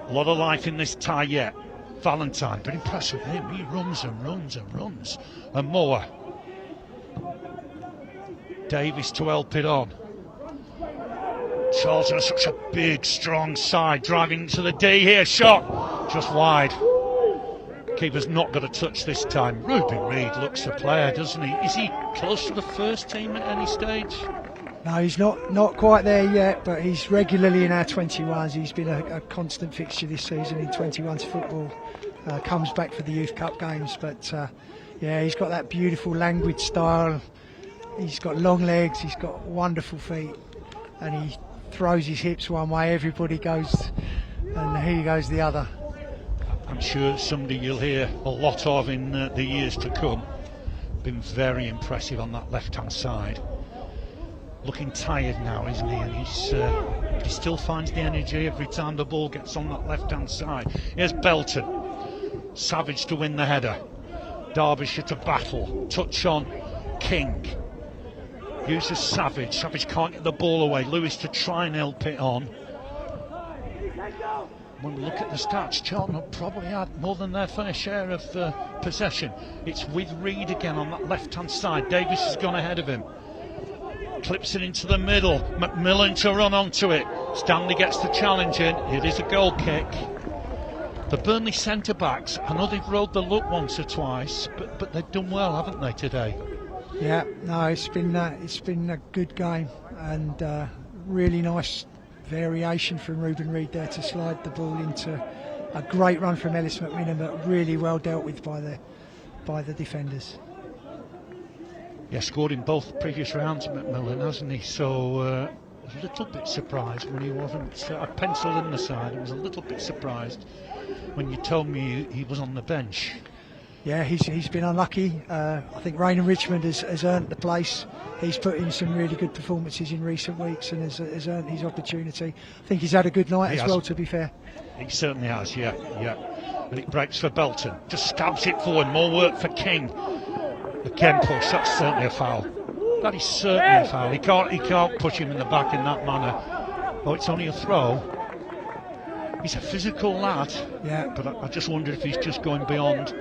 A lot of life in this tie yet. Valentine, but impressed with him. He runs and runs and runs. And Moore. Davies to help it on. Charlton are such a big, strong side. Driving to the D here. Shot. Just wide. Keeper's not got a touch this time. Ruben Reid looks a player, doesn't he? Is he close to the first team at any stage? No, he's not quite there yet, but he's regularly in our 21s. He's been a constant fixture this season in 21s football. Comes back for the Youth Cup games, but yeah, he's got that beautiful languid style. He's got long legs, he's got wonderful feet, and he throws his hips one way, everybody goes, and he goes the other. I'm sure somebody you'll hear a lot of in the years to come. Been very impressive on that left-hand side. Looking tired now, isn't he? And he still finds the energy every time the ball gets on that left-hand side. Here's Belton. Savage to win the header. Derbyshire to battle. Touch on King. Uses Savage. Savage can't get the ball away. Lewis to try and help it on. When we look at the stats, Charlton have probably had more than their fair share of possession. It's with Reid again on that left-hand side. Davies has gone ahead of him. Clips it into the middle. McMillan to run onto it. Stanley gets the challenge in. It is a goal kick. The Burnley centre-backs, I know they've rode the luck once or twice, but they've done well, haven't they, today? Yeah, no, it's been a good game, and really nice variation from Ruben Reid there to slide the ball into a great run from Ellis McMillan, but really well dealt with by the defenders. Yeah, scored in both previous rounds, McMillan, hasn't he? So a little bit surprised when he wasn't. I penciled in the side. I was a little bit surprised when you told me he was on the bench. Yeah, he's been unlucky. I think Raynham Richmond has earned the place. He's put in some really good performances in recent weeks and has earned his opportunity. I think he's had a good night as well, to be fair. He certainly has, yeah. And it breaks for Belton. Just stabs it forward. More work for King. Again push. That's certainly a foul. That is certainly a foul. He can't push him in the back in that manner. Oh, it's only a throw. He's a physical lad. Yeah. But I just wonder if he's just going beyond.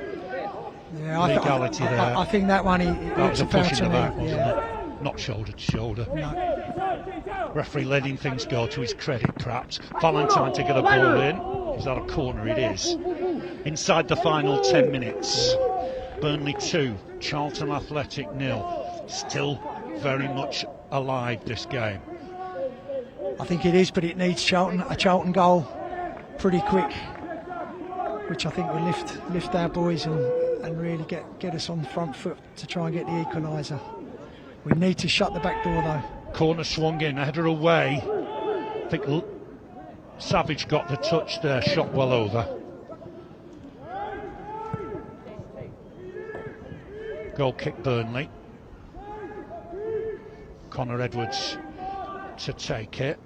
Yeah, legality there. I think that one that was a push in the back, wasn't it? Not shoulder to shoulder. No. Referee letting things go to his credit, perhaps. Valentine to get a ball in. Is that a corner? It is. Inside the final 10 minutes. Burnley 2, Charlton Athletic 0. Still very much alive, this game. I think it is, but it needs a Charlton goal pretty quick, which I think will lift our boys and really get us on the front foot to try and get the equaliser. We need to shut the back door though. Corner swung in, header away. I think Savage got the touch there, shot well over. Goal kick Burnley. Connor Edwards to take it.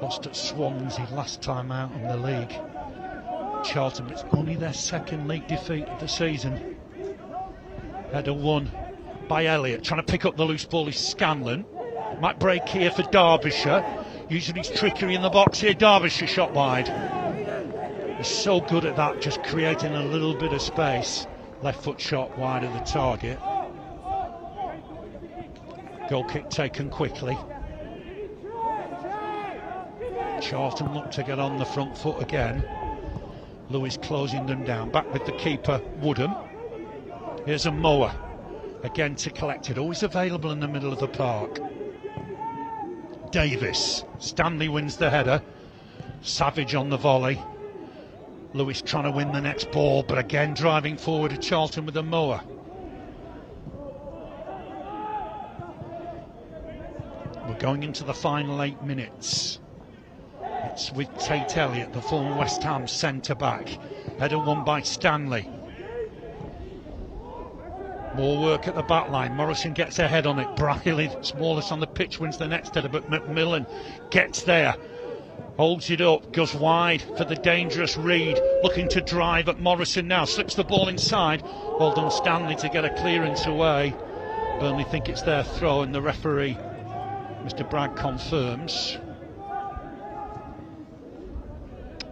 Lost at Swansea last time out in the league. Charlton, it's only their second league defeat of the season. Header won by Elliott. Trying to pick up the loose ball is Scanlon. Might break here for Derbyshire. Using his trickery in the box here. Derbyshire shot wide. He's so good at that, just creating a little bit of space. Left foot shot wide of the target. Goal kick taken quickly. Charlton look to get on the front foot again. Lewis closing them down. Back with the keeper, Woodham. Here's a mower. Again to collect it. Always available in the middle of the park. Davis. Stanley wins the header. Savage on the volley. Lewis trying to win the next ball, but again driving forward to Charlton with a mower. We're going into the final 8 minutes. It's with Tate Elliott, the former West Ham centre-back. Header won by Stanley. More work at the back line. Morrison gets a head on it. Briley, smallest on the pitch, wins the next header, but McMillan gets there. Holds it up, goes wide for the dangerous Reed. Looking to drive at Morrison now. Slips the ball inside. Well done, Stanley, to get a clearance away. Burnley think it's their throw, and the referee, Mr. Bragg, confirms.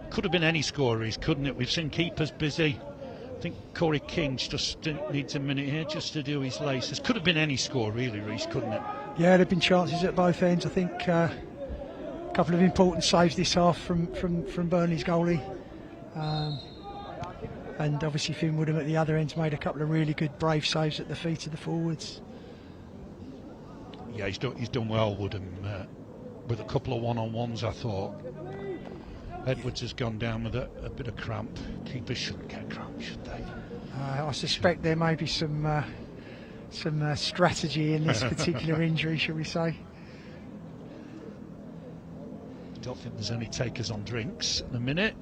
Could have been any score, Reece, couldn't it? We've seen keepers busy. I think Corey King just needs a minute here just to do his laces. Could have been any score, really, Reece, couldn't it? Yeah, there have been chances at both ends. I think a couple of important saves this half from Burnley's goalie. And obviously Finn Woodham at the other end's made a couple of really good, brave saves at the feet of the forwards. Yeah, he's done well, Woodham, with a couple of one-on-ones, I thought. Edwards has gone down with a bit of cramp. Keepers shouldn't get cramp, should they? I suspect there may be some strategy in this particular injury, shall we say. Don't think there's any takers on drinks at the minute.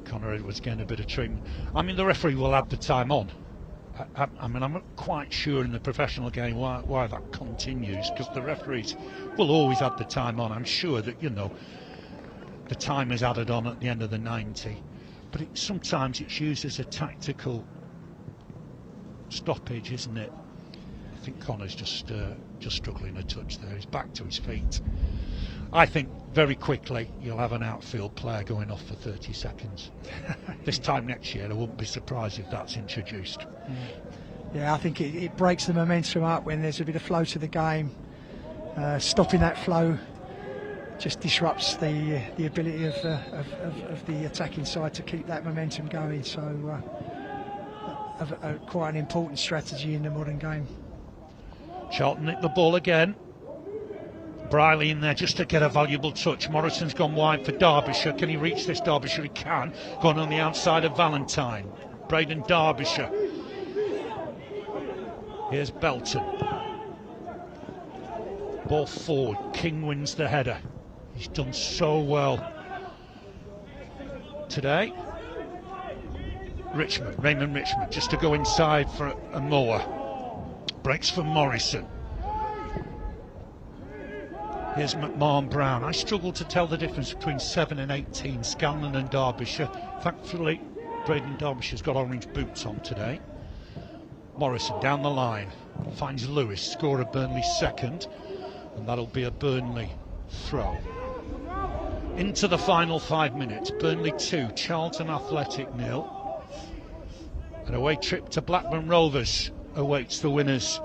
Connor Edwards getting a bit of treatment. I mean, the referee will add the time on. I mean, I'm not quite sure in the professional game why that continues, because the referees will always add the time on. I'm sure that, you know, the time is added on at the end of the 90, but sometimes it's used as a tactical stoppage, isn't it? I think Connor's just struggling a touch there. He's back to his feet. I think very quickly you'll have an outfield player going off for 30 seconds. This time next year I wouldn't be surprised if that's introduced. Yeah, I think it breaks the momentum up when there's a bit of flow to the game. Stopping that flow just disrupts the ability of the attacking side to keep that momentum going. So quite an important strategy in the modern game. Charlton nicked the ball again. Briley in there just to get a valuable touch. Morrison's gone wide for Derbyshire. Can he reach this? Derbyshire he can. Gone on the outside of Valentine. Braden Derbyshire. Here's Belton. Ball forward. King wins the header. He's done so well today. Raymond Richmond just to go inside for a mower. Breaks for Morrison. Here's McMahon Brown. I struggle to tell the difference between 7 and 18, Scanlon and Derbyshire. Thankfully, Braden Derbyshire's got orange boots on today. Morrison down the line. Finds Lewis, scorer Burnley's second. And that'll be a Burnley throw. Into the final 5 minutes. Burnley 2, Charlton Athletic 0. An away trip to Blackburn Rovers awaits the winners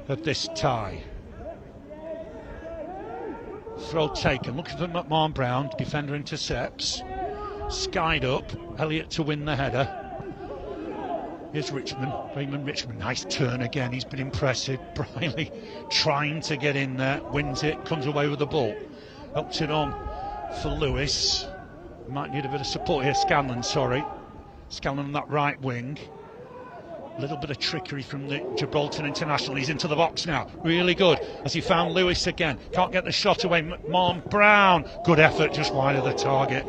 of this tie. Throw taken, looking for McMahon Brown, defender intercepts. Skied up, Elliott to win the header. Here's Richmond, Raymond Richmond, nice turn again, he's been impressive. Briley trying to get in there, wins it, comes away with the ball. Helps it on for Lewis. Might need a bit of support here, Scanlon on that right wing. A little bit of trickery from the Gibraltar international. He's into the box now. Really good. As he found Lewis again. Can't get the shot away. McMahon Brown. Good effort, just wide of the target.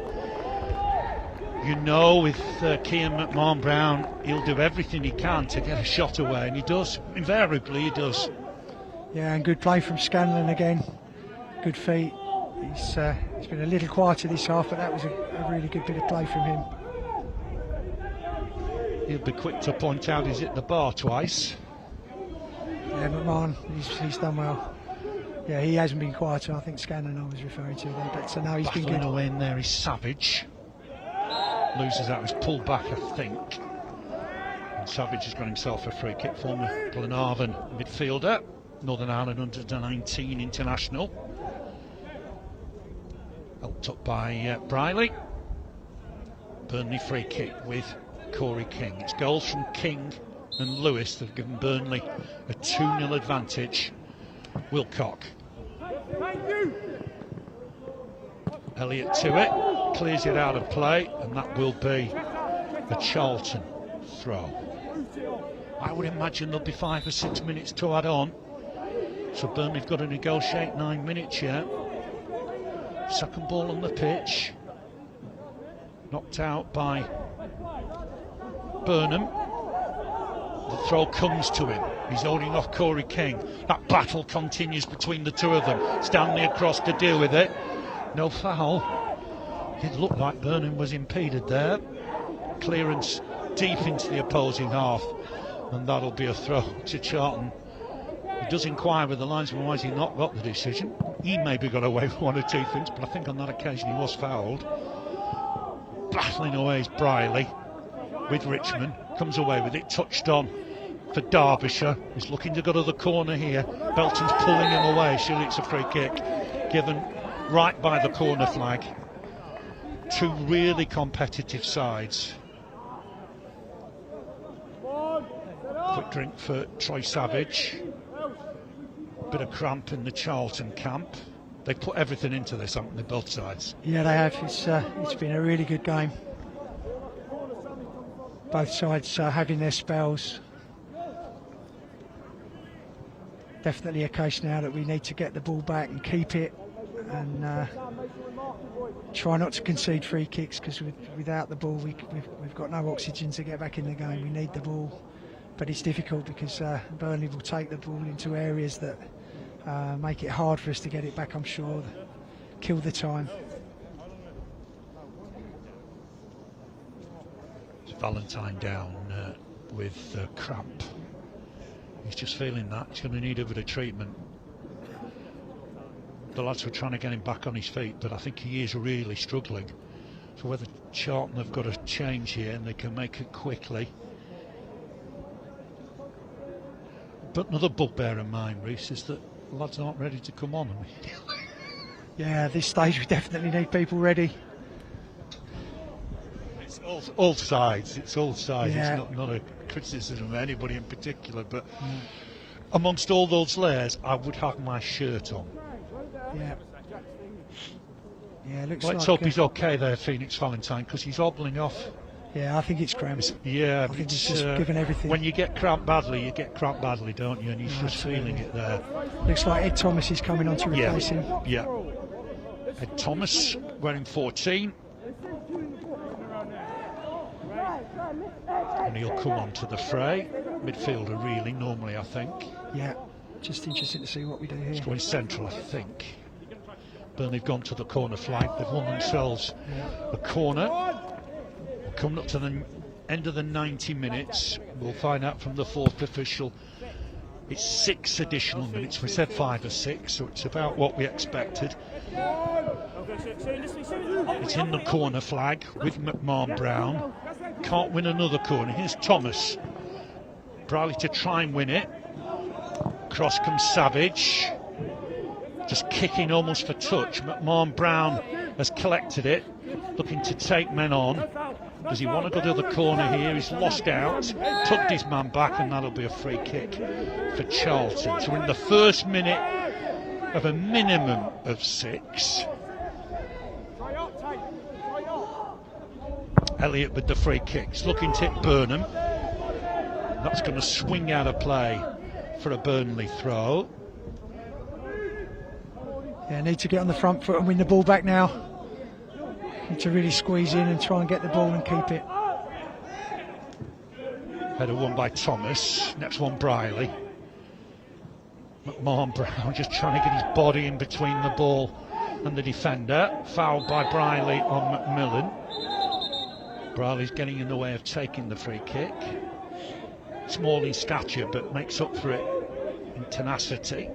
You know, with Kean McMahon Brown, he'll do everything he can to get a shot away, and he does. Invariably, he does. Yeah, and good play from Scanlon again. Good feet. He's been a little quieter this half, but that was a really good bit of play from him. He'll be quick to point out he's hit the bar twice. Yeah, McMahon, he's done well. Yeah, he hasn't been quieter. I think Scanlon I was referring to there, but so now he's been good. Away in there is Savage. Loses that, was pulled back, I think. And Savage has got himself a free kick. Former Glenarvan midfielder, Northern Ireland under-19 international. Helped up by Briley. Burnley free kick with Corey King. It's goals from King and Lewis that have given Burnley a 2-0 advantage. Wilcock. Elliott to it, clears it out of play, and that will be a Charlton throw. I would imagine there'll be 5 or 6 minutes to add on, so Burnley've got to negotiate 9 minutes yet. Second ball on the pitch. Knocked out by Burnham. The throw comes to him. He's holding off Corey King. That battle continues between the two of them. Stanley across to deal with it. No foul. It looked like Burnham was impeded there. Clearance deep into the opposing half, and that'll be a throw to Charlton. He does inquire with the linesman why has he not got the decision. He maybe got away with one or two things, but I think on that occasion he was fouled. Battling away is Briley with Richmond. Comes away with it, touched on for Derbyshire. He's looking to go to the corner here. Belton's pulling him away. Surely it's a free kick given right by the corner flag. Two really competitive sides. Quick drink for Troy Savage. Bit of cramp in the Charlton camp. They put everything into this, haven't they, both sides? Yeah, they have. It's been a really good game. Both sides having their spells. Definitely a case now that we need to get the ball back and keep it, and try not to concede free kicks, because without the ball we've got no oxygen to get back in the game. We need the ball, but it's difficult because Burnley will take the ball into areas that make it hard for us to get it back, I'm sure. Kill the time. Valentine down with cramp. He's just feeling that. He's going to need a bit of treatment. The lads were trying to get him back on his feet, but I think he is really struggling. So whether Charlton have got a change here and they can make it quickly. But another bugbear of mine, Reece, is that the lads aren't ready to come on. Yeah, at this stage we definitely need people ready. It's all sides. It's all sides. Yeah. It's not a criticism of anybody in particular, but amongst all those layers, I would have my shirt on. Yeah. Yeah, looks Let's like hope he's okay there, Phoenix Valentine, because he's hobbling off. Yeah, I think it's cramps. Yeah, I think he's just given everything. When you get cramped badly, don't you? And he's just feeling it there. Looks like Ed Thomas is coming on to replace him. Yeah. Ed Thomas wearing 14. And he'll come on to the fray. Midfielder really, normally, I think. Yeah, just interested to see what we do here. It's going central, I think. Burnley have gone to the corner flag. They've won themselves a corner. Coming up to the end of the 90 minutes. We'll find out from the fourth official. It's 6 additional minutes. We said 5 or 6, so it's about what we expected. It's in the corner flag with McMahon Brown. Can't win another corner. Here's Thomas. Briley to try and win it. Cross comes Savage. Just kicking almost for touch. McMahon Brown has collected it, looking to take men on. Does he want to go to the corner here? He's lost out, tugged his man back, and that'll be a free kick for Charlton. So we're in the first minute of a minimum of 6. Elliott with the free kicks, looking to hit Burnham. That's going to swing out of play for a Burnley throw. Yeah, need to get on the front foot and win the ball back now. Need to really squeeze in and try and get the ball and keep it. Header won by Thomas. Next one, Briley. McMahon Brown just trying to get his body in between the ball and the defender. Fouled by Briley on McMillan. Briley's getting in the way of taking the free kick. Small in stature, but makes up for it in tenacity.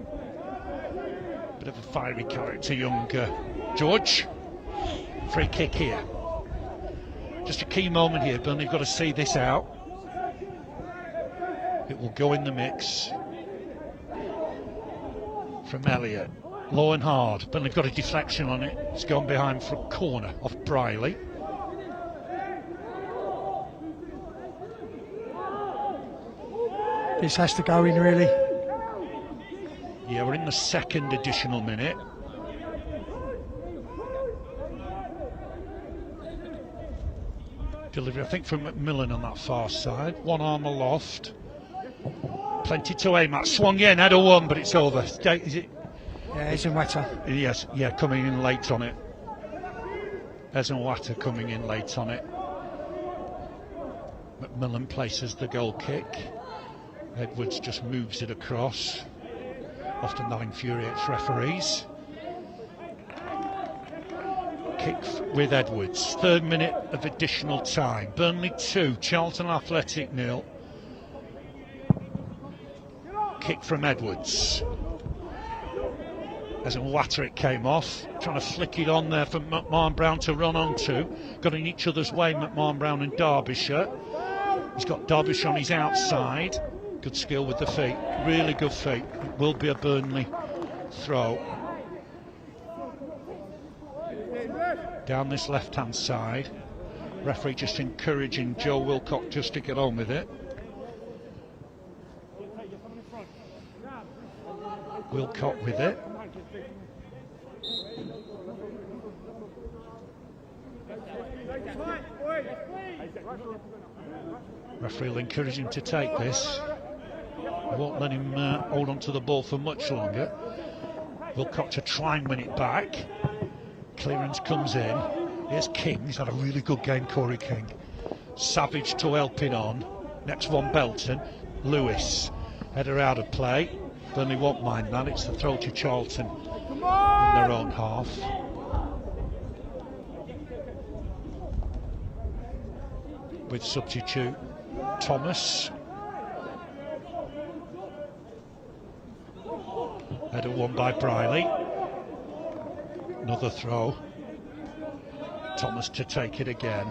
Bit of a fiery character, young George. Free kick here. Just a key moment here. Burnley have got to see this out. It will go in the mix. From Elliott. Low and hard. Burnley have got a deflection on it. It's gone behind for a corner off Briley. This has to go in, really. Yeah, we're in the second additional minute. Delivery, I think, from McMillan on that far side. One arm aloft. Plenty to aim at. Swung in, header one, but it's over. Is it? Yeah, it's in wetter. Yes, yeah, coming in late on it. Ezenwata coming in late on it. McMillan places the goal kick. Edwards just moves it across. Often that infuriates referees. Kick with Edwards. 3rd minute of additional time. Burnley 2, Charlton Athletic 0. Kick from Edwards. As in Watter it came off, trying to flick it on there for McMahon Brown to run onto. Got in each other's way, McMahon Brown and Derbyshire. He's got Derbyshire on his outside. Good skill with the feet, really good feet. It will be a Burnley throw. Down this left-hand side. Referee just encouraging Joe Wilcock just to get on with it. Wilcock with it. Referee will encourage him to take this. He won't let him hold on to the ball for much longer. Wilcock to try and win it back. Clearance comes in. Here's King. He's had a really good game, Corey King. Savage to help it on. Next one, Belton. Lewis. Header out of play. Burnley won't mind that. It's the throw to Charlton in their own half. With substitute Thomas. Header won by Briley. Another throw. Thomas to take it again.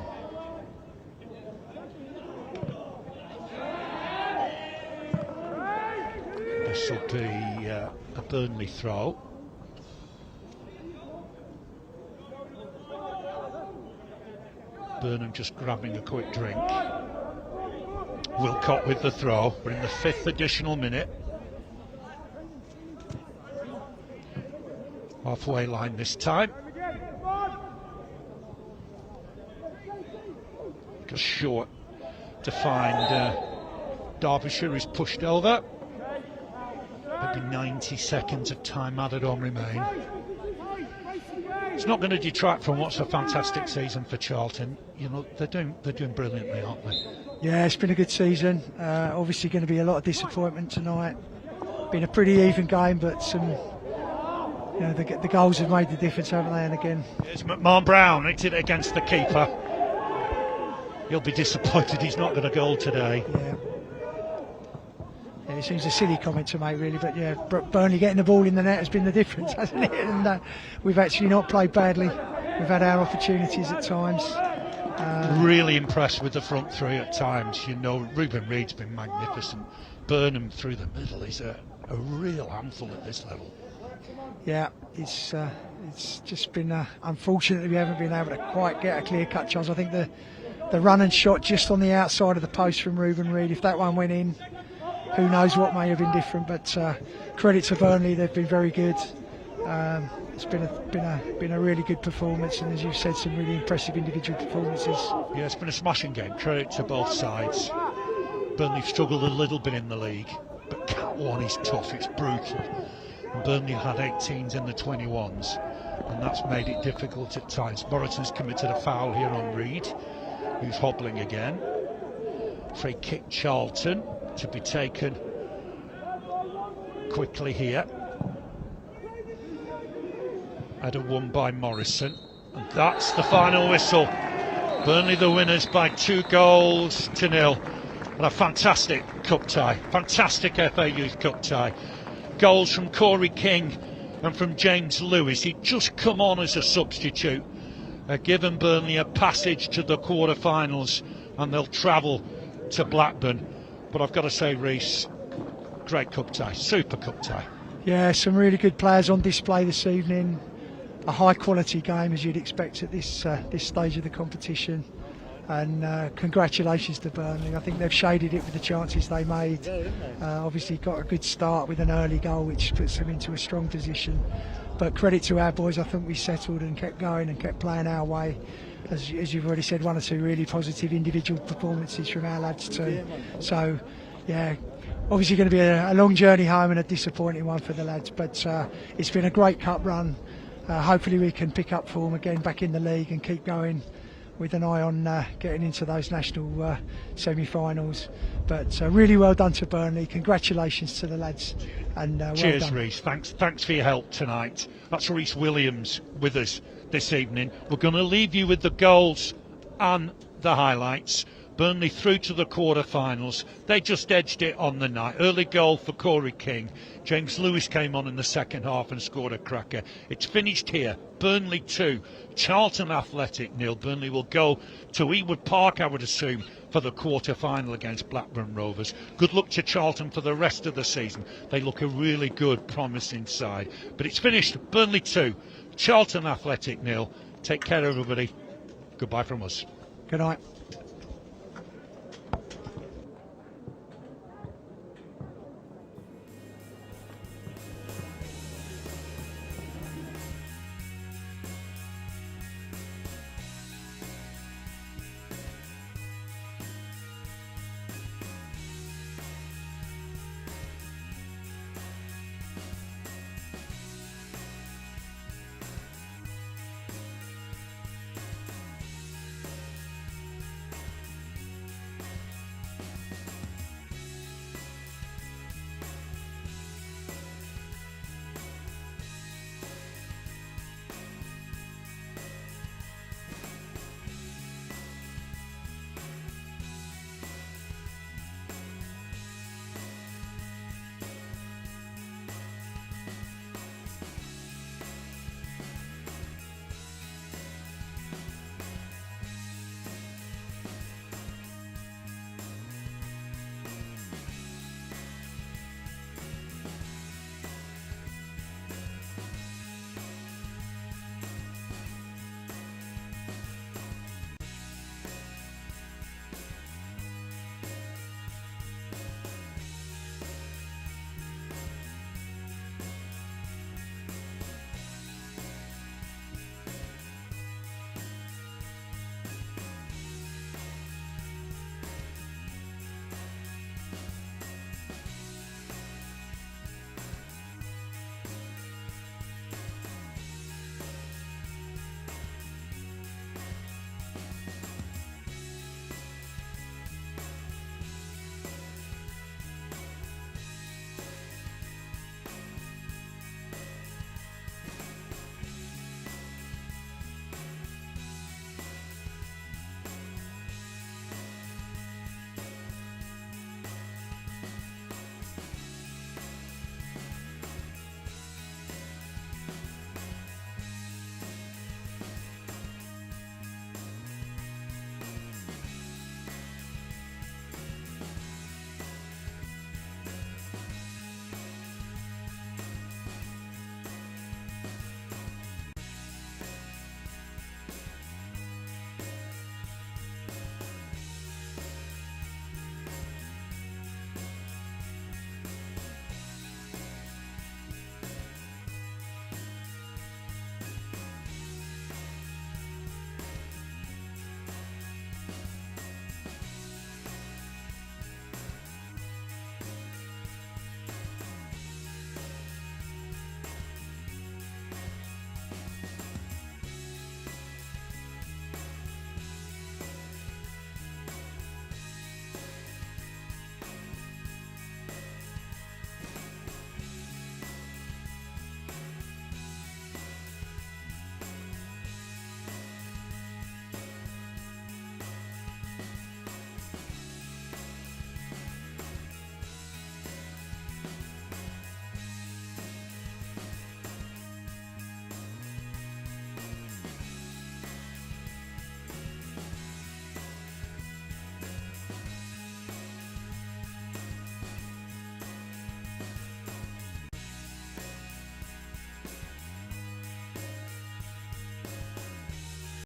This will be a Burnley throw. Burnham just grabbing a quick drink. Wilcock with the throw. We're in the 5th additional minute. Halfway line this time. Just short to find Derbyshire, who's pushed over. Maybe 90 seconds of time added on remain. It's not going to detract from what's a fantastic season for Charlton. You know, they're doing brilliantly, aren't they? Yeah, it's been a good season. Obviously going to be a lot of disappointment tonight. Been a pretty even game, but some, you know, the goals have made the difference, haven't they? And again, here's McMahon Brown, hit it against the keeper. He'll be disappointed he's not got a goal today. Yeah. Yeah, it seems a silly comment to make, really, but yeah, Burnley getting the ball in the net has been the difference, hasn't it? And we've actually not played badly. We've had our opportunities at times. Really impressed with the front three at times. You know, Ruben Reid's been magnificent. Burnham through the middle is a real handful at this level. Yeah, it's just been unfortunate we haven't been able to quite get a clear-cut chance. I think the run and shot just on the outside of the post from Ruben Reid, if that one went in, who knows what may have been different. But credit to Burnley, they've been very good. It's been a really good performance, and as you've said, some really impressive individual performances. Yeah, it's been a smashing game. Credit to both sides. Burnley struggled a little bit in the league, but Cat 1 is tough. It's brutal. And Burnley had 18s in the 21s, and that's made it difficult at times. Morrison's committed a foul here on Reid, who's hobbling again. Free kick Charlton to be taken quickly here. Header won by Morrison, and that's the final whistle. Burnley the winners by 2-0, and a fantastic cup tie, fantastic FA Youth Cup tie. Goals from Corey King and from James Lewis. He'd just come on as a substitute, given Burnley a passage to the quarter-finals, and they'll travel to Blackburn. But I've got to say, Reece, great cup tie, super cup tie. Yeah, some really good players on display this evening. A high-quality game, as you'd expect at this stage of the competition. And congratulations to Burnley. I think they've shaded it with the chances they made. Obviously got a good start with an early goal, which puts them into a strong position. But credit to our boys, I think we settled and kept going and kept playing our way. As you've already said, 1 or 2 really positive individual performances from our lads too. So, yeah, obviously going to be a long journey home and a disappointing one for the lads. But it's been a great cup run. hopefully we can pick up form again back in the league and keep going with an eye on getting into those national semi-finals. But really well done to Burnley. Congratulations to the lads. And cheers, well done. Reece. Thanks for your help tonight. That's Reece Williams with us this evening. We're going to leave you with the goals and the highlights. Burnley through to the quarter-finals. They just edged it on the night. Early goal for Corey King. James Lewis came on in the second half and scored a cracker. It's finished here. Burnley 2, Charlton Athletic 0. Burnley will go to Ewood Park, I would assume, for the quarter-final against Blackburn Rovers. Good luck to Charlton for the rest of the season. They look a really good, promising side. But it's finished. Burnley 2, Charlton Athletic 0. Take care, everybody. Goodbye from us. Good night.